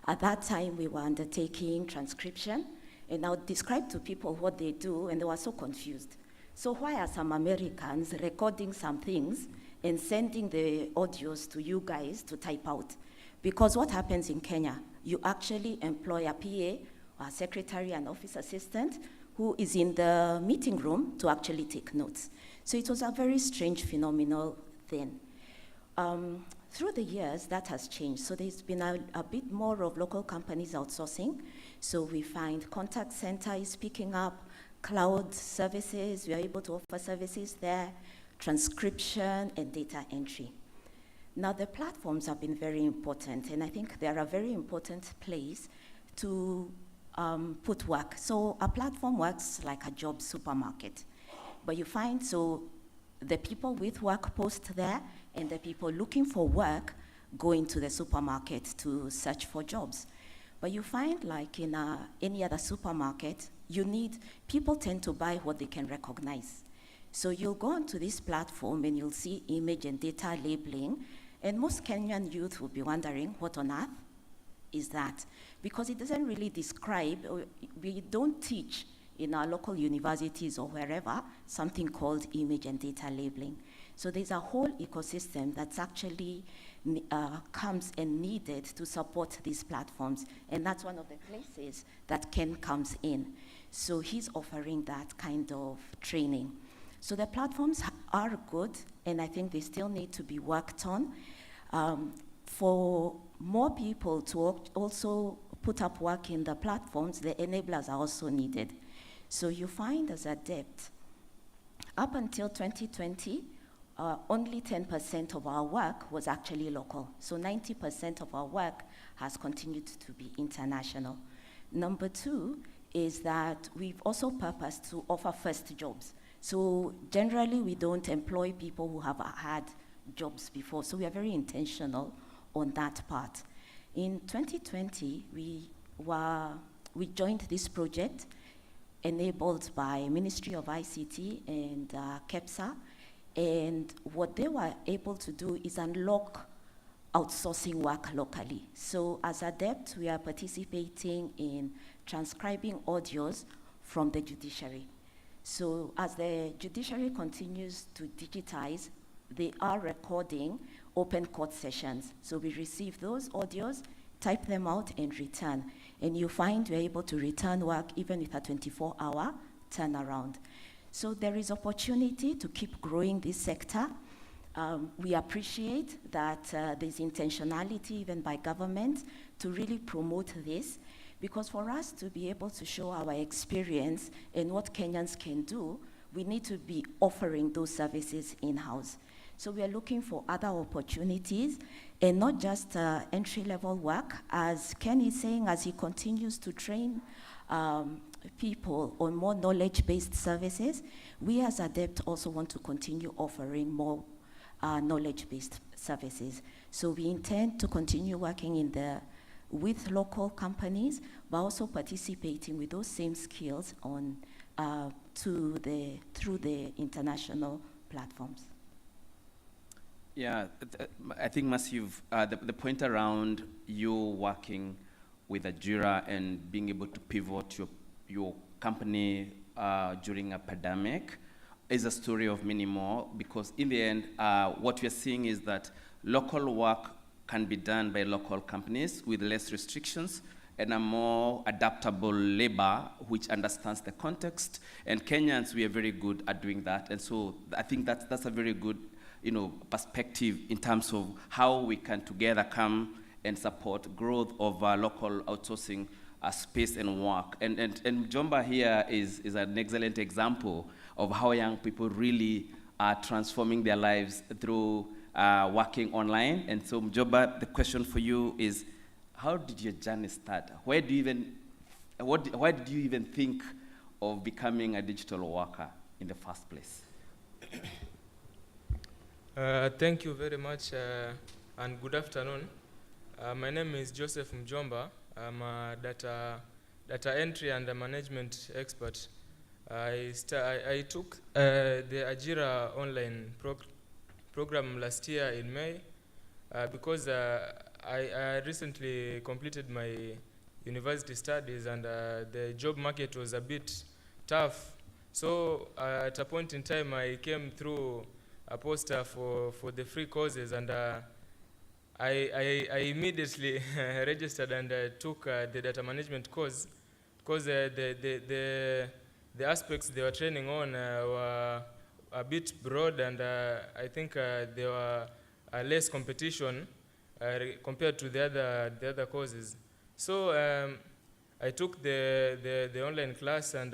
At that time, we were undertaking transcription, and I would describe to people what they do, and they were so confused. So why are some Americans recording some things and sending the audios to you guys to type out? Because what happens in Kenya, you actually employ a PA, a secretary, and office assistant, who is in the meeting room to actually take notes. So it was a very strange, phenomenal thing. Through the years, that has changed. So there's been a bit more of local companies outsourcing. So we find contact center is picking up, cloud services, we are able to offer services there, transcription and data entry. Now the platforms have been very important, and I think they're a very important place to put work. So a platform works like a job supermarket. But you find, so the people with work post there, and the people looking for work go into the supermarket to search for jobs. But you find, like in any other supermarket, people tend to buy what they can recognize. So you'll go onto this platform and you'll see image and data labeling, and most Kenyan youth will be wondering, what on earth is that? Because it doesn't really describe, we don't teach in our local universities or wherever something called image and data labeling. So there's a whole ecosystem that's actually comes and needed to support these platforms. And that's one of the places that Ken comes in. So he's offering that kind of training. So the platforms are good, and I think they still need to be worked on. For more people to also put up work in the platforms, the enablers are also needed. So you find as Adept, up until 2020, only 10% of our work was actually local. So 90% of our work has continued to be international. Number two is that we've also purposed to offer first jobs. So generally, we don't employ people who have had jobs before. So we are very intentional on that part. In 2020, we joined this project enabled by Ministry of ICT and KEPSA. And what they were able to do is unlock outsourcing work locally. So as Adept, we are participating in transcribing audios from the judiciary. So as the judiciary continues to digitize, they are recording open court sessions. So we receive those audios, type them out, and return. And you find we're able to return work even with a 24-hour turnaround. So there is opportunity to keep growing this sector. We appreciate that there's intentionality even by government to really promote this, because for us to be able to show our experience and what Kenyans can do, we need to be offering those services in-house. So we are looking for other opportunities, and not just entry-level work. As Ken is saying, as he continues to train people on more knowledge-based services, we as Adept also want to continue offering more knowledge-based services. So we intend to continue working with local companies, but also participating with those same skills through the international platforms. Yeah, I think, Massive, the point around you working with Ajira and being able to pivot your company during a pandemic is a story of many more, because in the end, what we're seeing is that local work can be done by local companies with less restrictions and a more adaptable labor which understands the context. And Kenyans, we are very good at doing that. And so I think that's a very good perspective in terms of how we can together come and support growth of local outsourcing space and work. And Jomba here is an excellent example of how young people really are transforming their lives through working online. And so, Jomba, the question for you is, how did your journey start? Why did you even think of becoming a digital worker in the first place? Thank you very much, and good afternoon. My name is Joseph Mjomba. I'm a data entry and a management expert. I took the Ajira online program last year in May because I recently completed my university studies, and the job market was a bit tough. So at a point in time, I came through a poster for the free courses, and I immediately registered and took the data management course, because the aspects they were training on were a bit broad, and I think there were less competition compared to the other courses. So I took the online class and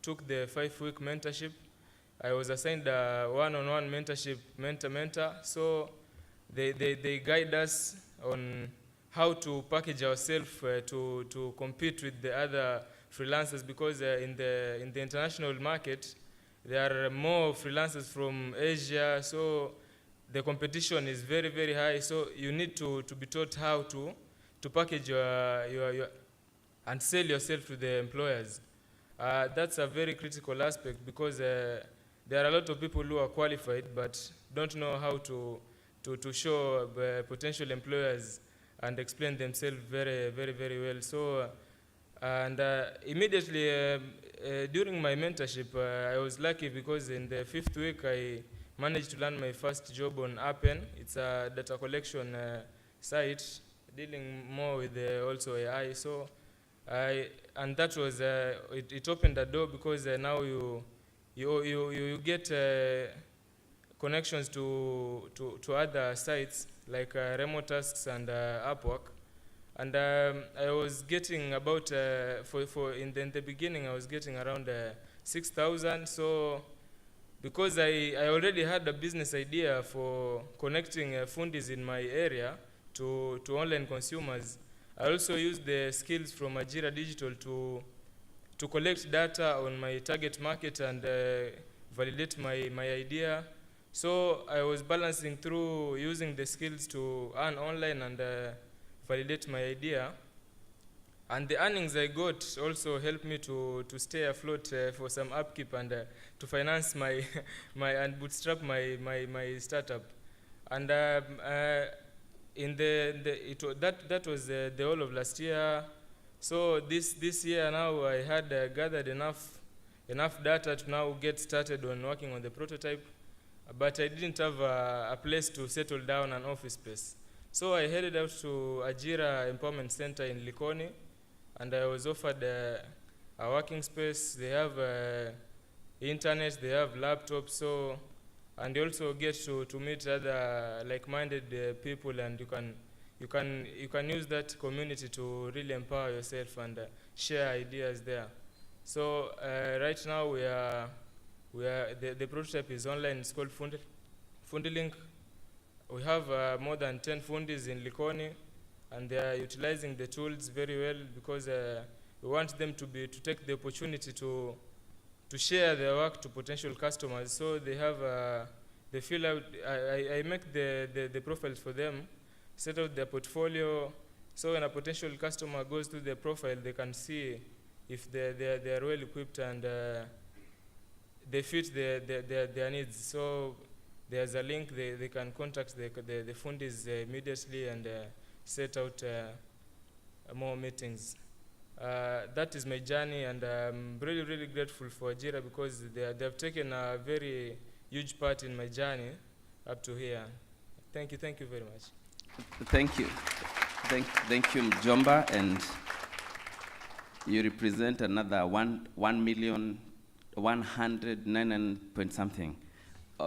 took the 5-week mentorship. I was assigned a one-on-one mentorship, mentor. So they guide us on how to package ourselves to compete with the other freelancers, because in the international market, there are more freelancers from Asia, so the competition is very, very high. So you need to be taught how to package your and sell yourself to the employers. That's a very critical aspect, because there are a lot of people who are qualified but don't know how to show potential employers and explain themselves very, very, very well. So, and immediately during my mentorship, I was lucky because in the 5th week, I managed to land my first job on Appen. It's a data collection site dealing more with also AI. So, and that was it opened the door, because now you get connections to other sites like Remote Tasks and Upwork. And I was getting about, in the beginning, I was getting around 6,000. So because I already had a business idea for connecting fundis in my area to online consumers, I also used the skills from Ajira Digital to collect data on my target market and validate my idea. So I was balancing through using the skills to earn online and validate my idea. And the earnings I got also helped me to stay afloat for some upkeep and to finance my and bootstrap my startup. And in that was the whole of last year. So this year now I had gathered enough data to now get started on working on the prototype, but I didn't have a place to settle down, an office space. So I headed out to Ajira Empowerment Center in Likoni, and I was offered a working space. They have internet, they have laptops, so, and you also get to meet other like-minded people, and you can use that community to really empower yourself and share ideas there. So right now the prototype is online. It's called Fundilink. We have more than 10 fundis in Likoni, and they are utilizing the tools very well, because we want them to take the opportunity to share their work to potential customers. So they have they fill out. I make the profiles for them, set out their portfolio. So when a potential customer goes to their profile, they can see if they are well equipped and they fit their needs. So there's a link, they can contact the fundis immediately and set out more meetings. That is my journey, and I'm really, really grateful for Ajira, because they have taken a very huge part in my journey up to here. Thank you very much. Thank you. Thank you, Mjomba, and you represent another 1,109,000 point something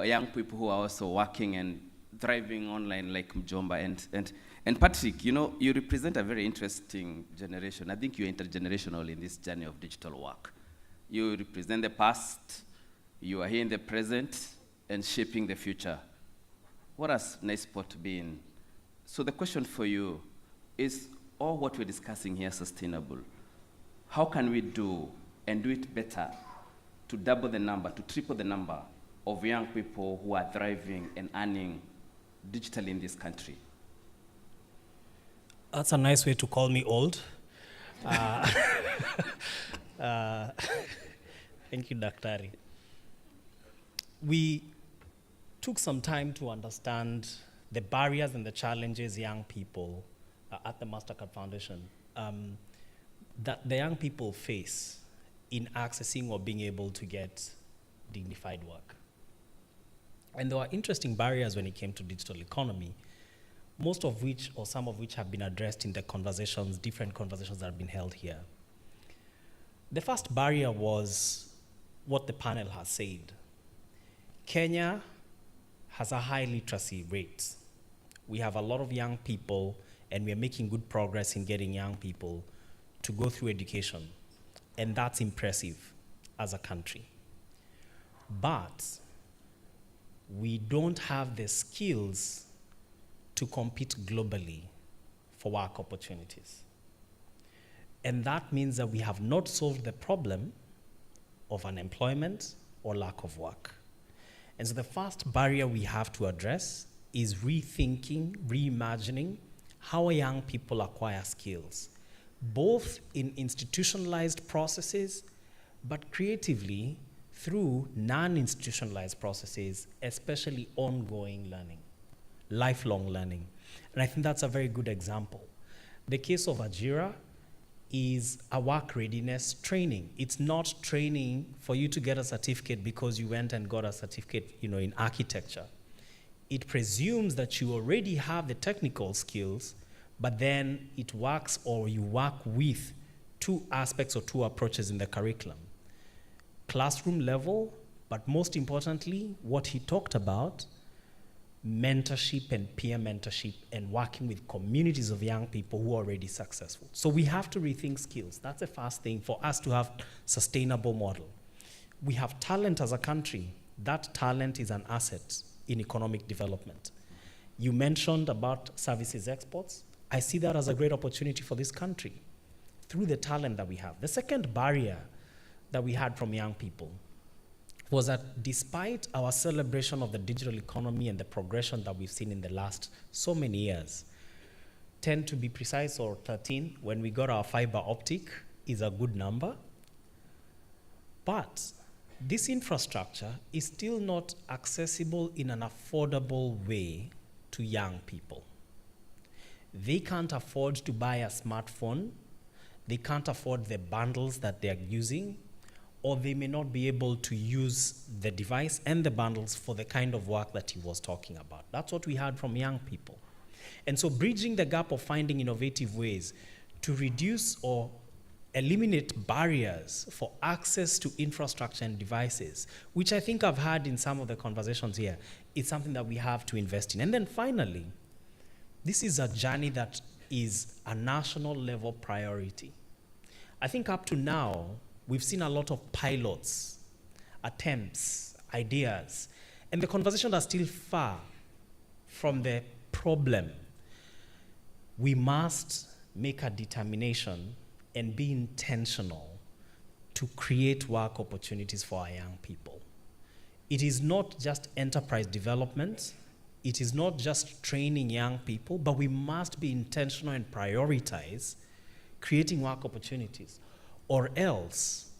young people who are also working and thriving online like Mjomba. And Patrick, you know, you represent a very interesting generation. I think you're intergenerational in this journey of digital work. You represent the past, you are here in the present, and shaping the future. What a nice spot to be in. So the question for you is, all what we're discussing here sustainable? How can we do and do it better to double the number, to triple the number of young people who are thriving and earning digitally in this country? That's a nice way to call me old. Thank you, Daktari. We took some time to understand the barriers and the challenges young people at the MasterCard Foundation that the young people face in accessing or being able to get dignified work. And there were interesting barriers when it came to digital economy, most of which, or some of which, have been addressed in the conversations, different conversations that have been held here. The first barrier was what the panel has said. Kenya has a high literacy rate. We have a lot of young people, and we are making good progress in getting young people to go through education. And that's impressive as a country. But we don't have the skills to compete globally for work opportunities. And that means that we have not solved the problem of unemployment or lack of work. And so the first barrier we have to address is rethinking, reimagining how young people acquire skills, both in institutionalized processes, but creatively through non-institutionalized processes, especially ongoing learning, lifelong learning. And I think that's a very good example. The case of Ajira is a work readiness training. It's not training for you to get a certificate because you went and got a certificate, in architecture. It presumes that you already have the technical skills, but then it works, or you work with two aspects or two approaches in the curriculum. Classroom level, but most importantly, what he talked about, mentorship and peer mentorship, and working with communities of young people who are already successful. So we have to rethink skills. That's the first thing for us to have sustainable model. We have talent as a country. That talent is an asset in economic development. You mentioned about services exports. I see that as a great opportunity for this country through the talent that we have. The second barrier that we had from young people was that despite our celebration of the digital economy and the progression that we've seen in the last so many years, 10 to be precise, or 13, when we got our fiber optic, is a good number. But this infrastructure is still not accessible in an affordable way to young people. They can't afford to buy a smartphone. They can't afford the bundles that they're using, or they may not be able to use the device and the bundles for the kind of work that he was talking about. That's what we heard from young people. And so bridging the gap of finding innovative ways to reduce or eliminate barriers for access to infrastructure and devices, which I think I've had in some of the conversations here, is something that we have to invest in. And then finally, this is a journey that is a national level priority. I think up to now, we've seen a lot of pilots, attempts, ideas, and the conversations are still far from the problem. We must make a determination and be intentional to create work opportunities for our young people. It is not just enterprise development, it is not just training young people, but we must be intentional and prioritize creating work opportunities. Or else,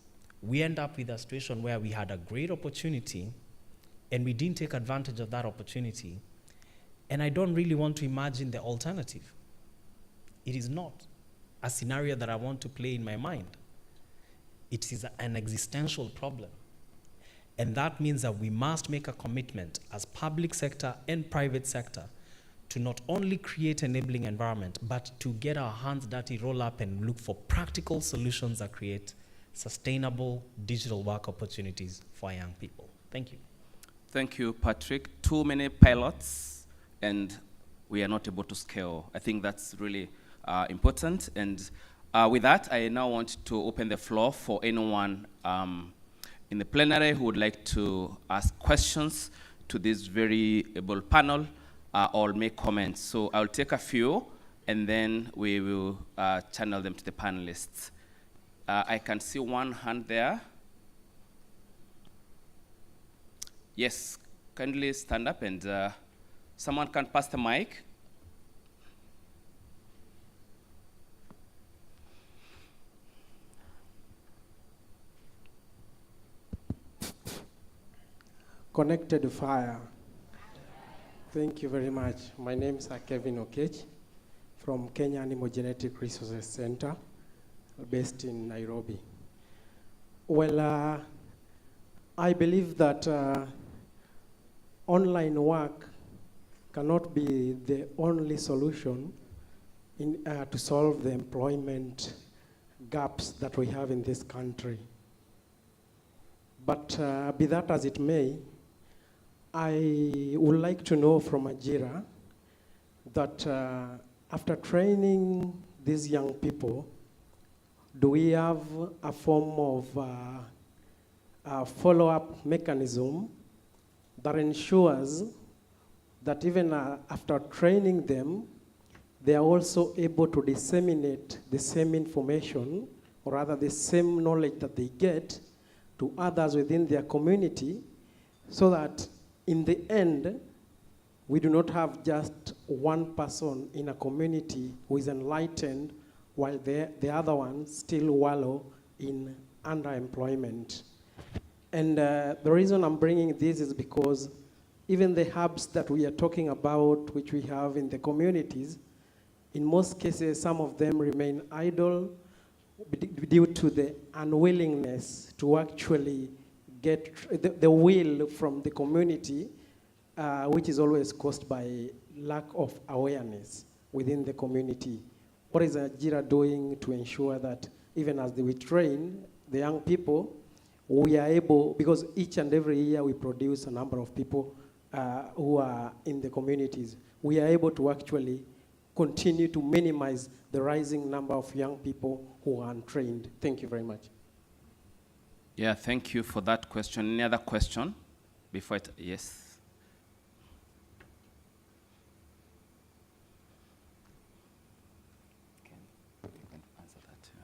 we end up with a situation where we had a great opportunity and we didn't take advantage of that opportunity. And I don't really want to imagine the alternative. It is not a scenario that I want to play in my mind. It is an existential problem. And that means that we must make a commitment as public sector and private sector to not only create enabling environment, but to get our hands dirty, roll up, and look for practical solutions that create sustainable digital work opportunities for young people. Thank you. Thank you, Patrick. Too many pilots, and we are not able to scale. I think that's really important. And with that, I now want to open the floor for anyone in the plenary who would like to ask questions to this very able panel or make comments. So I'll take a few, and then we will channel them to the panelists. I can see one hand there. Yes, kindly stand up, and someone can pass the mic. Connected Fire. Thank you very much. My name is Kevin Okech from Kenya Animal Genetic Resources Center, based in Nairobi. Well, I believe that online work cannot be the only solution to solve the employment gaps that we have in this country. But be that as it may, I would like to know from Ajira that after training these young people, do we have a form of a follow-up mechanism that ensures that even after training them, they are also able to disseminate the same information, or rather the same knowledge that they get, to others within their community, so that in the end, we do not have just one person in a community who is enlightened while the other ones still wallow in underemployment. And the reason I'm bringing this is because even the hubs that we are talking about, which we have in the communities, in most cases, some of them remain idle due to the unwillingness to actually get the will from the community, which is always caused by lack of awareness within the community. What is Ajira doing to ensure that even as we train the young people, we are able, because each and every year we produce a number of people who are in the communities, we are able to actually continue to minimize the rising number of young people who are untrained. Thank you very much. Yeah, thank you for that question. Any other question? Before it, yes. You can answer that too.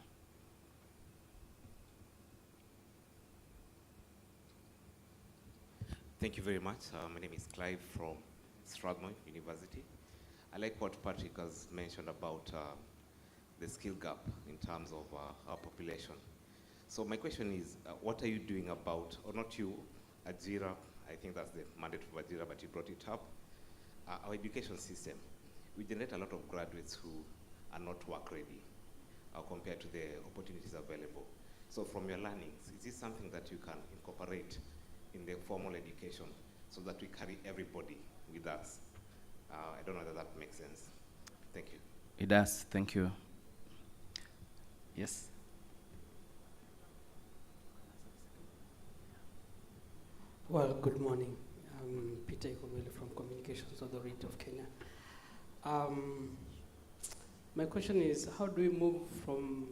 Thank you very much. My name is Clive from Strathmore University. I like what Patrick has mentioned about the skill gap in terms of our population. So my question is, what are you doing about, or not you, Ajira, I think that's the mandate of Ajira, but you brought it up, our education system. We generate a lot of graduates who are not work ready compared to the opportunities available. So from your learnings, is this something that you can incorporate in the formal education so that we carry everybody with us? I don't know whether that makes sense. Thank you. It does, thank you. Yes? Well, good morning. I'm Peter Ikomele from Communications Authority of Kenya. My question is, how do we move from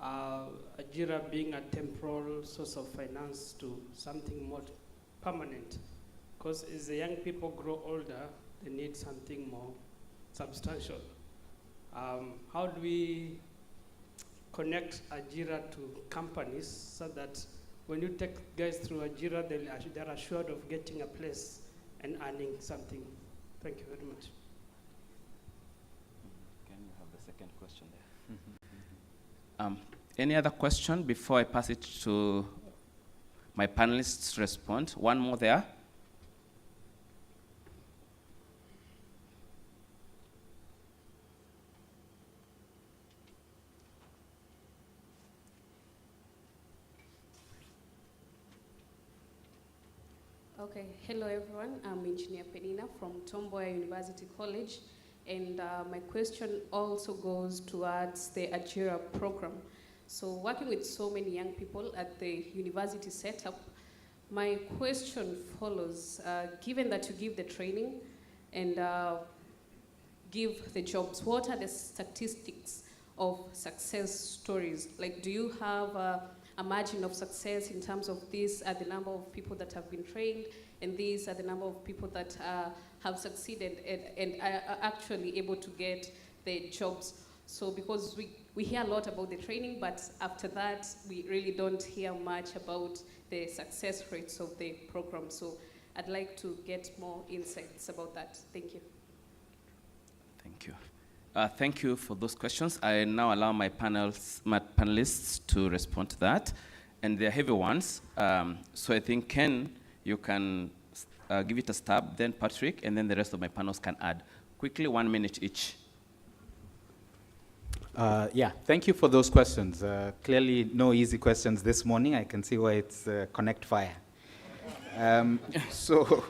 Ajira being a temporal source of finance to something more permanent? Because as the young people grow older, they need something more substantial. How do we connect Ajira to companies so that when you take guys through Ajira, they're assured of getting a place and earning something? Thank you very much. Can you have the second question there? Any other question before I pass it to my panelists to respond? One more there. Okay, hello everyone. I'm Engineer Penina from Tom Mboya University College, and my question also goes towards the Ajira program. So working with so many young people at the university setup, my question follows, given that you give the training, and give the jobs? What are the statistics of success stories? Like, do you have a margin of success in terms of these are the number of people that have been trained, and these are the number of people that have succeeded and are actually able to get the jobs? So because we hear a lot about the training, but after that, we really don't hear much about the success rates of the program. So I'd like to get more insights about that. Thank you. Thank you. Thank you for those questions. I now allow my panelists to respond to that, and they're heavy ones. So I think, Ken, you can give it a stab, then Patrick, and then the rest of my panels can add. Quickly, 1 minute each. Yeah, thank you for those questions. Clearly, no easy questions this morning. I can see why it's Connect Fire. So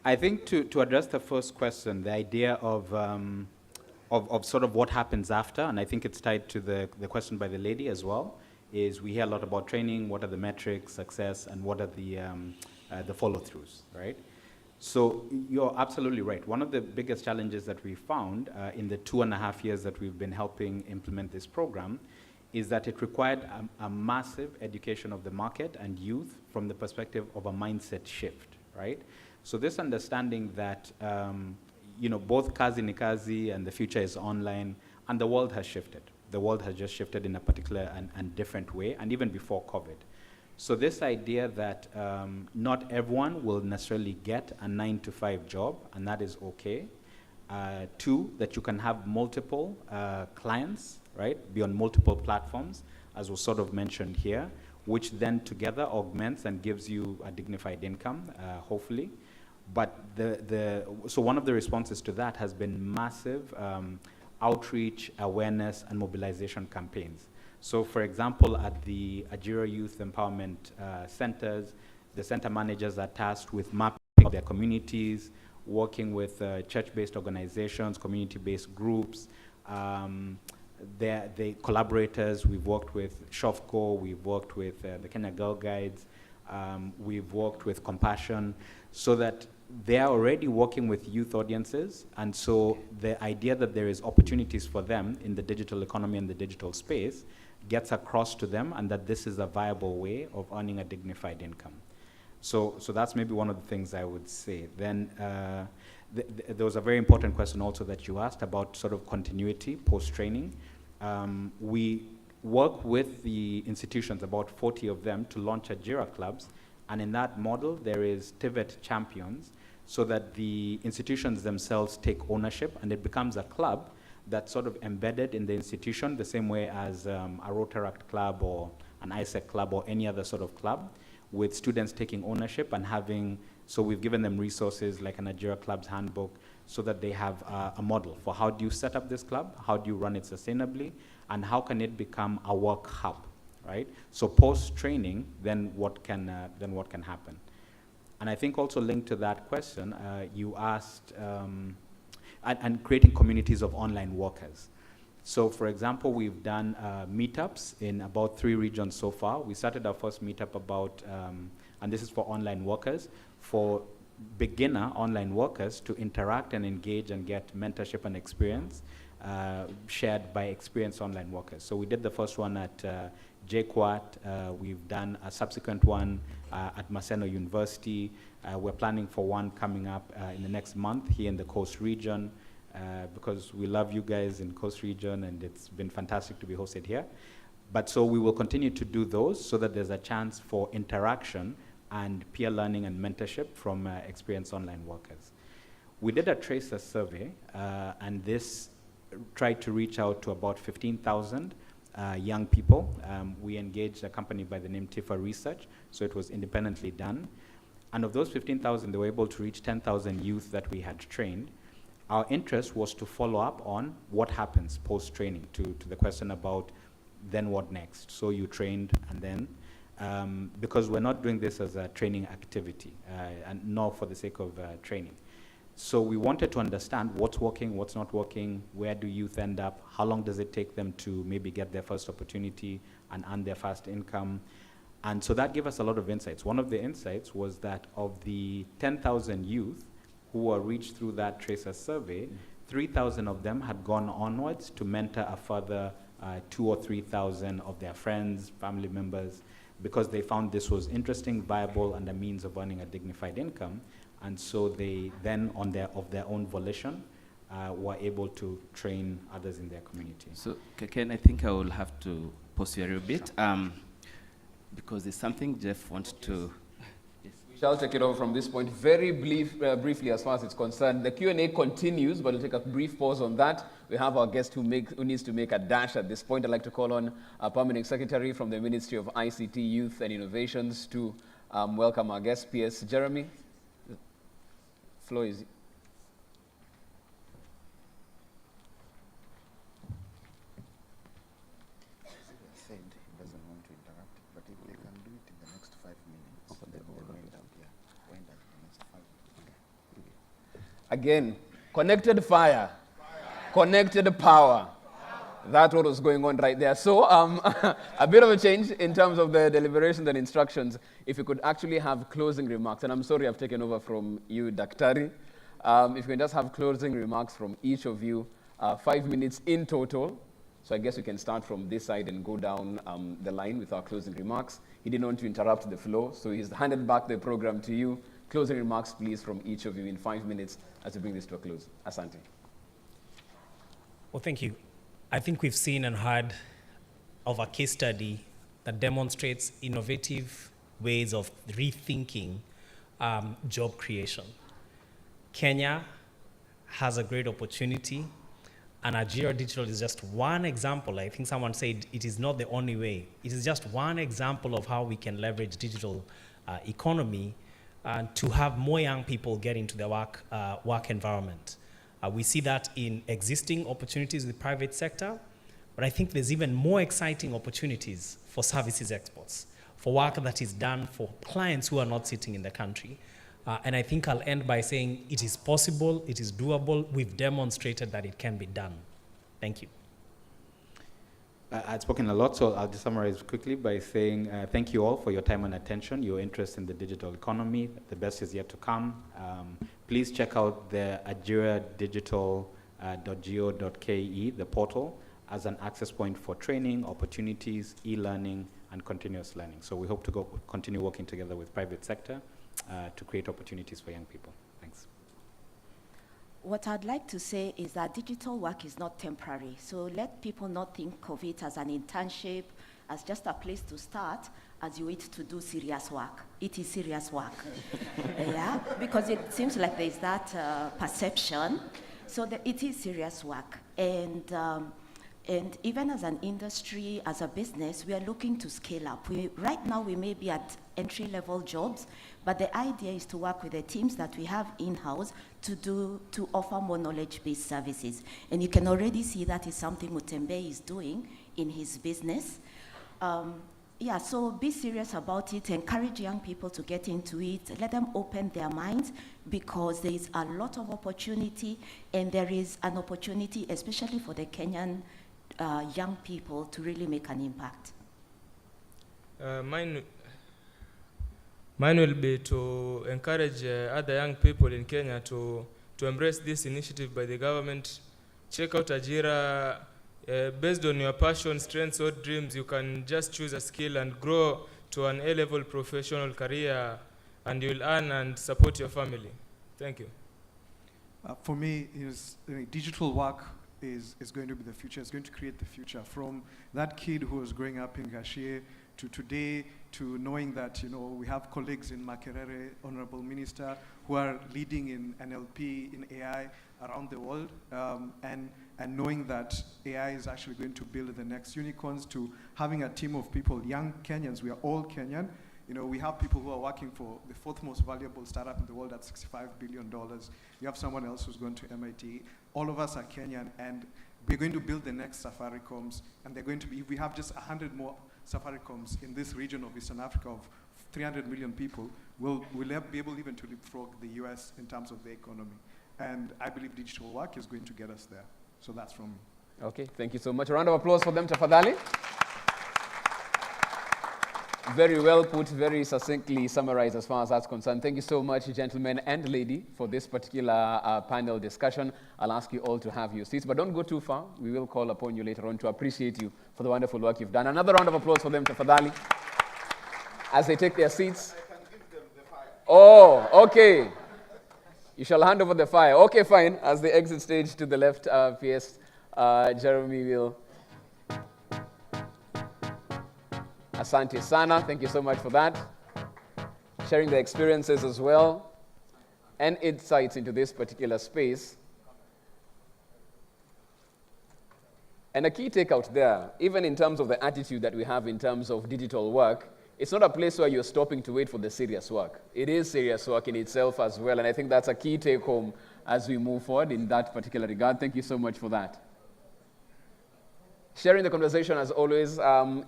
I think to address the first question, the idea of sort of what happens after, and I think it's tied to the question by the lady as well, is we hear a lot about training, what are the metrics, success, and what are the follow-throughs, right? So you're absolutely right. One of the biggest challenges that we found in the 2.5 years that we've been helping implement this program is that it required a massive education of the market and youth from the perspective of a mindset shift, right? So this understanding that both kazi ni kazi and the future is online, and the world has shifted. The world has just shifted in a particular and different way, and even before COVID. So this idea that not everyone will necessarily get a 9-to-5 job, and that is okay. 2, that you can have multiple clients, right, be on multiple platforms, as was sort of mentioned here, which then together augments and gives you a dignified income, hopefully. But so one of the responses to that has been massive outreach, awareness, and mobilization campaigns. So for example, at the Ajira Youth Empowerment Centers, the center managers are tasked with mapping their communities, working with church-based organizations, community-based groups, the collaborators. We've worked with SHOFCO, we've worked with the Kenya Girl Guides, we've worked with Compassion, so that they are already working with youth audiences, and so the idea that there is opportunities for them in the digital economy and the digital space gets across to them, and that this is a viable way of earning a dignified income. So that's maybe one of the things I would say. Then there was a very important question also that you asked about sort of continuity post-training. We work with the institutions, about 40 of them, to launch Ajira clubs, and in that model there is TVET champions, so that the institutions themselves take ownership, and it becomes a club that's sort of embedded in the institution, the same way as a Rotaract club or an ISEC club or any other sort of club, with students taking ownership and having, so we've given them resources like an Ajira Club's handbook, so that they have a model for how do you set up this club, how do you run it sustainably, and how can it become a work hub, right? So post-training, then what can happen? And I think also linked to that question, you asked, and creating communities of online workers. So for example, we've done meetups in about 3 regions so far. We started our first meetup about, and this is for online workers, for beginner online workers to interact and engage and get mentorship and experience shared by experienced online workers. So we did the first one at JKUAT. We've done a subsequent one at Maseno University. We're planning for one coming up in the next month here in the Coast Region, because we love you guys in Coast Region, and it's been fantastic to be hosted here. But so we will continue to do those so that there's a chance for interaction and peer learning and mentorship from experienced online workers. We did a Tracer survey, and this tried to reach out to about 15,000 young people. We engaged a company by the name Tifa Research, so it was independently done. And of those 15,000, they were able to reach 10,000 youth that we had trained. Our interest was to follow up on what happens post-training, to the question about then what next. So you trained, and then, because we're not doing this as a training activity, and nor for the sake of training. So we wanted to understand what's working, what's not working, where do youth end up, how long does it take them to maybe get their first opportunity and earn their first income. And so that gave us a lot of insights. One of the insights was that of the 10,000 youth, who were reached through that Tracer survey, 3,000 of them had gone onwards to mentor a further 2,000 or 3,000 of their friends, family members, because they found this was interesting, viable, and a means of earning a dignified income. And so they then, of their own volition, were able to train others in their community. So, Ken, I think I will have to pause you a little bit because there's something Jeff wants to. We shall take it over from this point very briefly as far as it's concerned. The Q&A continues, but we'll take a brief pause on that. We have our guest who needs to make a dash at this point. I'd like to call on our Permanent Secretary from the Ministry of ICT, Youth and Innovations to welcome our guest, PS Jeremy. The floor is again, connected fire, connected power. That's what was going on right there. So a bit of a change in terms of the deliberations and instructions. If you could actually have closing remarks, and I'm sorry I've taken over from you, Daktari. If you can just have closing remarks from each of you, 5 minutes in total. So I guess we can start from this side and go down the line with our closing remarks. He didn't want to interrupt the flow, so he's handed back the program to you. Closing remarks, please, from each of you in 5 minutes as we bring this to a close. Asante. Well, thank you. I think we've seen and heard of a case study that demonstrates innovative ways of rethinking job creation. Kenya has a great opportunity, and Ajira Digital is just one example. I think someone said it is not the only way. It is just one example of how we can leverage digital economy to have more young people get into the work environment. We see that in existing opportunities with the private sector, but I think there's even more exciting opportunities for services exports, for work that is done for clients who are not sitting in the country. And I think I'll end by saying it is possible, it is doable, we've demonstrated that it can be done. Thank you. I've spoken a lot, so I'll just summarize quickly by saying thank you all for your time and attention, your interest in the digital economy. The best is yet to come. Please check out the ajiradigital.go.ke, the portal, as an access point for training, opportunities, e-learning, and continuous learning. So we hope to continue working together with private sector to create opportunities for young people. Thanks. What I'd like to say is that digital work is not temporary. So let people not think of it as an internship, as just a place to start, as you wait to do serious work. It is serious work. Yeah, because it seems like there's that perception. So it is serious work. And even as an industry, as a business, we are looking to scale up. Right now, we may be at entry-level jobs, but the idea is to work with the teams that we have in-house to offer more knowledge-based services. And you can already see that is something Mutembe is doing in his business. Yeah, so be serious about it, encourage young people to get into it, let them open their minds, because there is a lot of opportunity, and there is an opportunity, especially for the Kenyan young people, to really make an impact. Mine will be to encourage other young people in Kenya to embrace this initiative by the government. Check out Ajira. Based on your passion, strengths, or dreams, you can just choose a skill and grow to an A-level professional career, and you'll earn and support your family. Thank you. For me, digital work is going to be the future. It's going to create the future. From that kid who was growing up in Gashie to today, to knowing that we have colleagues in Makerere, Honorable Minister, who are leading in NLP, in AI around the world, and knowing that AI is actually going to build the next unicorns, to having a team of people, young Kenyans. We are all Kenyan. We have people who are working for the fourth most valuable startup in the world at $65 billion. You have someone else who's gone to MIT. All of us are Kenyan, and we're going to build the next Safaricoms, and they're going to be, if we have just 100 more Safaricoms in this region of Eastern Africa of 300 million people, we'll be able even to leapfrog the US in terms of the economy. And I believe digital work is going to get us there. So that's from me. Okay, thank you so much. A round of applause for them, tafadhali. Very well put, very succinctly summarized as far as that's concerned. Thank you so much, gentlemen and lady, for this particular panel discussion. I'll ask you all to have your seats, but don't go too far. We will call upon you later on to appreciate you for the wonderful work you've done. Another round of applause for them, tafadhali, as they take their seats. I can give them the fire. Oh, okay. You shall hand over the fire. Okay, fine. As they exit stage to the left, PS, Jeremy will... Asante sana, thank you so much for that. Sharing the experiences as well and insights into this particular space. And a key takeout there, even in terms of the attitude that we have in terms of digital work, it's not a place where you're stopping to wait for the serious work. It is serious work in itself as well, and I think that's a key take home as we move forward in that particular regard. Thank you so much for that. Sharing the conversation as always.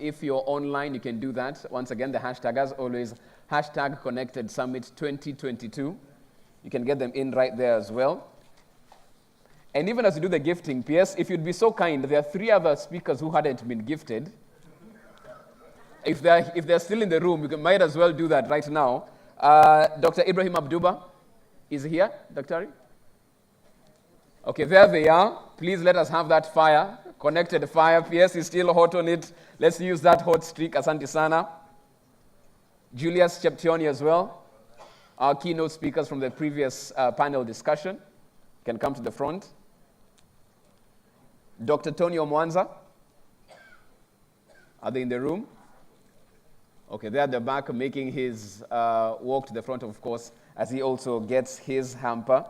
If you're online, you can do that. Once again, the hashtag as always, hashtag Connected Summit 2022. You can get them in right there as well. And even as you do the gifting, PS, if you'd be so kind, there are 3 other speakers who hadn't been gifted. If they're still in the room, you might as well do that right now. Dr. Ibrahim Abduba is here. Dr. Okay, there they are. Please let us have that fire. Connected fire. PS is still hot on it. Let's use that hot streak. Asante sana. Julius Cheptioni as well. Our keynote speakers from the previous panel discussion can come to the front. Dr. Tony Omwanza. Are they in the room? Okay, they're at the back making his walk to the front, of course, as he also gets his hamper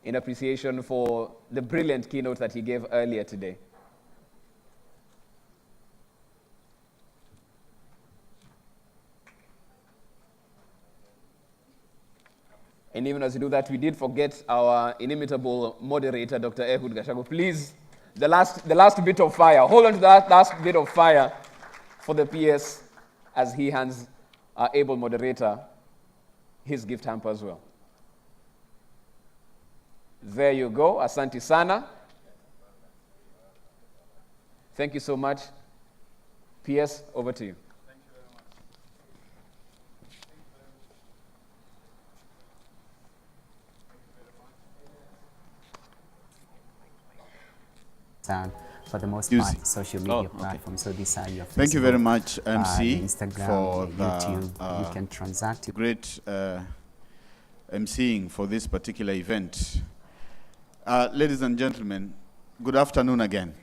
in appreciation for the brilliant keynote that he gave earlier today. And even as we do that, we did forget our inimitable moderator, Dr. Ehud Gashago. Please, the last bit of fire. Hold on to that last bit of fire for the PS as he hands our able moderator his gift hamper as well. There you go. Asante sana. Thank you so much. PS, over to you. For the most part, social media platforms. So these are your Facebook, thank you very much, MC, Instagram, for YouTube. You can transact. Great MCing for this particular event. Ladies and gentlemen, good afternoon again.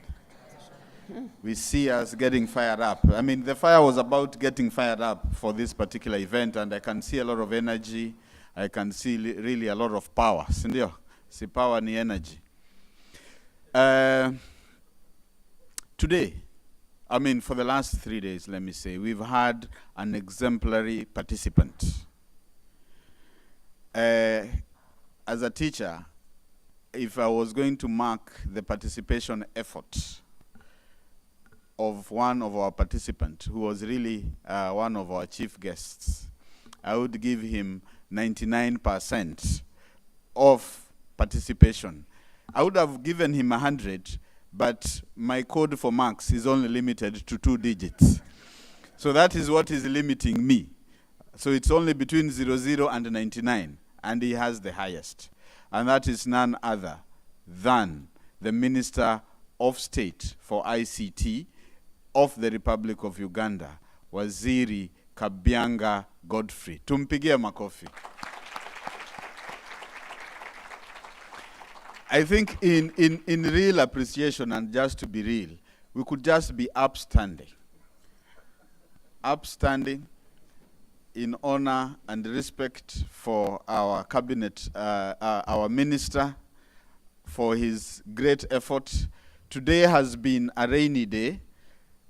We see us getting fired up. I mean, the fire was about getting fired up for this particular event, and I can see a lot of energy. I can see really a lot of power. Sindio? Si power ni energy. Today, I mean, for the last 3 days, let me say, we've had an exemplary participant. As a teacher, if I was going to mark the participation effort of one of our participants, who was really one of our chief guests, I would give him 99% of participation. I would have given him 100, but my code for marks is only limited to 2 digits. So that is what is limiting me. So it's only between 00 and 99, and he has the highest. And that is none other than the Minister of State for ICT of the Republic of Uganda, Waziri Kabyanga Godfrey. Tumpigie makofi. I think in real appreciation, and just to be real, we could just be upstanding. Upstanding in honor and respect for our cabinet, our minister, for his great effort. Today has been a rainy day.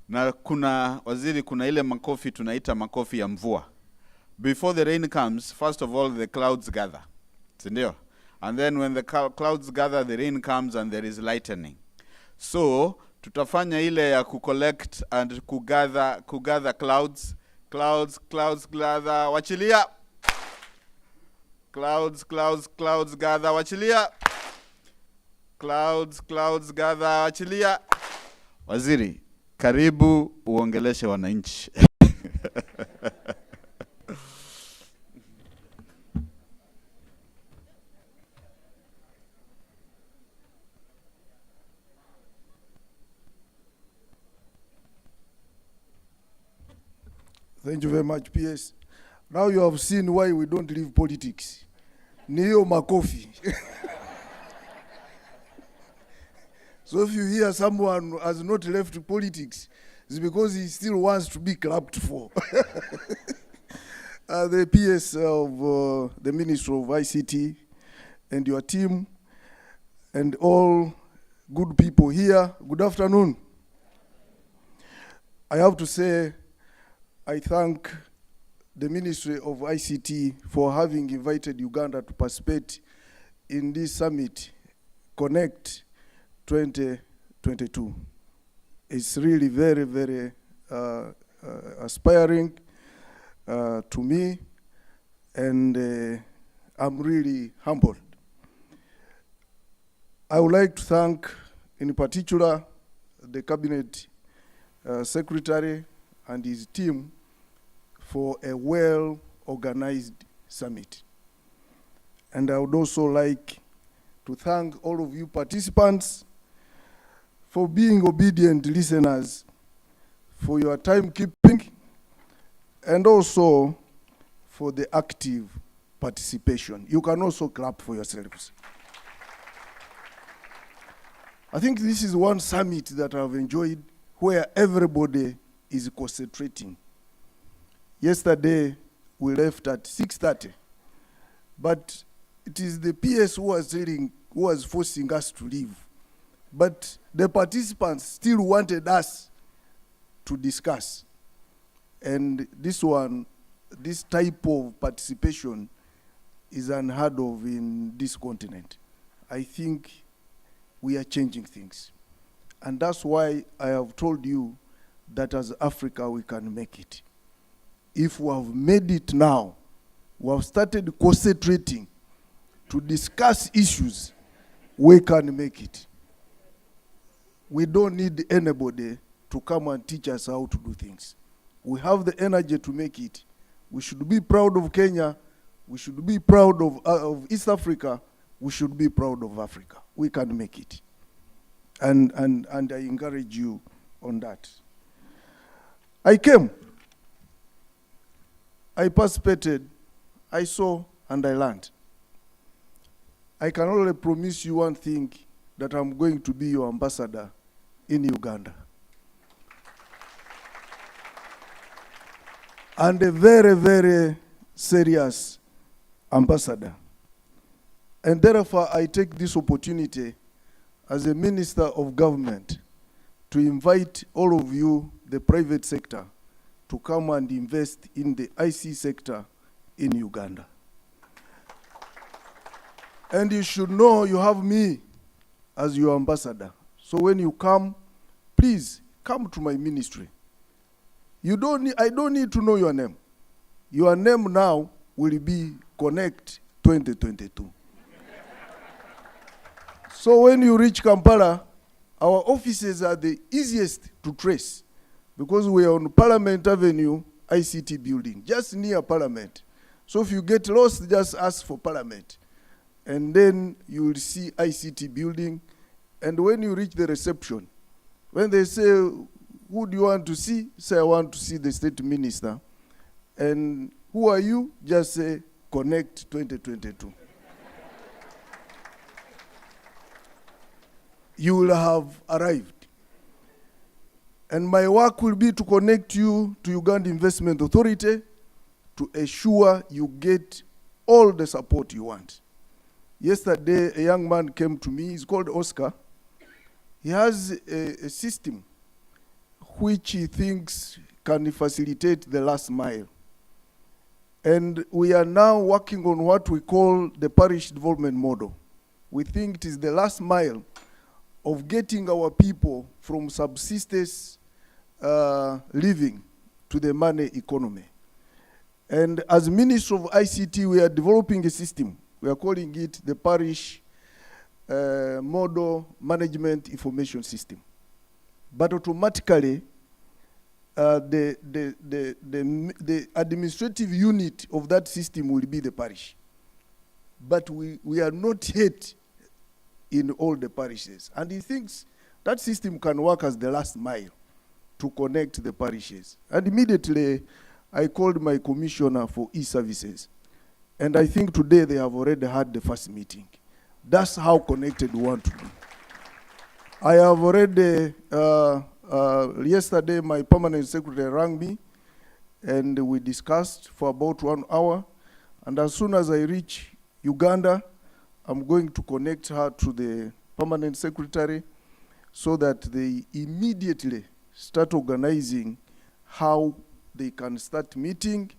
Na kuna waziri, kuna ile makofi tunaita makofi ya mvua. Before the rain comes, first of all, the clouds gather. Sindio? And then when the clouds gather, the rain comes and there is lightning. So, tutafanya ile ya kucollect and kugather clouds. Clouds gather, wachilia. Clouds gather, wachilia. Clouds gather, wachilia. Waziri, karibu uongeleshe wananchi. Thank you very much, PS. Now you have seen why we don't leave politics. Niyo makofi. So if you hear someone has not left politics, it's because he still wants to be clapped for. The PS of the Ministry of ICT and your team and all good people here, good afternoon. I have to say, I thank the Ministry of ICT for having invited Uganda to participate in this summit, Connect 2022. It's really very, very aspiring to me, and I'm really humbled. I would like to thank, in particular, the Cabinet Secretary and his team for a well-organized summit. And I would also like to thank all of you participants for being obedient listeners, for your timekeeping, and also for the active participation. You can also clap for yourselves. I think this is one summit that I've enjoyed where everybody is concentrating. Yesterday, we left at 6:30, but it is the PS who was forcing us to leave. But the participants still wanted us to discuss. And this type of participation is unheard of in this continent. I think we are changing things. And that's why I have told you that as Africa, we can make it. If we have made it now, we have started concentrating to discuss issues, we can make it. We don't need anybody to come and teach us how to do things. We have the energy to make it. We should be proud of Kenya. We should be proud of East Africa. We should be proud of Africa. We can make it. And I encourage you on that. I came. I participated. I saw and I learned. I can only promise you one thing, that I'm going to be your ambassador in Uganda. And a very, very serious ambassador. And therefore, I take this opportunity as a minister of government to invite all of you, the private sector, to come and invest in the IC sector in Uganda. And you should know you have me as your ambassador. So when you come, please come to my ministry. I don't need to know your name. Your name now will be Connect 2022. So when you reach Kampala, our offices are the easiest to trace because we are on Parliament Avenue, ICT building, just near Parliament. So if you get lost, just ask for Parliament. And then you will see ICT building. And when you reach the reception, when they say, who do you want to see? Say, I want to see the state minister. And who are you? Just say, Connect 2022. You will have arrived. And my work will be to connect you to Uganda Investment Authority to ensure you get all the support you want. Yesterday, a young man came to me, he's called Oscar. He has a system which he thinks can facilitate the last mile. And we are now working on what we call the parish development model. We think it is the last mile of getting our people from subsistence living to the money economy. And as Minister of ICT, we are developing a system. We are calling it the Parish Model Management Information System. But automatically, the administrative unit of that system will be the parish. But we are not yet in all the parishes. And he thinks that system can work as the last mile to connect the parishes. And immediately, I called my commissioner for e-services. And I think today they have already had the first meeting. That's how connected we want to be. I have already, yesterday my permanent secretary rang me and we discussed for about 1 hour. And as soon as I reach Uganda, I'm going to connect her to the permanent secretary so that they immediately start organizing how they can start meeting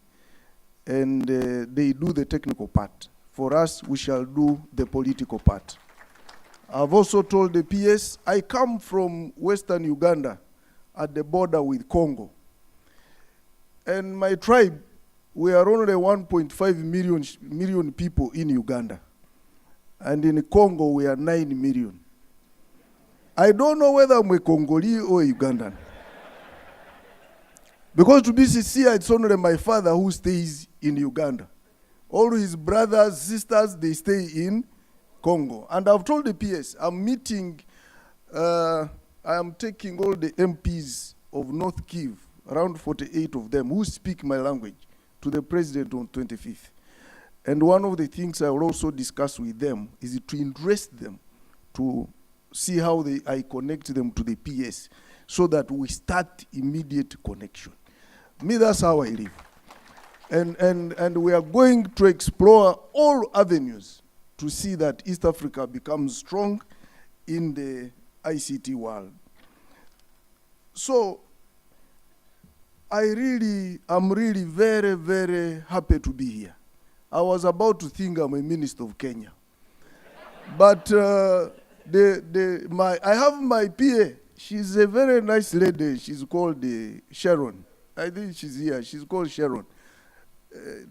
and they do the technical part. For us, we shall do the political part. I've also told the PS, I come from Western Uganda at the border with Congo. And my tribe, we are only 1.5 million people in Uganda. And in Congo, we are 9 million. I don't know whether I'm a Congolese or a Ugandan. Because to be sincere, it's only my father who stays in Uganda. All his brothers, sisters, they stay in Congo. And I've told the PS, I'm meeting, I am taking all the MPs of North Kivu, around 48 of them, who speak my language, to the president on 25th. And one of the things I will also discuss with them is to interest them to see how I connect them to the PS so that we start immediate connection. Me, that's how I live. And we are going to explore all avenues to see that East Africa becomes strong in the ICT world. So I'm really very, very happy to be here. I was about to think I'm a minister of Kenya. But I have my PA. She's a very nice lady. She's called Sharon. I think she's here. She's called Sharon.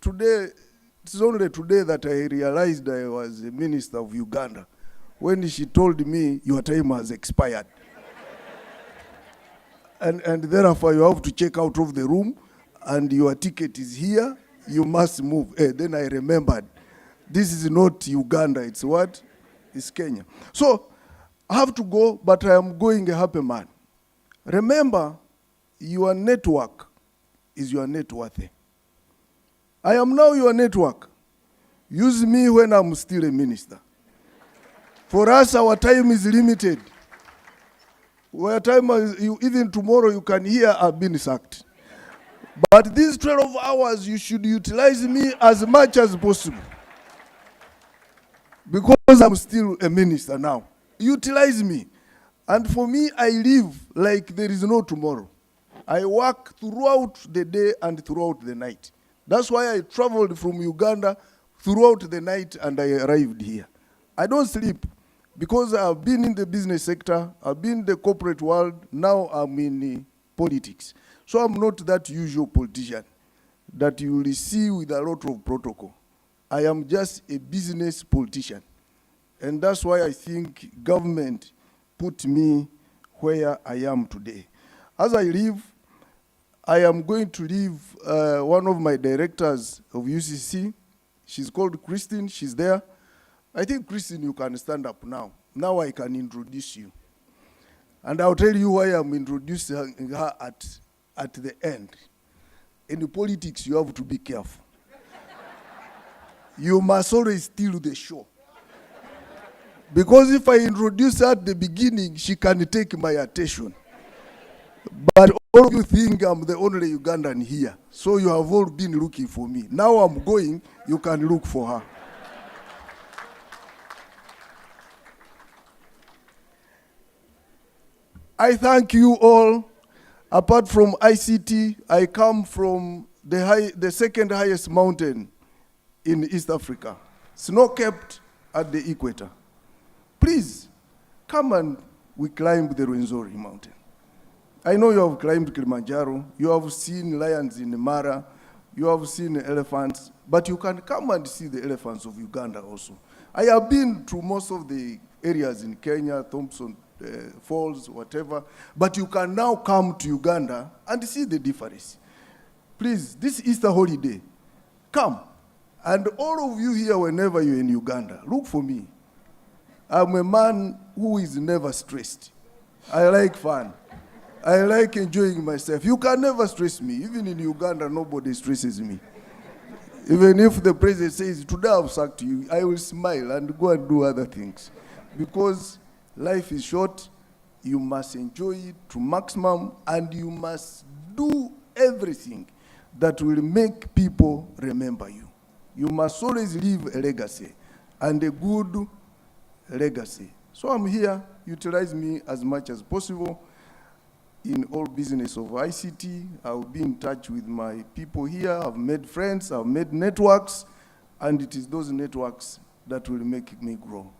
Today, it's only today that I realized I was a minister of Uganda when she told me your time has expired. and therefore you have to check out of the room and your ticket is here, you must move. Then I remembered, this is not Uganda, it's what? It's Kenya. So I have to go, but I am going a happy man. Remember, your network is your net worth. I am now your network. Use me when I'm still a minister. For us, our time is limited. Where time is, even tomorrow you can hear I've been sacked. But these 12 hours, you should utilize me as much as possible. Because I'm still a minister now. Utilize me. And for me, I live like there is no tomorrow. I work throughout the day and throughout the night. That's why I traveled from Uganda throughout the night and I arrived here. I don't sleep because I've been in the business sector, I've been in the corporate world, now I'm in politics. So I'm not that usual politician that you will see with a lot of protocol. I am just a business politician. And that's why I think government put me where I am today. As I leave, I am going to leave one of my directors of UCC. She's called Christine, she's there. I think, Christine, you can stand up now. Now I can introduce you. And I'll tell you why I'm introducing her at the end. In the politics, you have to be careful. You must always steal the show. Because if I introduce her at the beginning, she can take my attention. But all of you think I'm the only Ugandan here. So you have all been looking for me. Now I'm going, you can look for her. I thank you all. Apart from ICT, I come from the second highest mountain in East Africa, snow-capped at the equator. Please, come and we climb the Rwenzori mountain. I know you have climbed Kilimanjaro, you have seen lions in Mara, you have seen elephants, but you can come and see the elephants of Uganda also. I have been to most of the areas in Kenya, Thompson Falls, whatever, but you can now come to Uganda and see the difference. Please, this Easter holiday, come. And all of you here, whenever you're in Uganda, look for me. I'm a man who is never stressed. I like fun. I like enjoying myself. You can never stress me. Even in Uganda, nobody stresses me. Even if the president says, today I've sacked you, I will smile and go and do other things. Because life is short, you must enjoy it to maximum, and you must do everything that will make people remember you. You must always leave a legacy, and a good legacy. So I'm here, utilize me as much as possible in all business of ICT. I'll be in touch with my people here. I've made friends, I've made networks, and it is those networks that will make me grow.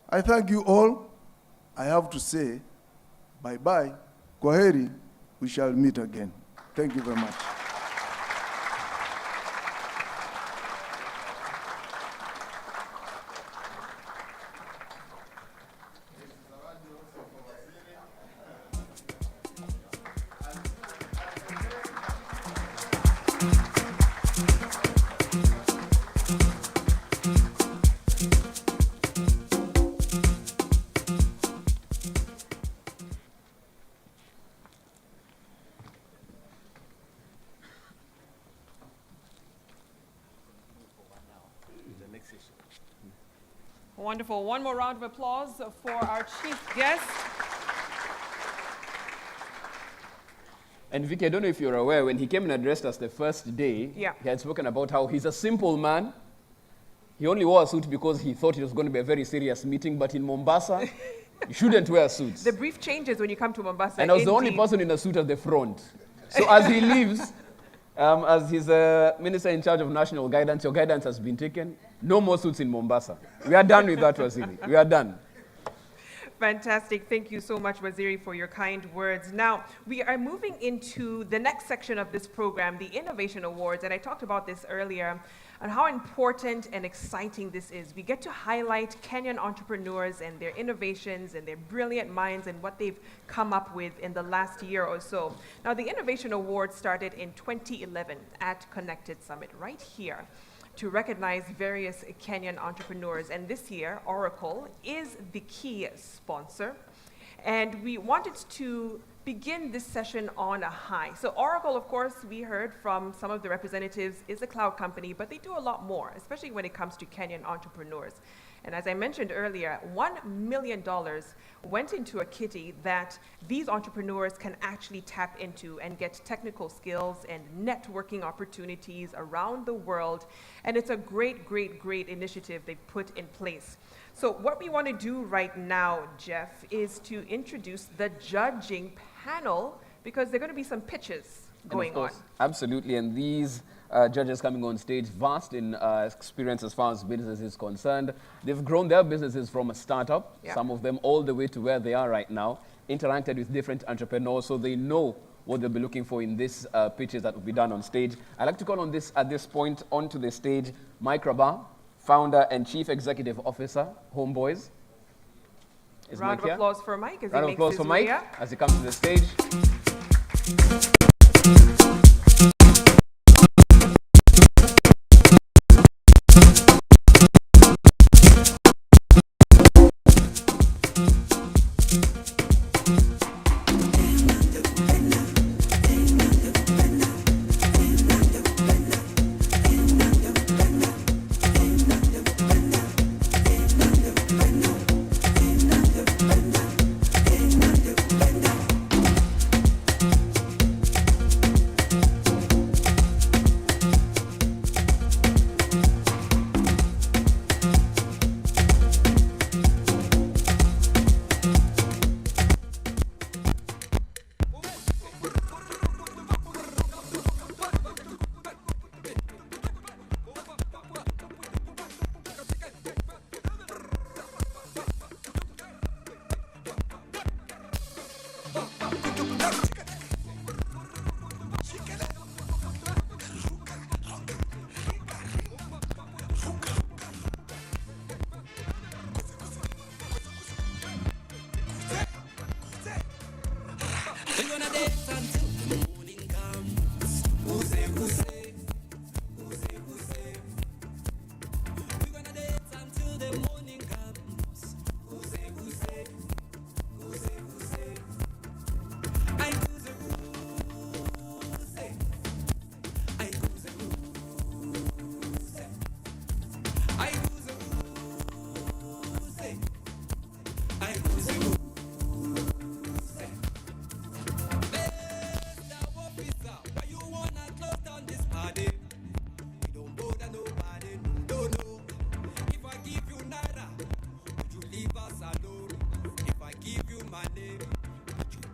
I thank you all. I have to say, bye-bye, kwaheri, we shall meet again. Thank you very much. Wonderful. One more round of applause for our chief guest. And Vicky, I don't know if you're aware, when he came and addressed us the first day, he had spoken about how he's a simple man. He only wore a suit because he thought it was going to be a very serious meeting, but in Mombasa, you shouldn't wear suits. The brief changes when you come to Mombasa. And I was the only person in a suit at the front. So as he leaves, as his minister in charge of national guidance, your guidance has been taken. No more suits in Mombasa. We are done with that, Waziri. We are done. Fantastic. Thank you so much, Waziri, for your kind words. Now, we are moving into the next section of this program, the Innovation Awards, and I talked about this earlier, and how important and exciting this is. We get to highlight Kenyan entrepreneurs and their innovations and their brilliant minds and what they've come up with in the last year or so. Now, the Innovation Awards started in 2011 at Connected Summit, right here, to recognize various Kenyan entrepreneurs. And this year, Oracle is the key sponsor. And we wanted to begin this session on a high. So Oracle, of course, we heard from some of the representatives, is a cloud company, but they do a lot more, especially when it comes to Kenyan entrepreneurs. And as I mentioned earlier, $1 million went into a kitty that these entrepreneurs can actually tap into and get technical skills and networking opportunities around the world. And it's a great, great, great initiative they've put in place. So what we want to do right now, Jeff, is to introduce the judging panel, because there are going to be some pitches going on. Absolutely, and these judges coming on stage, vast in experience as far as business is concerned. They've grown their businesses from a startup, some of them all the way to where they are right now, interacted with different entrepreneurs, so they know what they'll be looking for in these pitches that will be done on stage. I'd like to call on this, at this point, onto the stage, Mike Rabah, founder and chief executive officer, Homeboys. Round of applause for Mike as he makes his way up. Round of applause for Mike as he comes to the stage.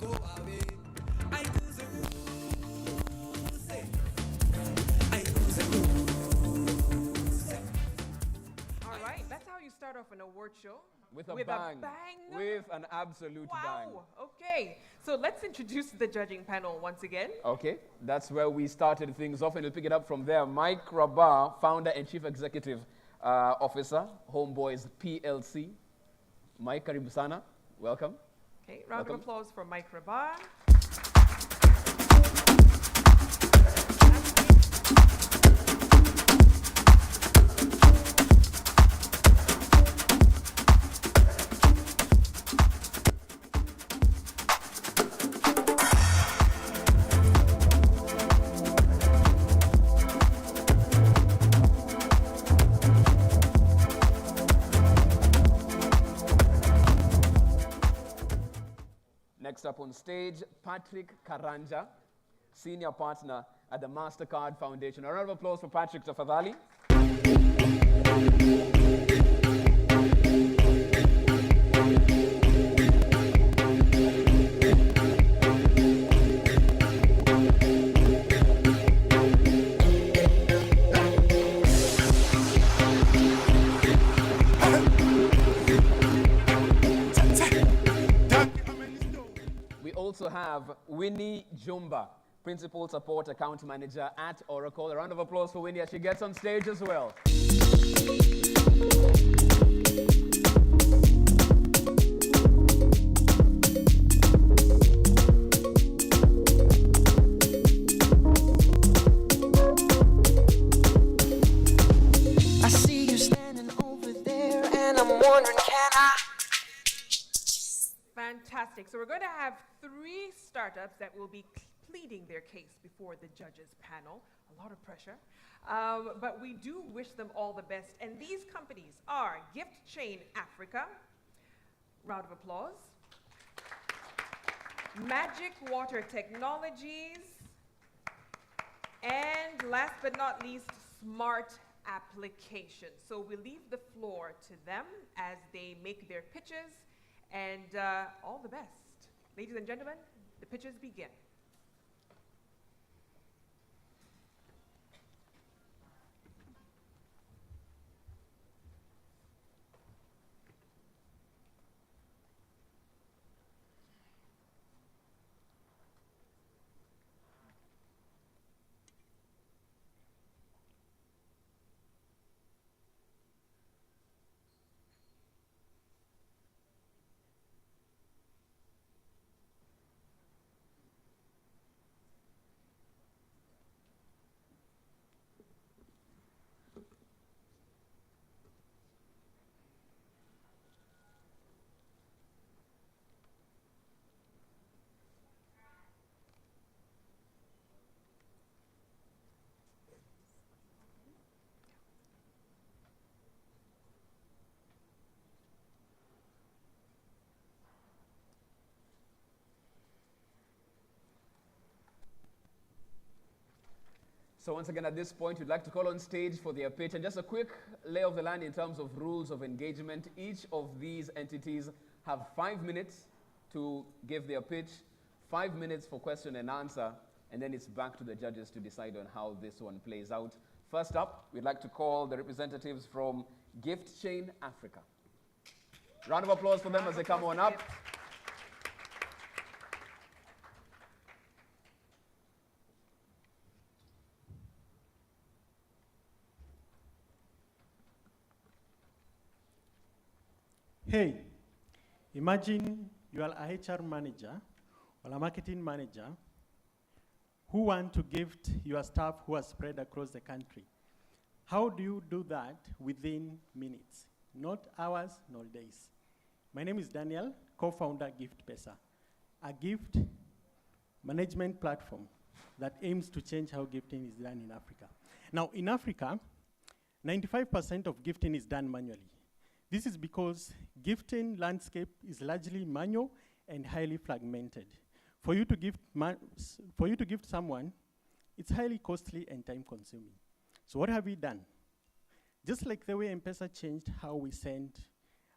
All right, that's how you start off an award show. With a bang. With an absolute bang. Wow. Okay, so let's introduce the judging panel once again. Okay, that's where we started things off, and we'll pick it up from there. Mike Rabar, founder and chief executive officer, Homeboys PLC. Mike, karibu sana. Welcome. Okay, round of applause for Mike Rabar. Next up on stage, Patrick Karanja, senior partner at the MasterCard Foundation. A round of applause for Patrick tafadhali. We also have Winnie Jumba, Principal Support Account Manager at Oracle. A round of applause for Winnie as she gets on stage as well. I see you standing over there, and I'm wondering, can I? Fantastic. So we're going to have 3 startups that will be pleading their case before the judges panel. A lot of pressure. But we do wish them all the best. And these companies are Gift Chain Africa. Round of applause. Magic Water Technologies. And last but not least, Smart Applications. So we leave the floor to them as they make their pitches. And all the best. Ladies and gentlemen, the pitches begin. So once again, at this point, we'd like to call on stage for their pitch. And just a quick lay of the land in terms of rules of engagement. Each of these entities have 5 minutes to give their pitch, 5 minutes for question and answer, and then it's back to the judges to decide on how this one plays out. First up, we'd like to call the representatives from Gift Chain Africa. Round of applause for them as they come on up. Hey, imagine you are a HR manager or a marketing manager who want to gift your staff who are spread across the country. How do you do that within minutes? Not hours, nor days. My name is Daniel, co-founder Gift Pesa, a gift management platform that aims to change how gifting is done in Africa. Now, in Africa, 95% of gifting is done manually. This is because gifting landscape is largely manual and highly fragmented. For you to gift someone, it's highly costly and time-consuming. So what have we done? Just like the way M-Pesa changed how we send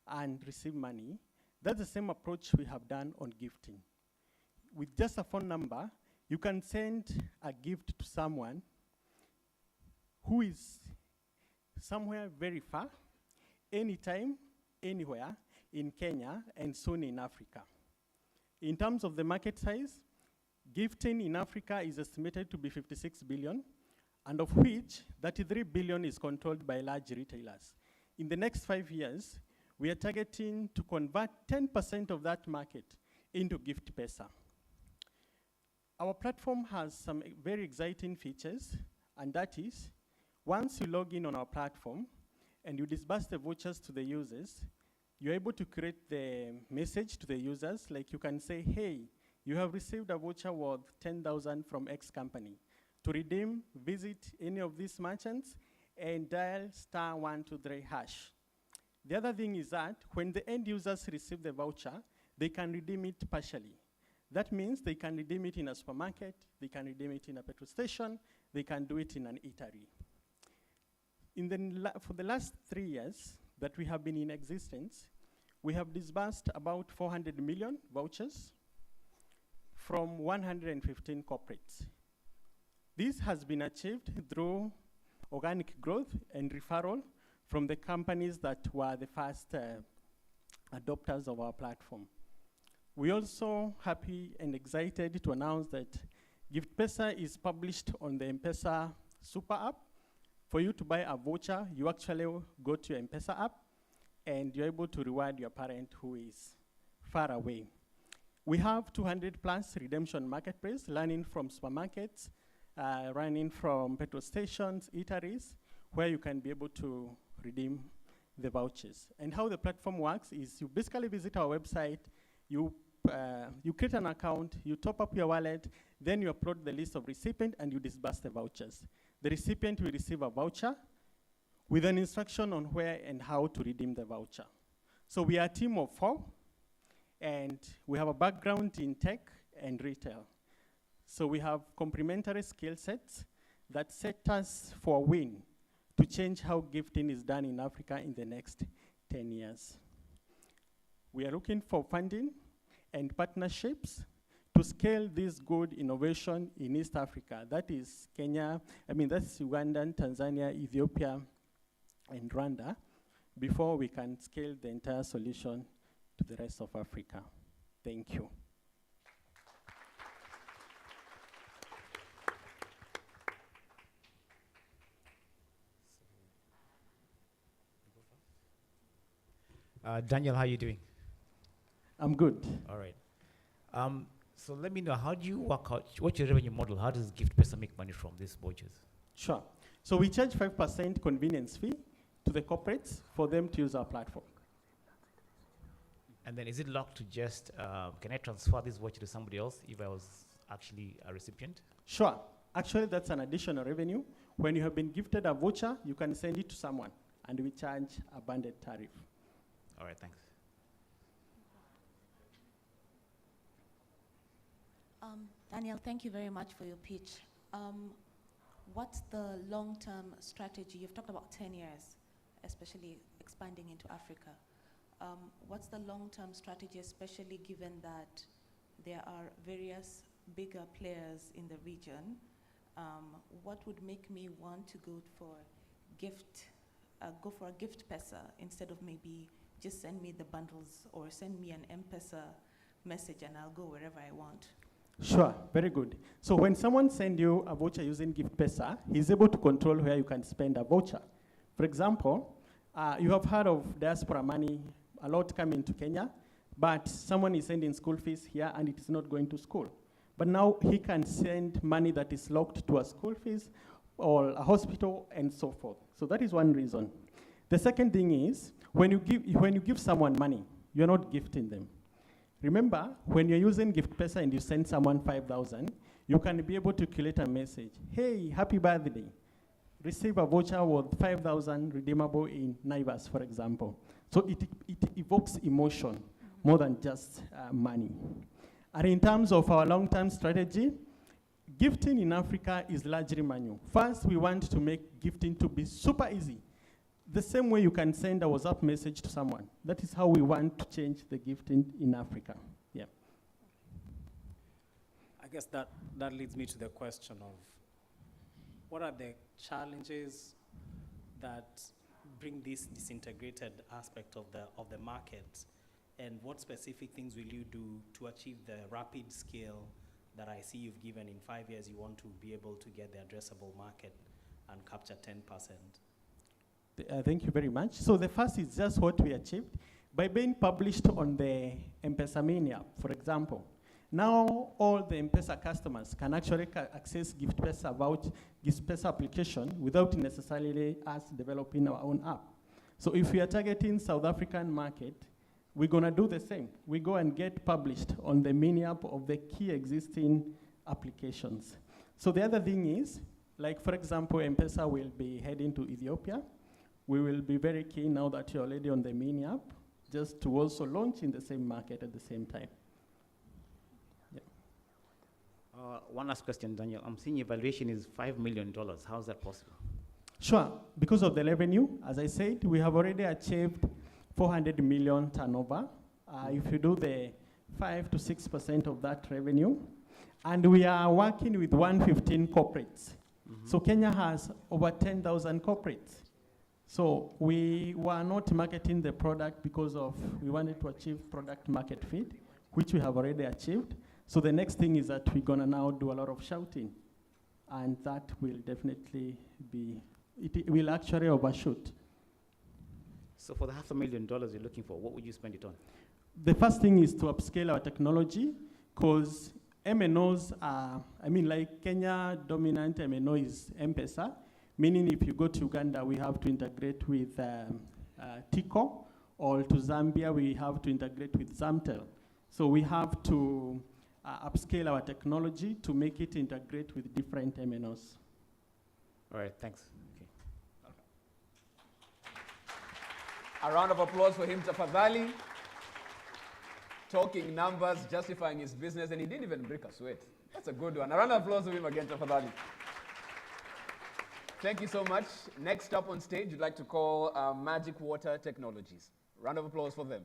and receive money, that's the same approach we have done on gifting. with just a phone number, you can send a gift to someone who is somewhere very far, anytime, anywhere in Kenya and soon in Africa. In terms of the market size, gifting in Africa is estimated to be 56 billion, and of which 33 billion is controlled by large retailers. In the next 5 years, we are targeting to convert 10% of that market into gift pesa. Our platform has some very exciting features, and that is, once you log in on our platform and you disburse the vouchers to the users, you're able to create the message to the users, like you can say, hey, you have received a voucher worth 10,000 from X company. To redeem, visit any of these merchants and dial *123#. The other thing is that when the end users receive the voucher, they can redeem it partially. That means they can redeem it in a supermarket, they can redeem it in a petrol station, they can do it in an eatery. For the last 3 years that we have been in existence, we have disbursed about 400 million vouchers from 115 corporates. This has been achieved through organic growth and referral from the companies that were the first adopters of our platform. We're also happy and excited to announce that Gift Pesa is published on the M-Pesa Super App. For you to buy a voucher, you actually go to your M-Pesa app and you're able to reward your parent who is far away. We have 200 plus redemption marketplace, running from supermarkets, running from petrol stations, eateries, where you can be able to redeem the vouchers. And how the platform works is you basically visit our website, you create an account, you top up your wallet, then you upload the list of recipient and you disburse the vouchers. The recipient will receive a voucher with an instruction on where and how to redeem the voucher. So we are a team of 4, and we have a background in tech and retail. So we have complementary skill sets that set us for a win to change how gifting is done in Africa in the next 10 years. We are looking for funding and partnerships to scale this good innovation in East Africa. That is that's Uganda, Tanzania, Ethiopia, and Rwanda, before we can scale the entire solution to the rest of Africa. Thank you. Daniel, how are you doing? I'm good. All right. So let me know, how do you work out, what's your revenue model? How does Gift Pesa make money from these vouchers? Sure. So we charge 5% convenience fee to the corporates for them to use our platform. And then is it locked to just, can I transfer this voucher to somebody else if I was actually a recipient? Sure. Actually, that's an additional revenue. When you have been gifted a voucher, you can send it to someone, and we charge a banded tariff. All right, thanks. Daniel, thank you very much for your pitch. What's the long-term strategy? You've talked about 10 years, especially expanding into Africa. What's the long-term strategy, especially given that there are various bigger players in the region? What would make me want to go for a gift pesa instead of maybe just send me the bundles or send me an M-Pesa message and I'll go wherever I want? Sure, very good. So when someone sends you a voucher using Gift Pesa, he's able to control where you can spend a voucher. For example, you have heard of diaspora money, a lot coming to Kenya, but someone is sending school fees here and it is not going to school. But now he can send money that is locked to a school fees or a hospital and so forth. So that is one reason. The second thing is, when you give someone money, you're not gifting them. Remember, when you're using Gift Pesa and you send someone 5,000, you can be able to create a message. Hey, happy birthday. Receive a voucher worth 5,000 redeemable in Naivas, for example. So it evokes emotion more than just money. And in terms of our long-term strategy, gifting in Africa is largely manual. First, we want to make gifting to be super easy. The same way you can send a WhatsApp message to someone. That is how we want to change the gifting in Africa. Yeah. guess that leads me to the question of what are the challenges that bring this disintegrated aspect of the market, and what specific things will you do to achieve the rapid scale that I see you've given? In 5 years, you want to be able to get the addressable market and capture 10%. Thank you very much. So the first is just what we achieved by being published on the M-Pesa Mini app, for example. Now all the M-Pesa customers can actually access GiftPesa application without necessarily us developing our own app. So if we are targeting South African market, we're gonna do the same. We go and get published on the Mini app of the key existing applications. So the other thing is, like for example, M-Pesa will be heading to Ethiopia. We will be very keen now that you're already on the Mini app, just to also launch in the same market at the same time. One last question, Daniel. I'm seeing evaluation is $5 million. How is that possible? Sure. Because of the revenue, as I said, we have already achieved 400 million turnover. If you do the 5 to 6% of that revenue, and we are working with 115 corporates. So Kenya has over 10,000 corporates. So we were not marketing the product because we wanted to achieve product market fit, which we have already achieved. So the next thing is that we're gonna now do a lot of shouting, and that will definitely it will actually overshoot. So for the $500,000 you're looking for, what would you spend it on? The first thing is to upscale our technology, because MNOs are, like Kenya dominant MNO is M-Pesa, meaning if you go to Uganda, we have to integrate with Tico, or to Zambia, we have to integrate with Zamtel. So we have to upscale our technology to make it integrate with different MNOs. All right, thanks. Okay. A round of applause for him, tafadhali. Talking numbers, justifying his business, and he didn't even break a sweat. That's a good one. A round of applause for him again, tafadhali. Thank you so much. Next up on stage, we'd like to call Magic Water Technologies. Round of applause for them.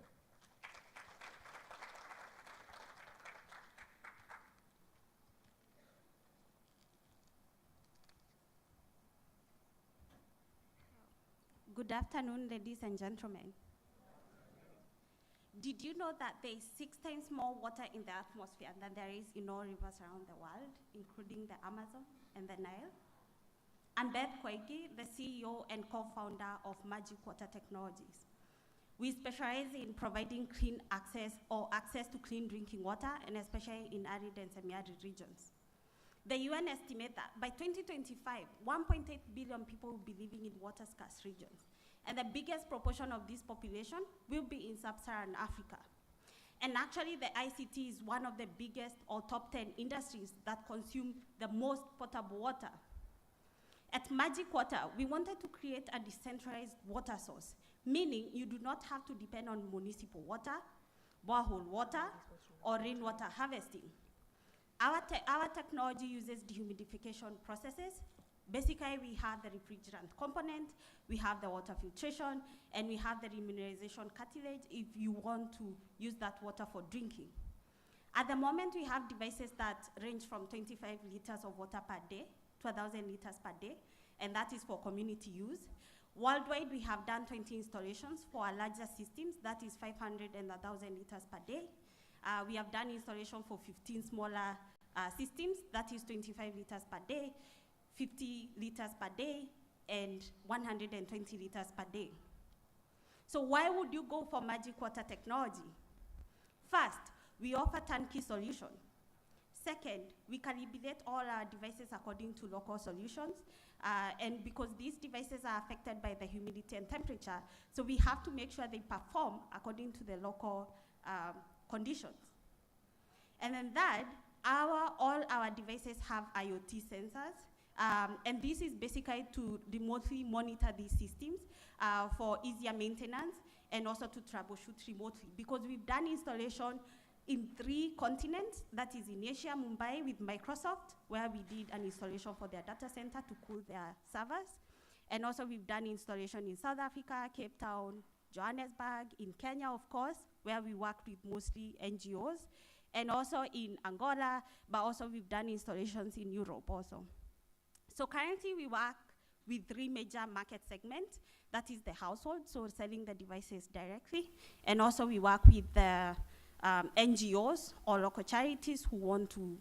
Good afternoon, ladies and gentlemen. Did you know that there is 6 times more water in the atmosphere than there is in all rivers around the world, including the Amazon and the Nile? I'm Beth Koigi, the CEO and co-founder of Magic Water Technologies. We specialize in providing clean access to clean drinking water, and especially in arid and semi-arid regions. The UN estimates that by 2025, 1.8 billion people will be living in water-scarce regions. And the biggest proportion of this population will be in sub-Saharan Africa. And actually, the ICT is one of the biggest or top 10 industries that consume the most potable water. At Magic Water, we wanted to create a decentralized water source, meaning you do not have to depend on municipal water, borehole water, or rainwater harvesting. Our technology uses dehumidification processes. Basically, we have the refrigerant component, we have the water filtration, and we have the remineralization cartilage if you want to use that water for drinking. At the moment, we have devices that range from 25 liters of water per day to 1,000 liters per day, and that is for community use. Worldwide, we have done 20 installations for our larger systems, that is 500 and 1,000 liters per day. We have done installation for 15 smaller systems, that is 25 liters per day, 50 liters per day, and 120 liters per day. So why would you go for Magic Water Technology? First, we offer turnkey solution. Second, we calibrate all our devices according to local solutions, and because these devices are affected by the humidity and temperature, so we have to make sure they perform according to the local conditions. And then third, all our devices have IoT sensors, and this is basically to remotely monitor these systems for easier maintenance and also to troubleshoot remotely, because we've done installation in 3 continents, that is in Asia, Mumbai with Microsoft, where we did an installation for their data center to cool their servers. And also we've done installation in South Africa, Cape Town, Johannesburg, in Kenya, of course, where we worked with mostly NGOs, and also in Angola, but also we've done installations in Europe also. So currently we work with 3 major market segments. That is the household, so selling the devices directly. And also we work with the NGOs or local charities who want to,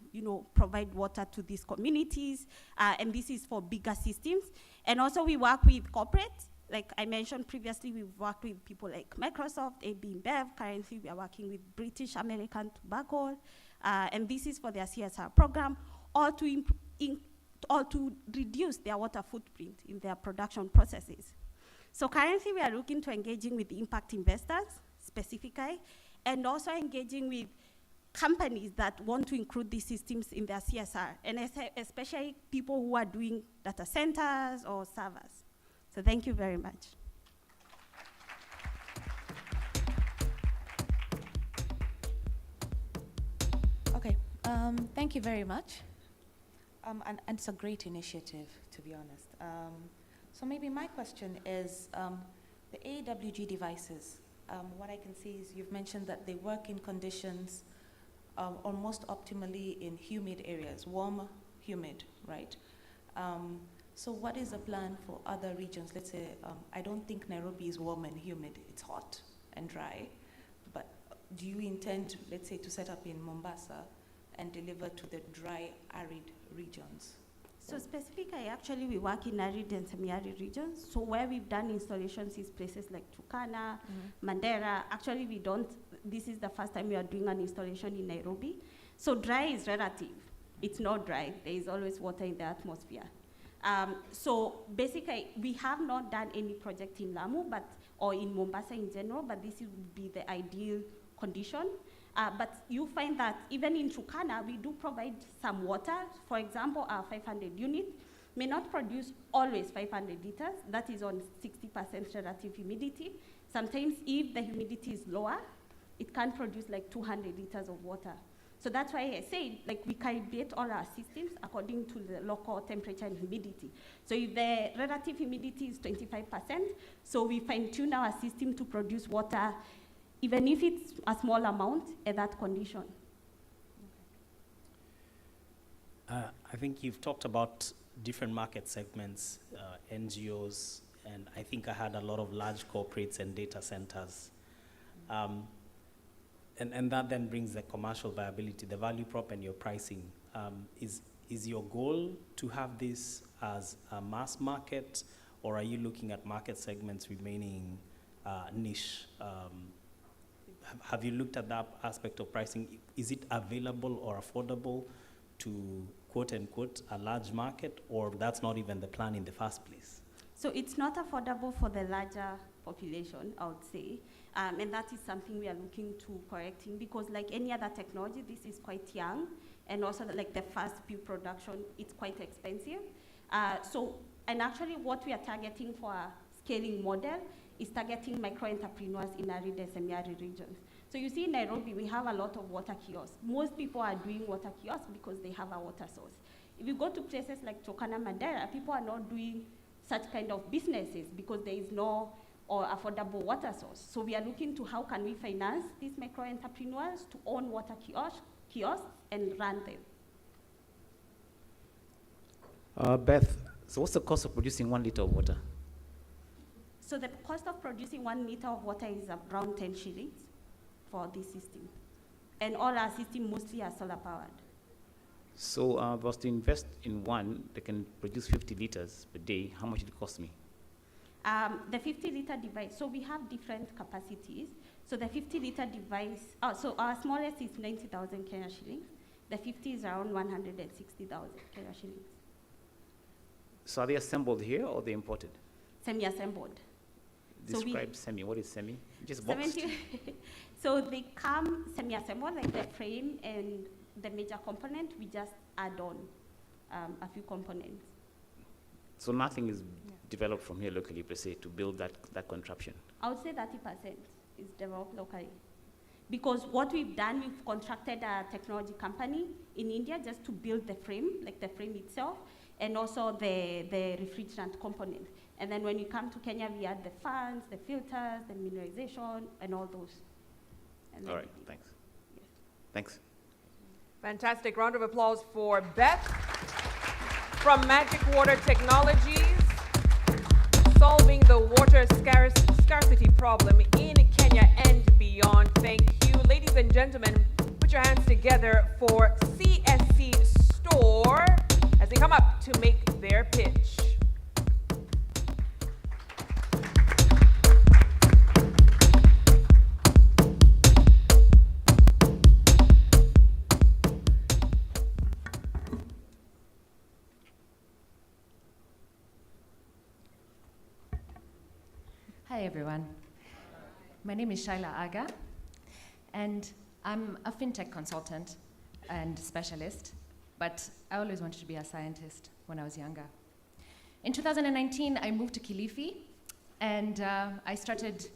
provide water to these communities. And this is for bigger systems. And also we work with corporates. Like I mentioned previously, we've worked with people like Microsoft, AB InBev. Currently we are working with British American Tobacco. And this is for their CSR program, or to reduce their water footprint in their production processes. So currently we are looking to engaging with impact investors specifically, and also engaging with companies that want to include these systems in their CSR, and especially people who are doing data centers or servers. So thank you very much. Okay, thank you very much. And it's a great initiative, to be honest. So maybe my question is, the AWG devices, what I can see is you've mentioned that they work in conditions almost optimally in humid areas, warm, humid, right? So what is the plan for other regions? Let's say, I don't think Nairobi is warm and humid, it's hot and dry, but do you intend, let's say, to set up in Mombasa and deliver to the dry, arid regions? So specifically, actually, we work in arid and semi-arid regions. So where we've done installations is places like Turkana, Mandera. Actually, we don't, this is the first time we are doing an installation in Nairobi. So dry is relative. It's not dry. There is always water in the atmosphere. So basically, we have not done any project in Lamu, or in Mombasa in general, but this would be the ideal condition. But you find that even in Turkana, we do provide some water. For example, our 500 unit may not produce always 500 liters. That is on 60% relative humidity. Sometimes if the humidity is lower, it can produce like 200 liters of water. So that's why I said, like, we calibrate all our systems according to the local temperature and humidity. So if the relative humidity is 25%, so we fine-tune our system to produce water even if it's a small amount at that condition. I think you've talked about different market segments, NGOs, and I think I had a lot of large corporates and data centers. And that then brings the commercial viability, the value prop and your pricing. Is your goal to have this as a mass market, or are you looking at market segments remaining niche? Have you looked at that aspect of pricing? Is it available or affordable to, quote unquote, a large market, or that's not even the plan in the first place? So it's not affordable for the larger population, I would say. And that is something we are looking to correcting, because like any other technology, this is quite young. And also like the first peak production, it's quite expensive. And actually what we are targeting for a scaling model is targeting micro-entrepreneurs in arid and semi-arid regions. So you see in Nairobi, we have a lot of water kiosks. Most people are doing water kiosks because they have a water source. If you go to places like Turkana, Mandera, people are not doing such kind of businesses because there is no affordable water source. So we are looking to how can we finance these micro-entrepreneurs to own water kiosks and run them. Beth, so what's the cost of producing 1 liter of water? So the cost of producing 1 liter of water is around 10 shillings for this system. And all our systems mostly are solar powered. So if I was to invest in one that can produce 50 liters per day, how much would it cost me? The 50 liter device, so we have different capacities. So the 50 liter device, so our smallest is 90,000 Kenya shillings. The 50 is around 160,000 Kenya shillings. So are they assembled here or are they imported? Semi-assembled. Describe semi. What is semi? Just boxed? So they come semi-assembled, like the frame and the major component. We just add on a few components. So nothing is developed from here locally, per se, to build that contraption? I would say 30% is developed locally. Because what we've done, we've contracted a technology company in India just to build the frame, like the frame itself, and also the refrigerant component. And then when you come to Kenya, we add the fans, the filters, the mineralization, and all those. And all right, thanks. Yes. Thanks. Fantastic. Round of applause for Beth from Magic Water Technologies, solving the water scarcity problem in Kenya and beyond. Thank you. Ladies and gentlemen, put your hands together for CSC Store as they come up to make their pitch. Hi everyone. My name is Shaila Aga, and I'm a fintech consultant and specialist, but I always wanted to be a scientist when I was younger. In 2019, I moved to Kilifi, and I started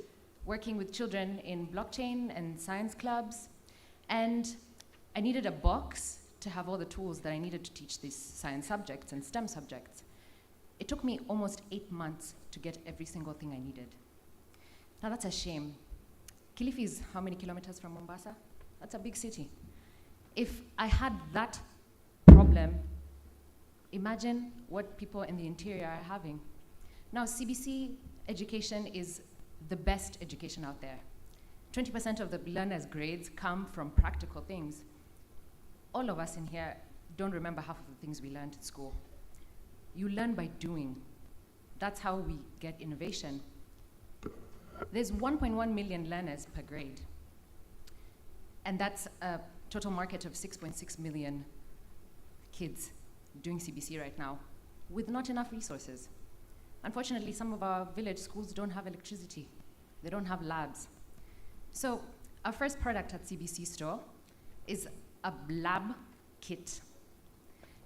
working with children in blockchain and science clubs, and I needed a box to have all the tools that I needed to teach these science subjects and STEM subjects. It took me almost 8 months to get every single thing I needed. Now that's a shame. Kilifi is how many kilometers from Mombasa? That's a big city. If I had that problem, imagine what people in the interior are having. Now CBC education is the best education out there. 20% of the learners' grades come from practical things. All of us in here don't remember half of the things we learned at school. You learn by doing. That's how we get innovation. There's 1.1 million learners per grade. And that's a total market of 6.6 million kids doing CBC right now with not enough resources. Unfortunately, some of our village schools don't have electricity. They don't have labs. So our first product at CBC Store is a lab kit.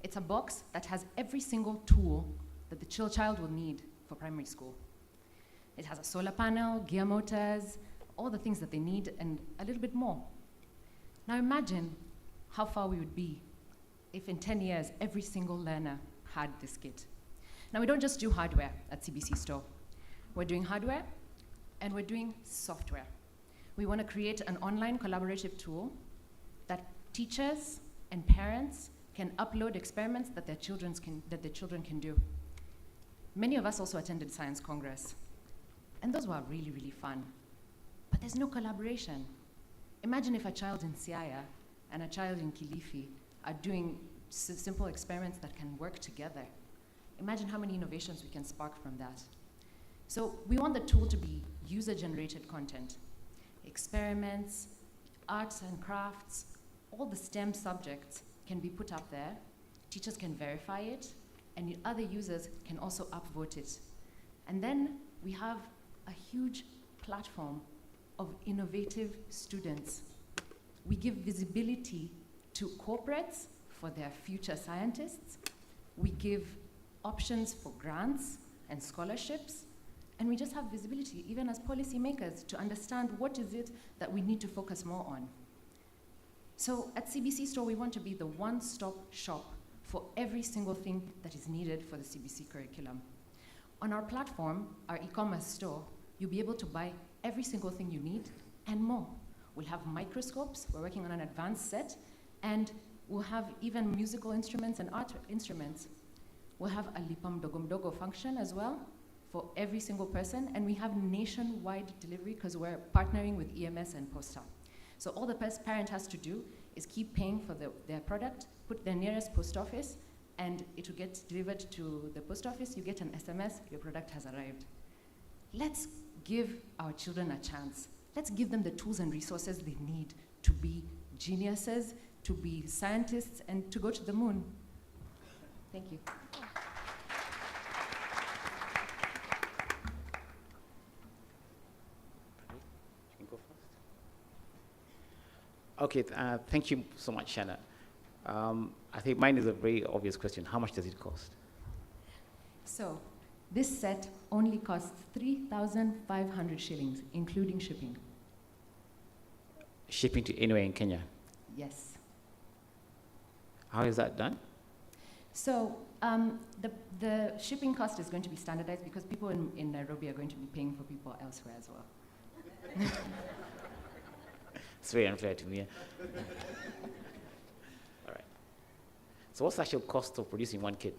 It's a box that has every single tool that the child will need for primary school. It has a solar panel, gear motors, all the things that they need, and a little bit more. Now imagine how far we would be if in 10 years every single learner had this kit. Now we don't just do hardware at CBC Store. We're doing hardware and we're doing software. We want to create an online collaborative tool that teachers and parents can upload experiments that their children can do. Many of us also attended Science Congress, and those were really, really fun. But there's no collaboration. Imagine if a child in Siaya and a child in Kilifi are doing simple experiments that can work together. Imagine how many innovations we can spark from that. So we want the tool to be user-generated content. Experiments, arts and crafts, all the STEM subjects can be put up there. Teachers can verify it, and other users can also upvote it. And then we have a huge platform of innovative students. We give visibility to corporates for their future scientists. We give options for grants and scholarships. And we just have visibility, even as policymakers, to understand what is it that we need to focus more on. So at CBC Store, we want to be the one-stop shop for every single thing that is needed for the CBC curriculum. On our platform, our e-commerce store, you'll be able to buy every single thing you need and more. We'll have microscopes, we're working on an advanced set, and we'll have even musical instruments and art instruments. We'll have a lipa mdogo mdogo function as well for every single person, and we have nationwide delivery because we're partnering with EMS and Posta. So all the parent has to do is keep paying for their product, put their nearest post office, and it will get delivered to the post office. You get an SMS, your product has arrived. Let's give our children a chance. Let's give them the tools and resources they need to be geniuses, to be scientists, and to go to the moon. Thank you. Okay, thank you so much, Shanna. I think mine is a very obvious question. How much does it cost? So this set only costs 3,500 shillings, including shipping. Shipping to anywhere in Kenya? Yes. How is that done? So the shipping cost is going to be standardized because people in Nairobi are going to be paying for people elsewhere as well. It's very unfair to me. So what's the actual cost of producing one kit?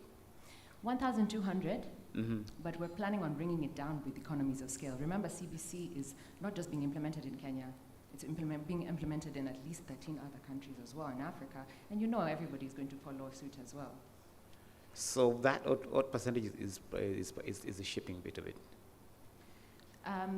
1,200, but we're planning on bringing it down with economies of scale. Remember, CBC is not just being implemented in Kenya, it's being implemented in at least 13 other countries as well in Africa, and you know everybody's going to follow suit as well. So that, what percentage is the shipping bit of it?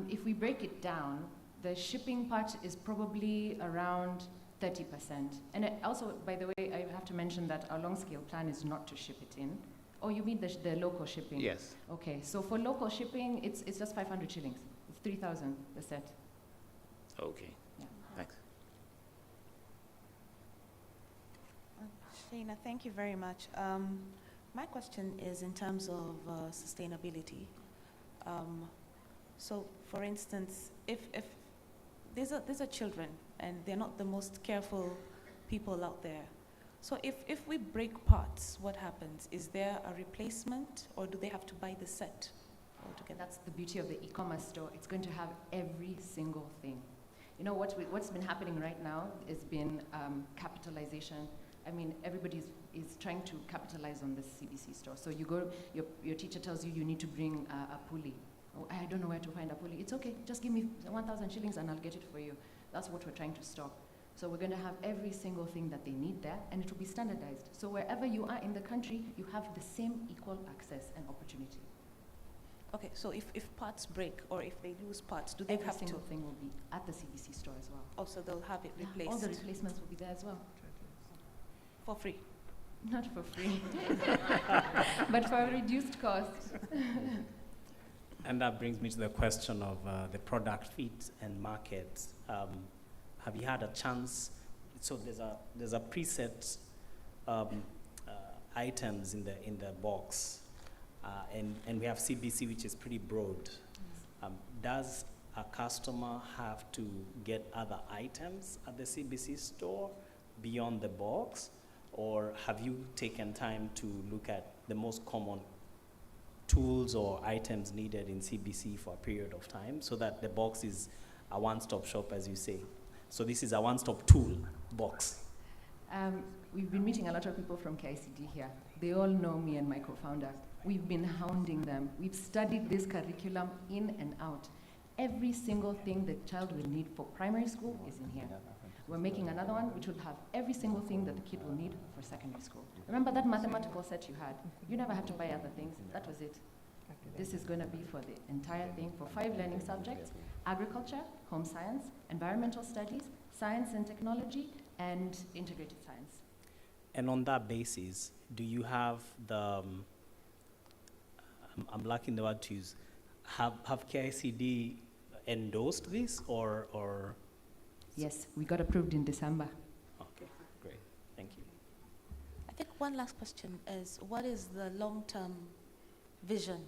If we break it down, the shipping part is probably around 30%. And also, by the way, I have to mention that our long-scale plan is not to ship it in. Oh, you mean the local shipping? Yes. Okay, so for local shipping, it's just 500 shillings. It's 3,000 the set. Okay, yeah. Thanks. Shana, thank you very much. My question is in terms of sustainability. So, for instance, if these are children and they're not the most careful people out there. So if we break parts, what happens? Is there a replacement, or do they have to buy the set altogether? That's the beauty of the e-commerce store. It's going to have every single thing. You know, what's been happening right now has been capitalization. I mean, everybody is trying to capitalize on this CBC store. So you go, your teacher tells you need to bring a pulley. Oh, I don't know where to find a pulley. It's okay, just give me 1,000 shillings and I'll get it for you. That's what we're trying to stop. So we're going to have every single thing that they need there, and it will be standardized. So wherever you are in the country, you have the same equal access and opportunity. Okay, so if parts break or if they lose parts, do they have to? Every single thing will be at the CBC store as well. Oh, so they'll have it replaced? All the replacements will be there as well. For free? Not for free, but for a reduced cost. And that brings me to the question of the product fit and market. Have you had a chance? So there's a preset items in the box, and we have CBC, which is pretty broad. Does a customer have to get other items at the CBC store beyond the box, or have you taken time to look at the most common tools or items needed in CBC for a period of time, so that the box is a one-stop shop, as you say? So this is a one-stop tool box. We've been meeting a lot of people from KICD here. They all know me and my co-founder. We've been hounding them. We've studied this curriculum in and out. Every single thing the child will need for primary school is in here. We're making another one which will have every single thing that the kid will need for secondary school. Remember that mathematical set you had? You never had to buy other things. That was it. This is going to be for the entire thing for 5 learning subjects: agriculture, home science, environmental studies, science and technology, and integrated science. And on that basis, do you have the, I'm lacking the word to use, have KICD endorsed this, or? Yes, we got approved in December. Okay, great, thank you. I think one last question is, what is the long-term vision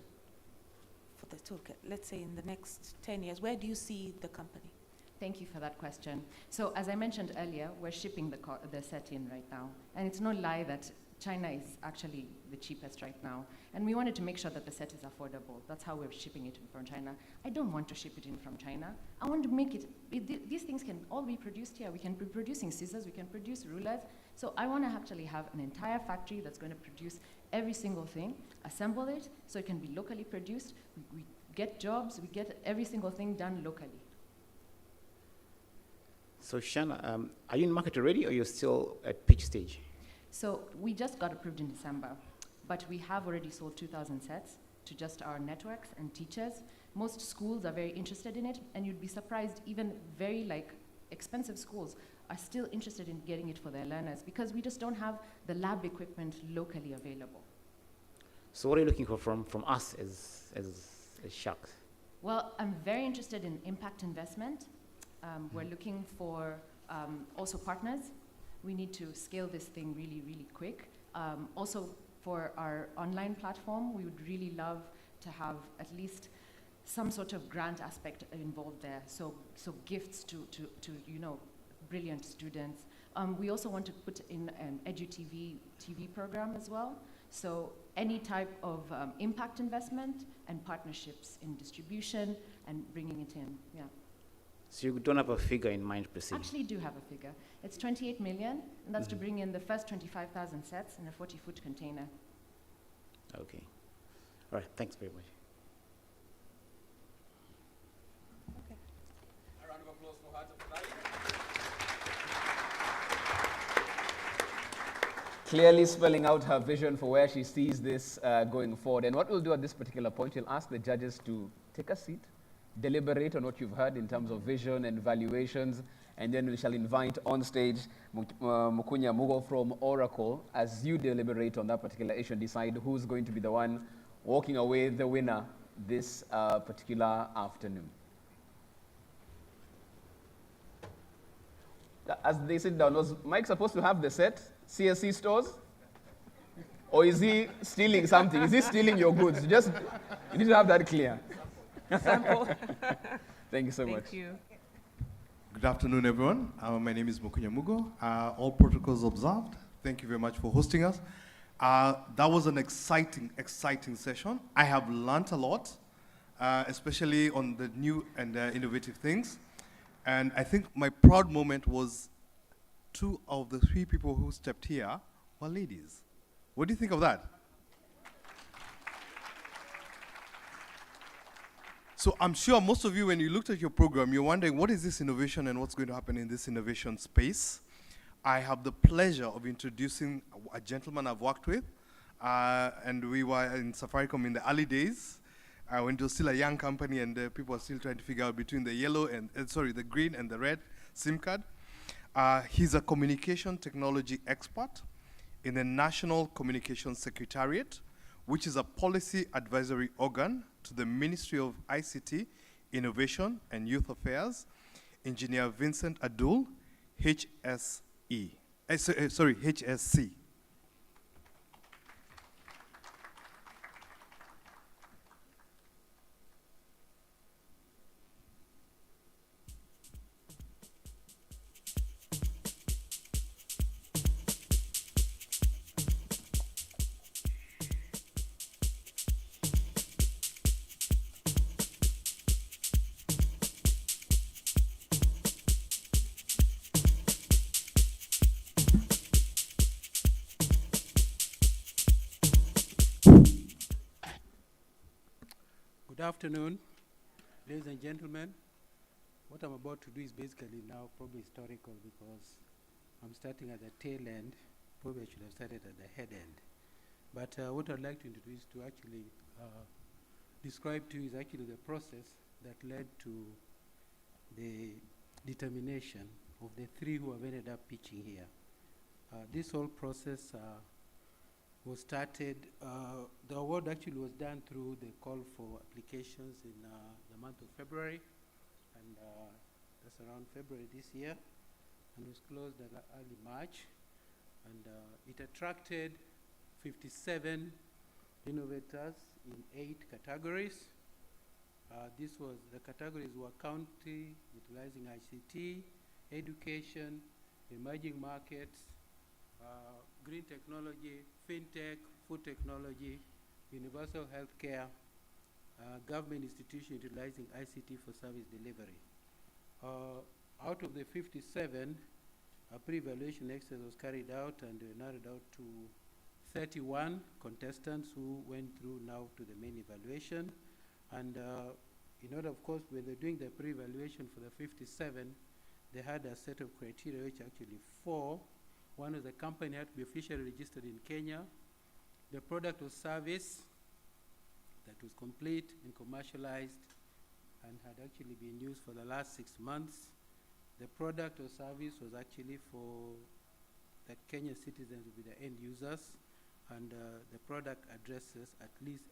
for the toolkit? Let's say in the next 10 years, where do you see the company? Thank you for that question. So as I mentioned earlier, we're shipping the set in right now. And it's no lie that China is actually the cheapest right now. And we wanted to make sure that the set is affordable. That's how we're shipping it in from China. I don't want to ship it in from China. I want to make these things can all be produced here. We can be producing scissors, we can produce rulers. So I want to actually have an entire factory that's going to produce every single thing, assemble it, so it can be locally produced. We get jobs, we get every single thing done locally. So Shana, are you in market already, or you're still at pitch stage? So we just got approved in December, but we have already sold 2,000 sets to just our networks and teachers. Most schools are very interested in it, and you'd be surprised, even very expensive schools are still interested in getting it for their learners, because we just don't have the lab equipment locally available. So what are you looking for from us as Sharks? Well, I'm very interested in impact investment. We're looking for also partners. We need to scale this thing really, really quick. Also, for our online platform, we would really love to have at least some sort of grant aspect involved there. So gifts to brilliant students. We also want to put in an EduTV program as well. So any type of impact investment and partnerships in distribution and bringing it in, yeah. So you don't have a figure in mind, per se? Actually do have a figure. It's 28 million, and that's to bring in the first 25,000 sets in a 40-foot container. Okay. All right, thanks very much. A round of applause for her. Clearly spelling out her vision for where she sees this going forward. And what we'll do at this particular point, we'll ask the judges to take a seat, deliberate on what you've heard in terms of vision and valuations, and then we shall invite on stage Mukunya Mugo from Oracle as you deliberate on that particular issue and decide who's going to be the one walking away the winner this particular afternoon. As they sit down, was Mike supposed to have the set, CSC stores? Or is he stealing something? Is he stealing your goods? Just, you need to have that clear. Sample. Thank you so much. Thank you. Good afternoon, everyone. My name is Mukunya Mugo. All protocols observed. Thank you very much for hosting us. That was an exciting session. I have learned a lot, especially on the new and innovative things. And I think my proud moment was 2 of the 3 people who stepped here were ladies. What do you think of that? So I'm sure most of you, when you looked at your program, you're wondering, what is this innovation and what's going to happen in this innovation space? I have the pleasure of introducing a gentleman I've worked with, and we were in Safaricom in the early days, when it was still a young company and people were still trying to figure out between the yellow and, the green and the red SIM card. He's a communication technology expert in the National Communications Secretariat, which is a policy advisory organ to the Ministry of ICT, Innovation and Youth Affairs. Engineer Vincent Adul, HSC. Good afternoon, ladies and gentlemen. What I'm about to do is basically now probably historical because I'm starting at the tail end. Probably I should have started at the head end. But what I'd like to introduce to actually describe to you is actually the process that led to the determination of the 3 who have ended up pitching here. This whole process was started, the award actually was done through the call for applications in the month of February, and that's around February this year, and was closed at early March, and it attracted 57 innovators in 8 categories. The categories were county, utilizing ICT, education, emerging markets, green technology, fintech, food technology, universal healthcare, government institution utilizing ICT for service delivery. Out of the 57, a pre-evaluation exercise was carried out and narrowed out to 31 contestants who went through now to the main evaluation. And in order, of course, when they're doing the pre-evaluation for the 57, they had a set of criteria, which actually 4. One is the company had to be officially registered in Kenya. The product or service that was complete and commercialized and had actually been used for the last 6 months. The product or service was actually for that Kenyan citizens would be the end users, and the product addressed at least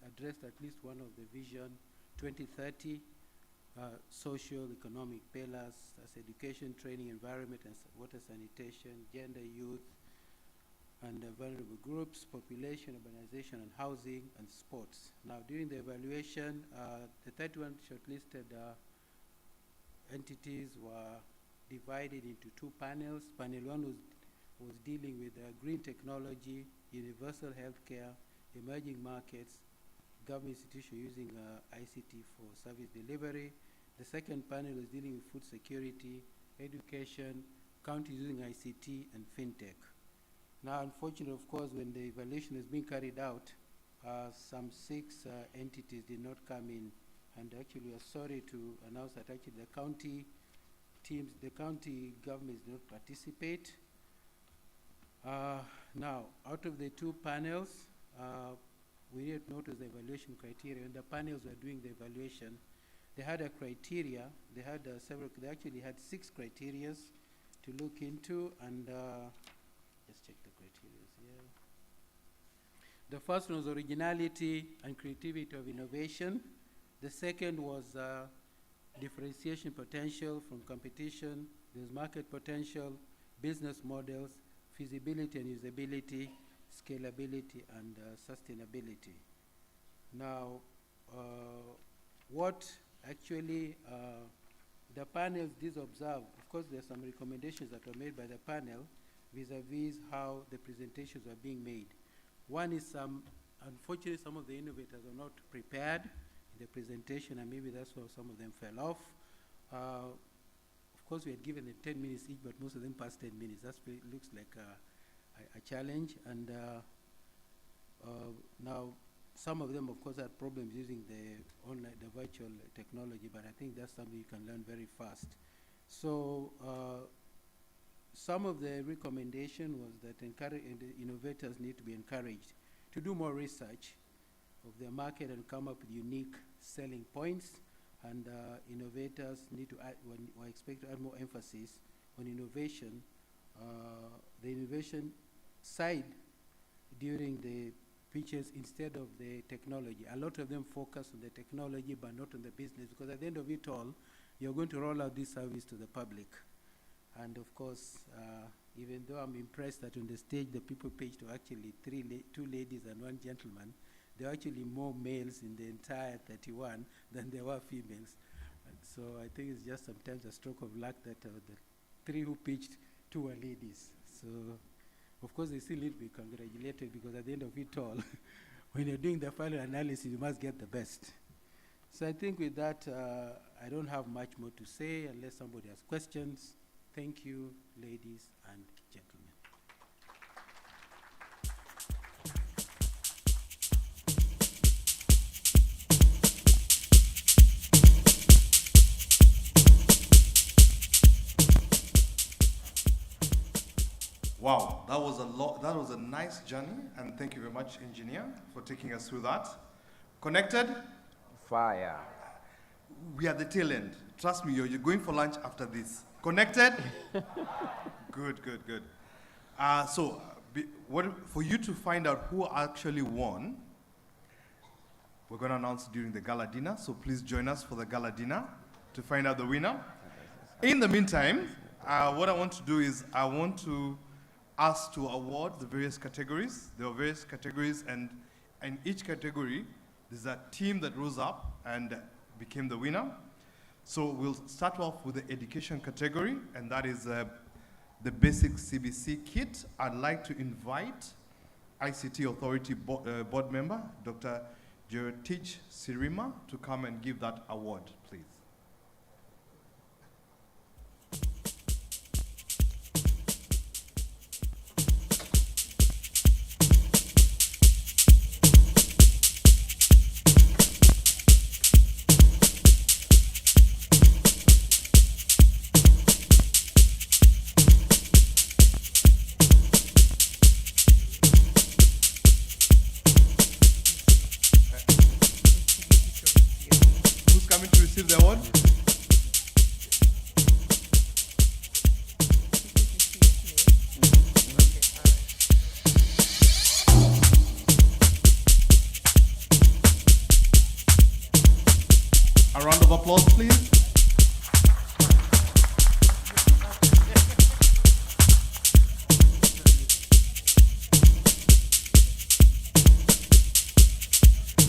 one of the Vision 2030 socio-economic pillars as education, training, environment, and water sanitation, gender, youth, and vulnerable groups, population, urbanization, and housing, and sports. Now, during the evaluation, the 31 shortlisted entities were divided into 2 panels. Panel 1 was dealing with green technology, universal healthcare, emerging markets, government institution using ICT for service delivery. The second panel was dealing with food security, education, counties using ICT, and fintech. Now, unfortunately, of course, when the evaluation is being carried out, some 6 entities did not come in. And actually, we are sorry to announce that actually the county teams, the county governments did not participate. Now, out of the 2 panels, we need to notice the evaluation criteria. When the panels were doing the evaluation, they had a criteria. They had several. They actually had 6 criteria to look into, and let's check the criteria here. The first one was originality and creativity of innovation. The second was differentiation potential from competition. There's market potential, business models, feasibility and usability, scalability, and sustainability. Now, what actually the panels did observe, of course, there are some recommendations that were made by the panel vis-a-vis how the presentations are being made. One is unfortunately, some of the innovators are not prepared in the presentation, and maybe that's why some of them fell off. Of course, we had given them 10 minutes each, but most of them passed 10 minutes. That looks like a challenge. And now, some of them, of course, had problems using the virtual technology, but I think that's something you can learn very fast. So some of the recommendation was that the innovators need to be encouraged to do more research of their market and come up with unique selling points. And innovators need to add, or expect to add more emphasis on innovation, the innovation side during the pitches instead of the technology. A lot of them focus on the technology but not on the business, because at the end of it all, you're going to roll out this service to the public. And of course, even though I'm impressed that on the stage the people pitched were actually 2 ladies and 1 gentleman, there are actually more males in the entire 31 than there were females. And so I think it's just sometimes a stroke of luck that the 3 who pitched, 2 were ladies. So of course they still need to be congratulated, because at the end of it all, when you're doing the final analysis, you must get the best. So I think with that, I don't have much more to say unless somebody has questions. Thank you, ladies and gentlemen. Wow, that was a lot. That was a nice journey, and thank you very much, engineer, for taking us through that. Connected? Fire. We are the tail end. Trust me, you're going for lunch after this. Connected? Good, good, good. So, for you to find out who actually won, we're going to announce during the gala dinner. So please join us for the gala dinner to find out the winner. In the meantime, what I want to do is I want to ask to award the various categories. There are various categories, and in each category, there's a team that rose up and became the winner. So we'll start off with the education category, and that is the basic CBC kit. I'd like to invite ICT Authority board member, Dr. Jerotich Sirima, to come and give that award, please. A round of applause, please.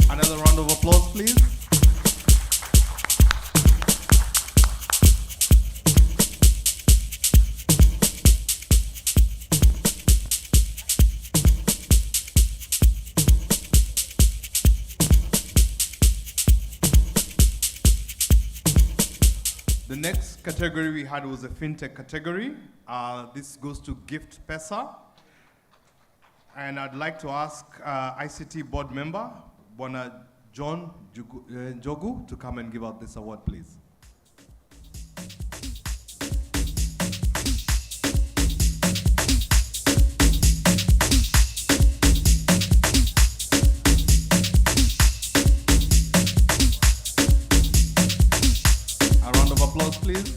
Another round of applause, please. The next category we had was a fintech category. This goes to Gift Pesa. And I'd like to ask ICT board member, Bwana John Njogu, to come and give out this award, please. A round of applause, please.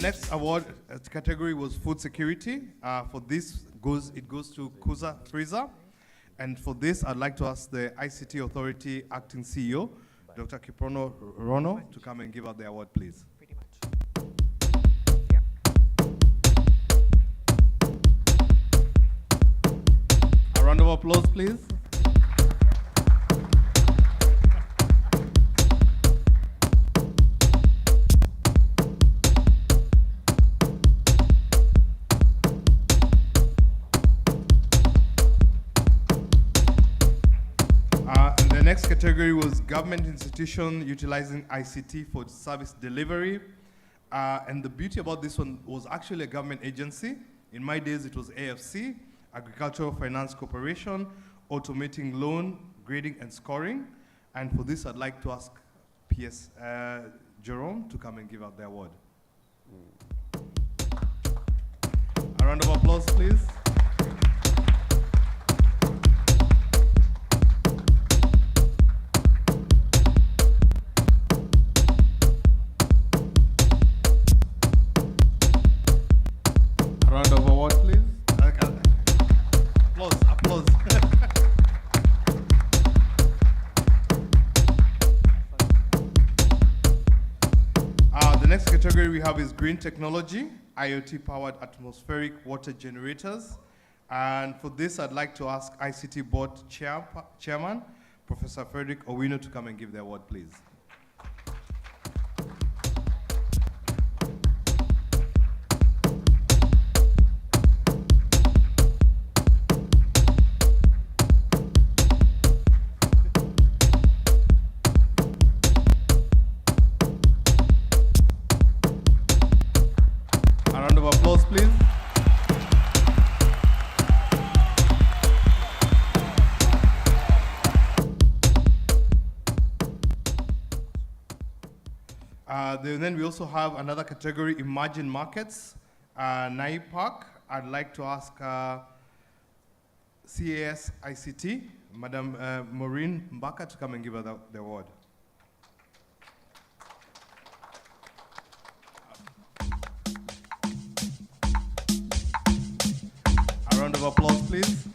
Next award category was food security. For this, it goes to Kuza Friza. And for this, I'd like to ask the ICT Authority Acting CEO, Dr. Kiprono Rono, to come and give out the award, please. A round of applause, please. Next category was government institution utilizing ICT for service delivery. And the beauty about this one was actually a government agency. In my days, it was AFC, Agricultural Finance Corporation, automating loan, grading, and scoring. And for this, I'd like to ask PS Jerome to come and give out the award. A round of applause, please. Round of award, please. Applause, applause. The next category we have is green technology, IoT-powered atmospheric water generators. And for this, I'd like to ask ICT Board Chairman, Professor Frederick Owino, to come and give the award, please. Please. Then we also have another category, emerging markets, NIPAC. I'd like to ask CAS ICT, Madam Maureen Mbaka, to come and give her the award. A round of applause, please.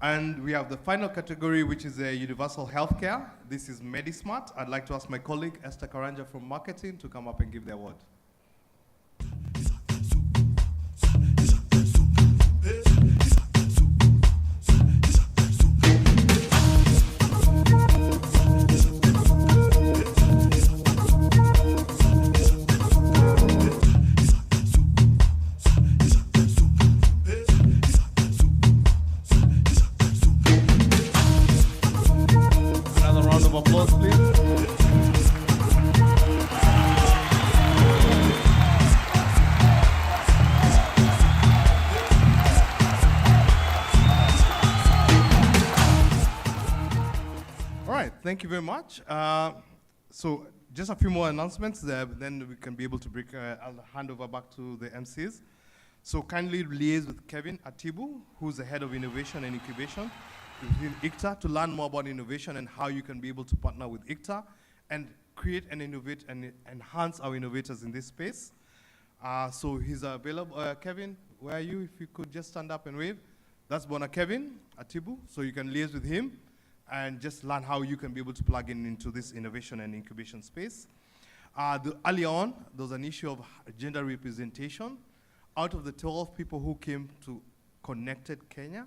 And we have the final category, which is universal healthcare. This is MediSmart. I'd like to ask my colleague, Esther Karanja from marketing, to come up and give the award. Applause, please. All right, thank you very much. So just a few more announcements, then we can be able to break. I'll hand over back to the MCs. So kindly liaise with Kevin Atibu, who's the head of innovation and incubation within ICTA, to learn more about innovation and how you can be able to partner with ICTA and create and innovate and enhance our innovators in this space. So he's available. Kevin, where are you? If you could just stand up and wave. That's Bona Kevin Atibu. So you can liaise with him and just learn how you can be able to plug in into this innovation and incubation space. Early on, there was an issue of gender representation. Out of the 12 people who came to Connected Kenya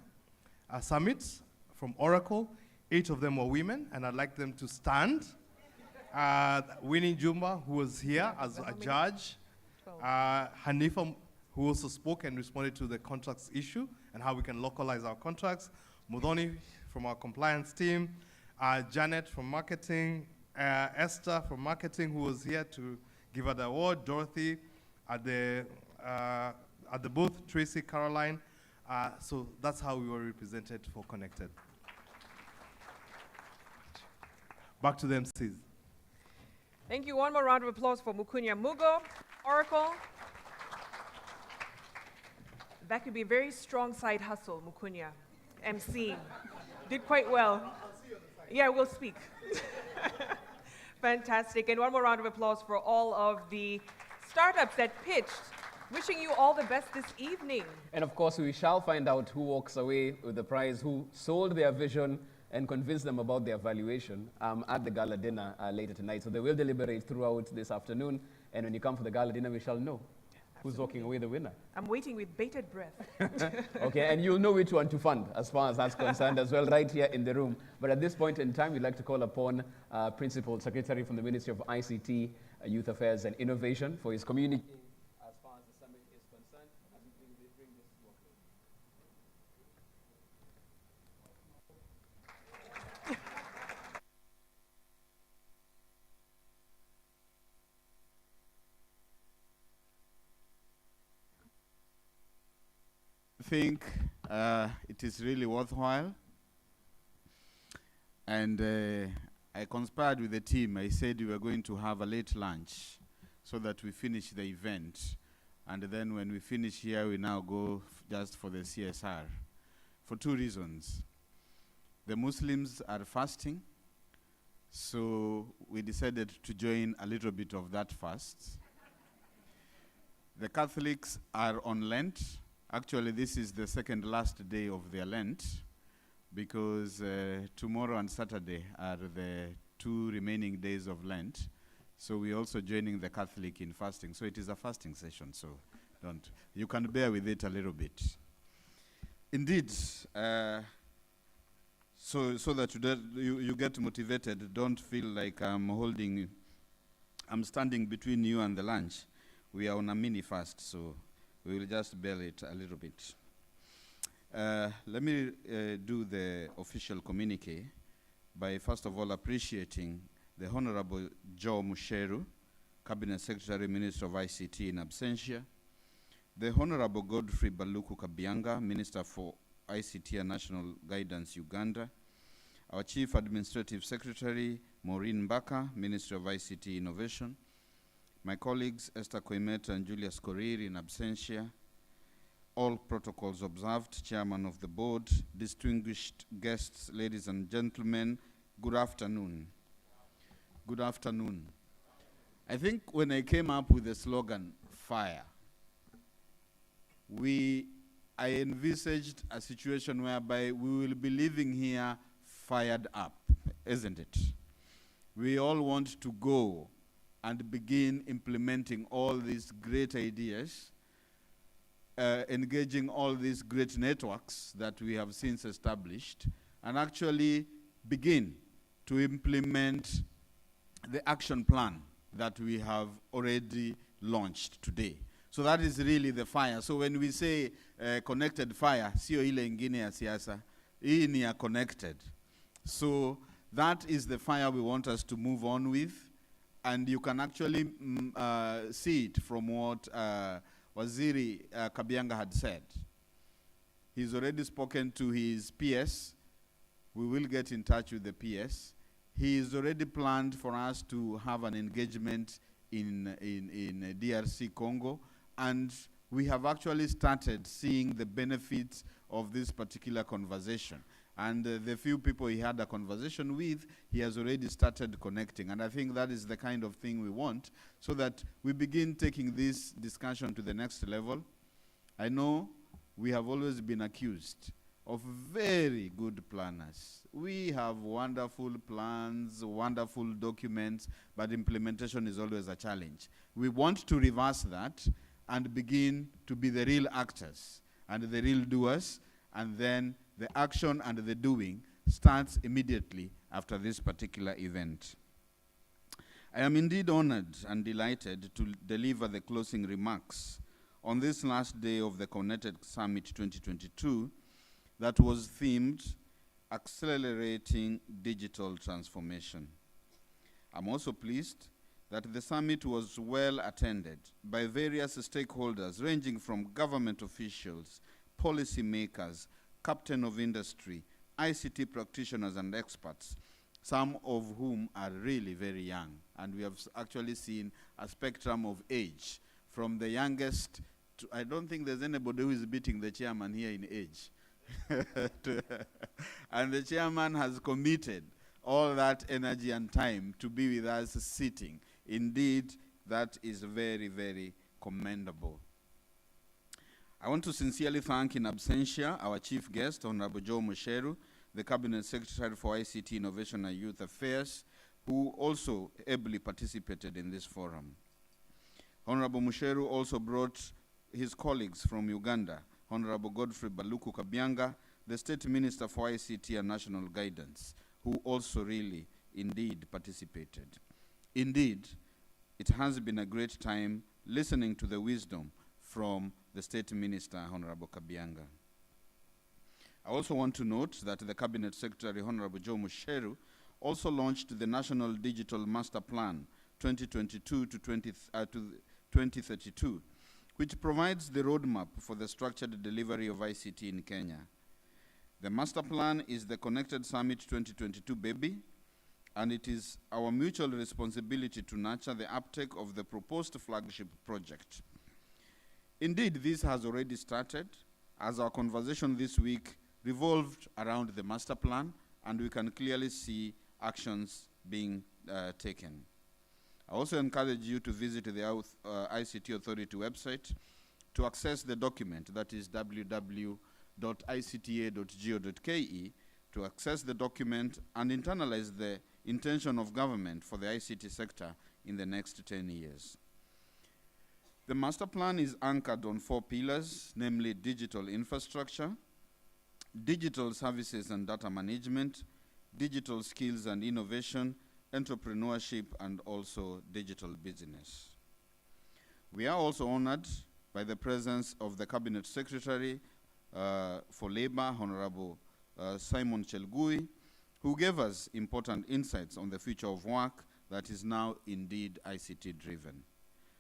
Summit from Oracle, 8 of them were women, and I'd like them to stand. Winnie Jumba, who was here as a judge. Hanifa, who also spoke and responded to the contracts issue and how we can localize our contracts. Mudhoni from our compliance team. Janet from marketing. Esther from marketing, who was here to give her the award. Dorothy at the booth. Tracy, Caroline. So that's how we were represented for Connected. Back to them, please. Thank you. One more round of applause for Mukunya Mugo, Oracle. That could be a very strong side hustle, Mukunya. MC. Did quite well. Yeah, we'll speak. Fantastic. And one more round of applause for all of the startups that pitched. Wishing you all the best this evening. And of course, we shall find out who walks away with the prize, who sold their vision and convince them about their valuation at the gala dinner later tonight. So they will deliberate throughout this afternoon. And when you come for the gala dinner, we shall know who's walking away the winner. I'm waiting with bated breath. Okay, and you'll know which one to fund as far as that's concerned as well, right here in the room. But at this point in time, we'd like to call upon Principal Secretary from the Ministry of ICT, Youth Affairs and Innovation for his communication as far as the summit is concerned. As we bring this to a close. I think it is really worthwhile. And I conspired with the team. I said we were going to have a late lunch so that we finish the event. And then when we finish here, we now go just for the CSR for 2 reasons. The Muslims are fasting, so we decided to join a little bit of that fast. The Catholics are on Lent. Actually, this is the second last day of their Lent, because tomorrow and Saturday are the 2 remaining days of Lent. So we're also joining the Catholic in fasting. So it is a fasting session, so you can bear with it a little bit. Indeed, so that you get motivated, don't feel like I'm standing between you and the lunch. We are on a mini fast, so we will just bear it a little bit. Let me do the official communique by first of all appreciating the Honorable Joe Musheru, Cabinet Secretary, Minister of ICT in absentia, the Honorable Godfrey Baluku Kabianga, Minister for ICT and National Guidance, Uganda, our Chief Administrative Secretary, Maureen Mbaka, Minister of ICT Innovation, my colleagues Esther Koimet and Julius Korir in absentia, all protocols observed, Chairman of the Board, distinguished guests, ladies and gentlemen, good afternoon. Good afternoon. I think when I came up with the slogan, FIRE, I envisaged a situation whereby we will be living here fired up, isn't it? We all want to go and begin implementing all these great ideas, engaging all these great networks that we have since established, and actually begin to implement the action plan that we have already launched today. So that is really the fire. So when we say connected fire, sio ile ingine ya siasa, hii ni ya connected. So that is the fire we want us to move on with. And you can actually see it from what Waziri Kabianga had said. He's already spoken to his PS. We will get in touch with the PS. He is already planned for us to have an engagement in DRC Congo. And we have actually started seeing the benefits of this particular conversation. And the few people he had a conversation with, he has already started connecting. And I think that is the kind of thing we want, so that we begin taking this discussion to the next level. I know we have always been accused of very good planners. We have wonderful plans, wonderful documents, but implementation is always a challenge. We want to reverse that and begin to be the real actors and the real doers, and then the action and the doing starts immediately after this particular event. I am indeed honored and delighted to deliver the closing remarks on this last day of the Connected Summit 2022 that was themed Accelerating Digital Transformation. I'm also pleased that the summit was well attended by various stakeholders ranging from government officials, policy makers, captain of industry, ICT practitioners and experts, some of whom are really very young. And we have actually seen a spectrum of age, from the youngest to, I don't think there's anybody who is beating the chairman here in age. And the chairman has committed all that energy and time to be with us sitting. Indeed, that is very, very commendable. I want to sincerely thank in absentia our chief guest, Honorable Joe Musheru, the Cabinet Secretary for ICT Innovation and Youth Affairs, who also ably participated in this forum. Honorable Musheru also brought his colleagues from Uganda, Honorable Godfrey Baluku Kabyanga, the State Minister for ICT and National Guidance, who also really, indeed, participated. Indeed, it has been a great time listening to the wisdom from the State Minister, Honorable Kabyanga. I also want to note that the Cabinet Secretary, Honorable Joe Musheru, also launched the National Digital Master Plan 2022 to 2032, which provides the roadmap for the structured delivery of ICT in Kenya. The master plan is the Connected Summit 2022 baby, and it is our mutual responsibility to nurture the uptake of the proposed flagship project. Indeed, this has already started, as our conversation this week revolved around the master plan, and we can clearly see actions being taken. I also encourage you to visit the ICT Authority website to access the document, that is www.icta.go.ke, to access the document and internalize the intention of government for the ICT sector in the next 10 years. The master plan is anchored on 4 pillars, namely digital infrastructure, digital services and data management, digital skills and innovation, entrepreneurship, and also digital business. We are also honored by the presence of the Cabinet Secretary for Labor, Honorable Simon Chelgui, who gave us important insights on the future of work that is now indeed ICT-driven.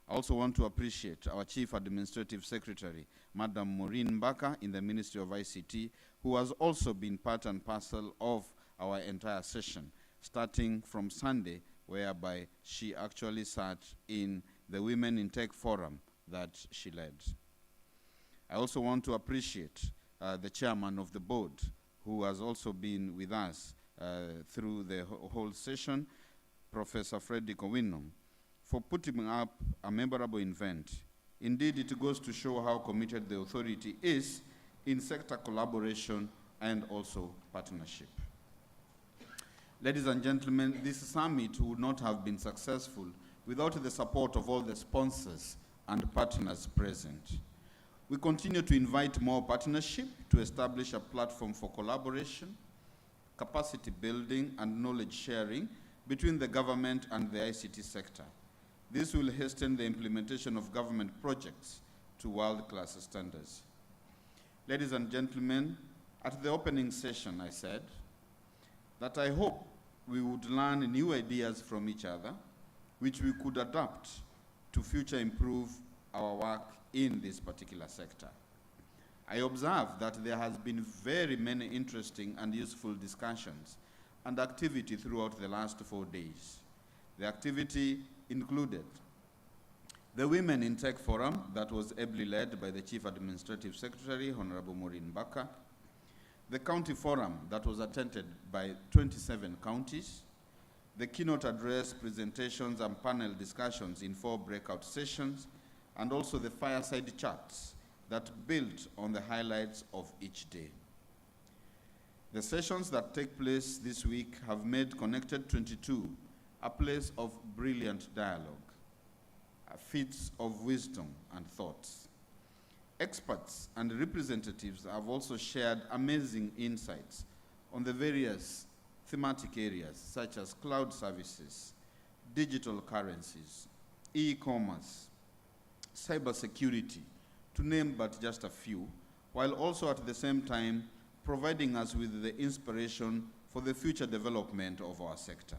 I also want to appreciate our Chief Administrative Secretary, Madam Maureen Mbaka, in the Ministry of ICT, who has also been part and parcel of our entire session, starting from Sunday, whereby she actually sat in the Women in Tech Forum that she led. I also want to appreciate the chairman of the board, who has also been with us through the whole session, Professor Frederick Owino, for putting up a memorable event. Indeed, it goes to show how committed the authority is in sector collaboration and also partnership. Ladies and gentlemen, this summit would not have been successful without the support of all the sponsors and partners present. We continue to invite more partnership to establish a platform for collaboration, capacity building, and knowledge sharing between the government and the ICT sector. This will hasten the implementation of government projects to world-class standards. Ladies and gentlemen, at the opening session I said that I hope we would learn new ideas from each other, which we could adapt to future improve our work in this particular sector. I observe that there has been very many interesting and useful discussions and activity throughout the last 4 days. The activity included the Women in Tech Forum that was ably led by the Chief Administrative Secretary, Honorable Maureen Mbaka, the county forum that was attended by 27 counties, the keynote address, presentations, and panel discussions in 4 breakout sessions, and also the fireside chats that built on the highlights of each day. The sessions that take place this week have made Connected 22 a place of brilliant dialogue, feats of wisdom and thoughts. Experts and representatives have also shared amazing insights on the various thematic areas such as cloud services, digital currencies, e-commerce, cybersecurity, to name but just a few, while also at the same time providing us with the inspiration for the future development of our sector.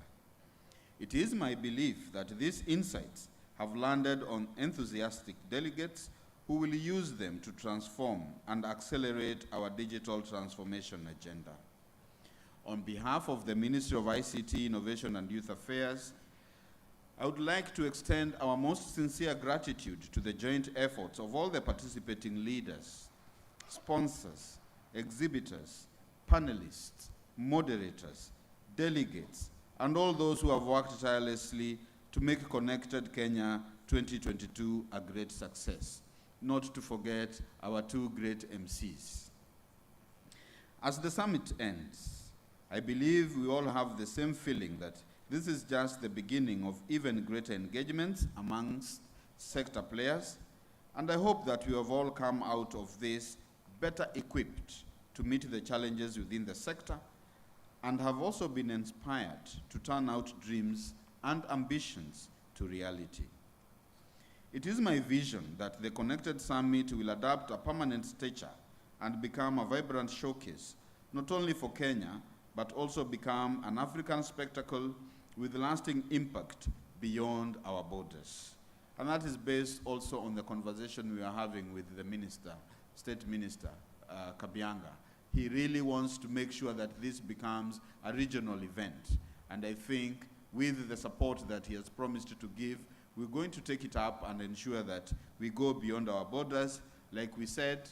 It is my belief that these insights have landed on enthusiastic delegates who will use them to transform and accelerate our digital transformation agenda. On behalf of the Ministry of ICT, Innovation and Youth Affairs, I would like to extend our most sincere gratitude to the joint efforts of all the participating leaders, sponsors, exhibitors, panelists, moderators, delegates, and all those who have worked tirelessly to make Connected Kenya 2022 a great success, not to forget our 2 great MCs. As the summit ends, I believe we all have the same feeling that this is just the beginning of even greater engagements amongst sector players, and I hope that we have all come out of this better equipped to meet the challenges within the sector and have also been inspired to turn out dreams and ambitions to reality. It is my vision that the Connected Summit will adapt a permanent stature and become a vibrant showcase, not only for Kenya, but also become an African spectacle with lasting impact beyond our borders. And that is based also on the conversation we are having with the Minister, State Minister, Kabianga. He really wants to make sure that this becomes a regional event. And I think with the support that he has promised to give, we're going to take it up and ensure that we go beyond our borders. Like we said,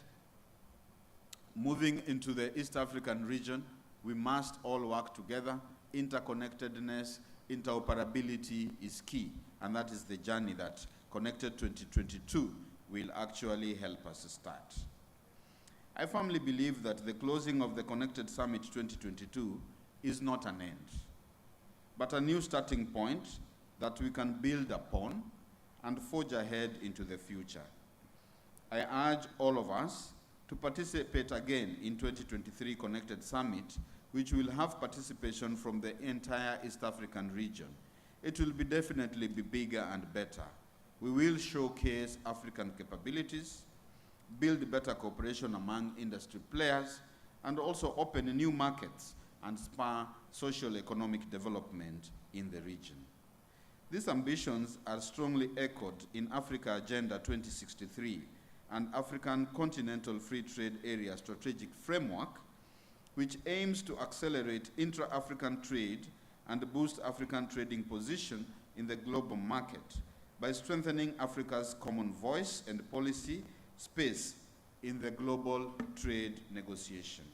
moving into the East African region, we must all work together. Interconnectedness, interoperability is key, and that is the journey that Connected 2022 will actually help us start. I firmly believe that the closing of the Connected Summit 2022 is not an end, but a new starting point that we can build upon and forge ahead into the future. I urge all of us to participate again in 2023 Connected Summit, which will have participation from the entire East African region. It will definitely be bigger and better. We will showcase African capabilities, build better cooperation among industry players, and also open new markets and spur social economic development in the region. These ambitions are strongly echoed in Africa Agenda 2063 and African Continental Free Trade Area Strategic Framework, which aims to accelerate intra-African trade and boost African trading position in the global market by strengthening Africa's common voice and policy space in the global trade negotiation.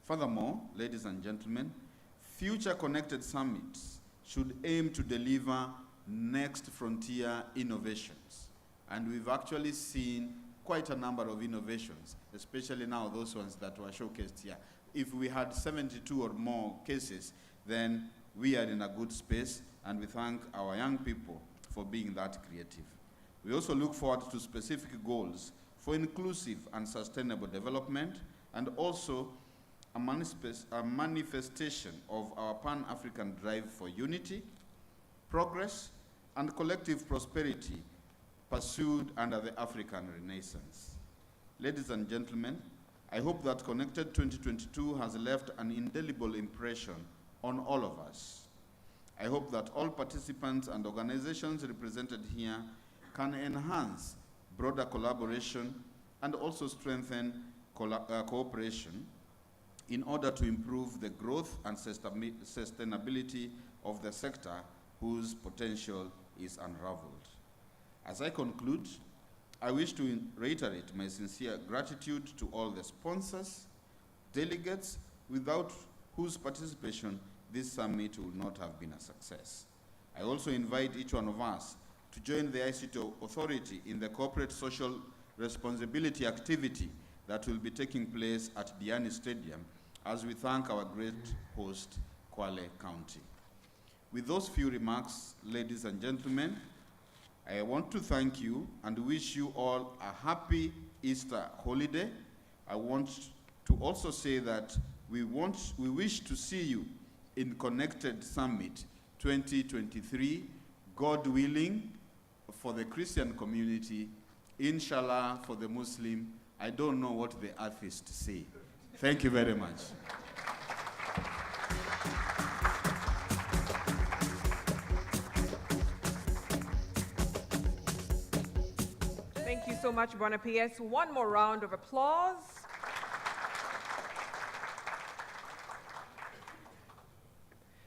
Furthermore, ladies and gentlemen, future Connected Summits should aim to deliver next frontier innovations. And we've actually seen quite a number of innovations, especially now those ones that were showcased here. If we had 72 or more cases, then we are in a good space, and we thank our young people for being that creative. We also look forward to specific goals for inclusive and sustainable development, and also a manifestation of our Pan-African drive for unity, progress, and collective prosperity pursued under the African Renaissance. Ladies and gentlemen, I hope that Connected 2022 has left an indelible impression on all of us. I hope that all participants and organizations represented here can enhance broader collaboration and also strengthen cooperation in order to improve the growth and sustainability of the sector whose potential is unraveled. As I conclude, I wish to reiterate my sincere gratitude to all the sponsors, delegates without whose participation this summit would not have been a success. I also invite each one of us to join the ICT Authority in the corporate social responsibility activity that will be taking place at Diani Stadium as we thank our great host, Kwale County. With those few remarks, ladies and gentlemen, I want to thank you and wish you all a happy Easter holiday. I want to also say that we wish to see you in Connected Summit 2023, God willing, for the Christian community, inshallah for the Muslim. I don't know what the atheists say. Thank you very much. Thank you so much, Bwana PS. One more round of applause.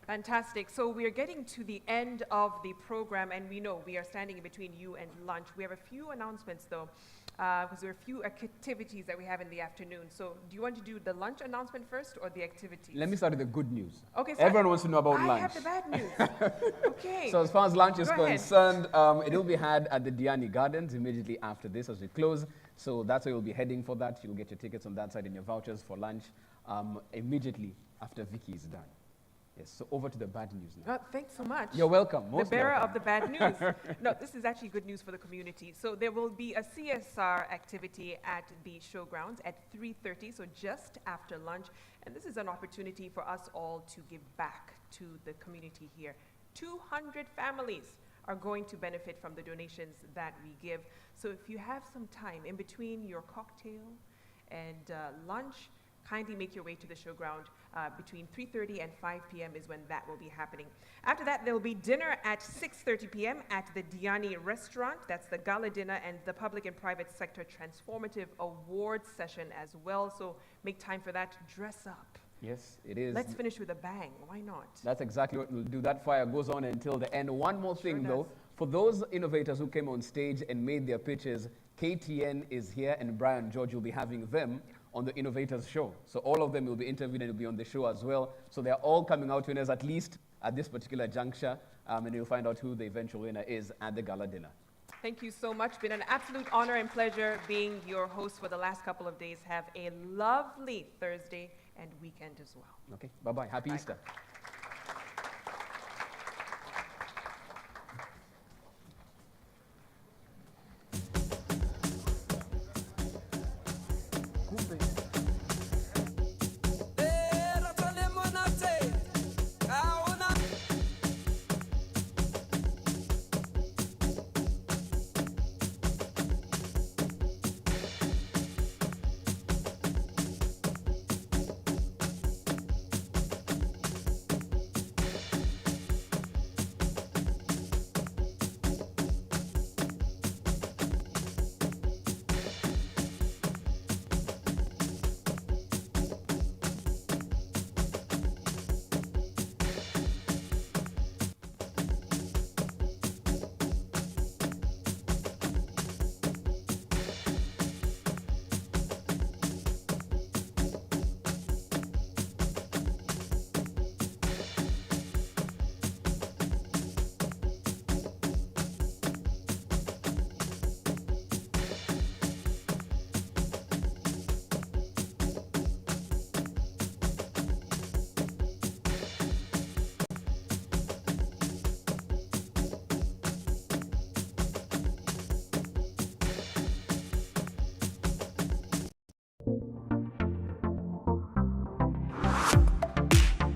Fantastic. So we are getting to the end of the program, and we know we are standing in between you and lunch. We have a few announcements, though, because there are a few activities that we have in the afternoon. So do you want to do the lunch announcement first or the activities? Let me start with the good news. Okay, everyone wants to know about lunch. I have the bad news. Okay. So as far as lunch is Go ahead. concerned, it will be had at the Diani Gardens immediately after this as we close. So that's where you'll be heading for that. You'll get your tickets on that side and your vouchers for lunch immediately after Vicky is done. Yes, so over to the bad news now. Thanks so much. You're welcome. The Most bearer welcome. of the bad news. No, this is actually good news for the community. So there will be a CSR activity at the showgrounds at 3:30, so just after lunch. And this is an opportunity for us all to give back to the community here. 200 families are going to benefit from the donations that we give. So if you have some time in between your cocktail and lunch, kindly make your way to the showground. Between 3:30 and 5 p.m. is when that will be happening. After that, there will be dinner at 6:30 p.m. at the Diani restaurant. That's the gala dinner and the public and private sector transformative awards session as well. So make time for that. Dress up. Yes, it is. Let's finish with a bang. Why not? That's exactly what we'll do. That fire goes on until the end. One more thing, though. For those innovators who came on stage and made their pitches, KTN is here, and Brian George will be having them on the Innovators Show. So all of them will be interviewed and will be on the show as well. So they're all coming out winners, at least at this particular juncture, and you'll find out who the eventual winner is at the gala dinner. Thank you so much. Been an absolute honor and pleasure being your host for the last couple of days. Have a lovely Thursday and weekend as well. Okay, bye-bye. Happy Easter.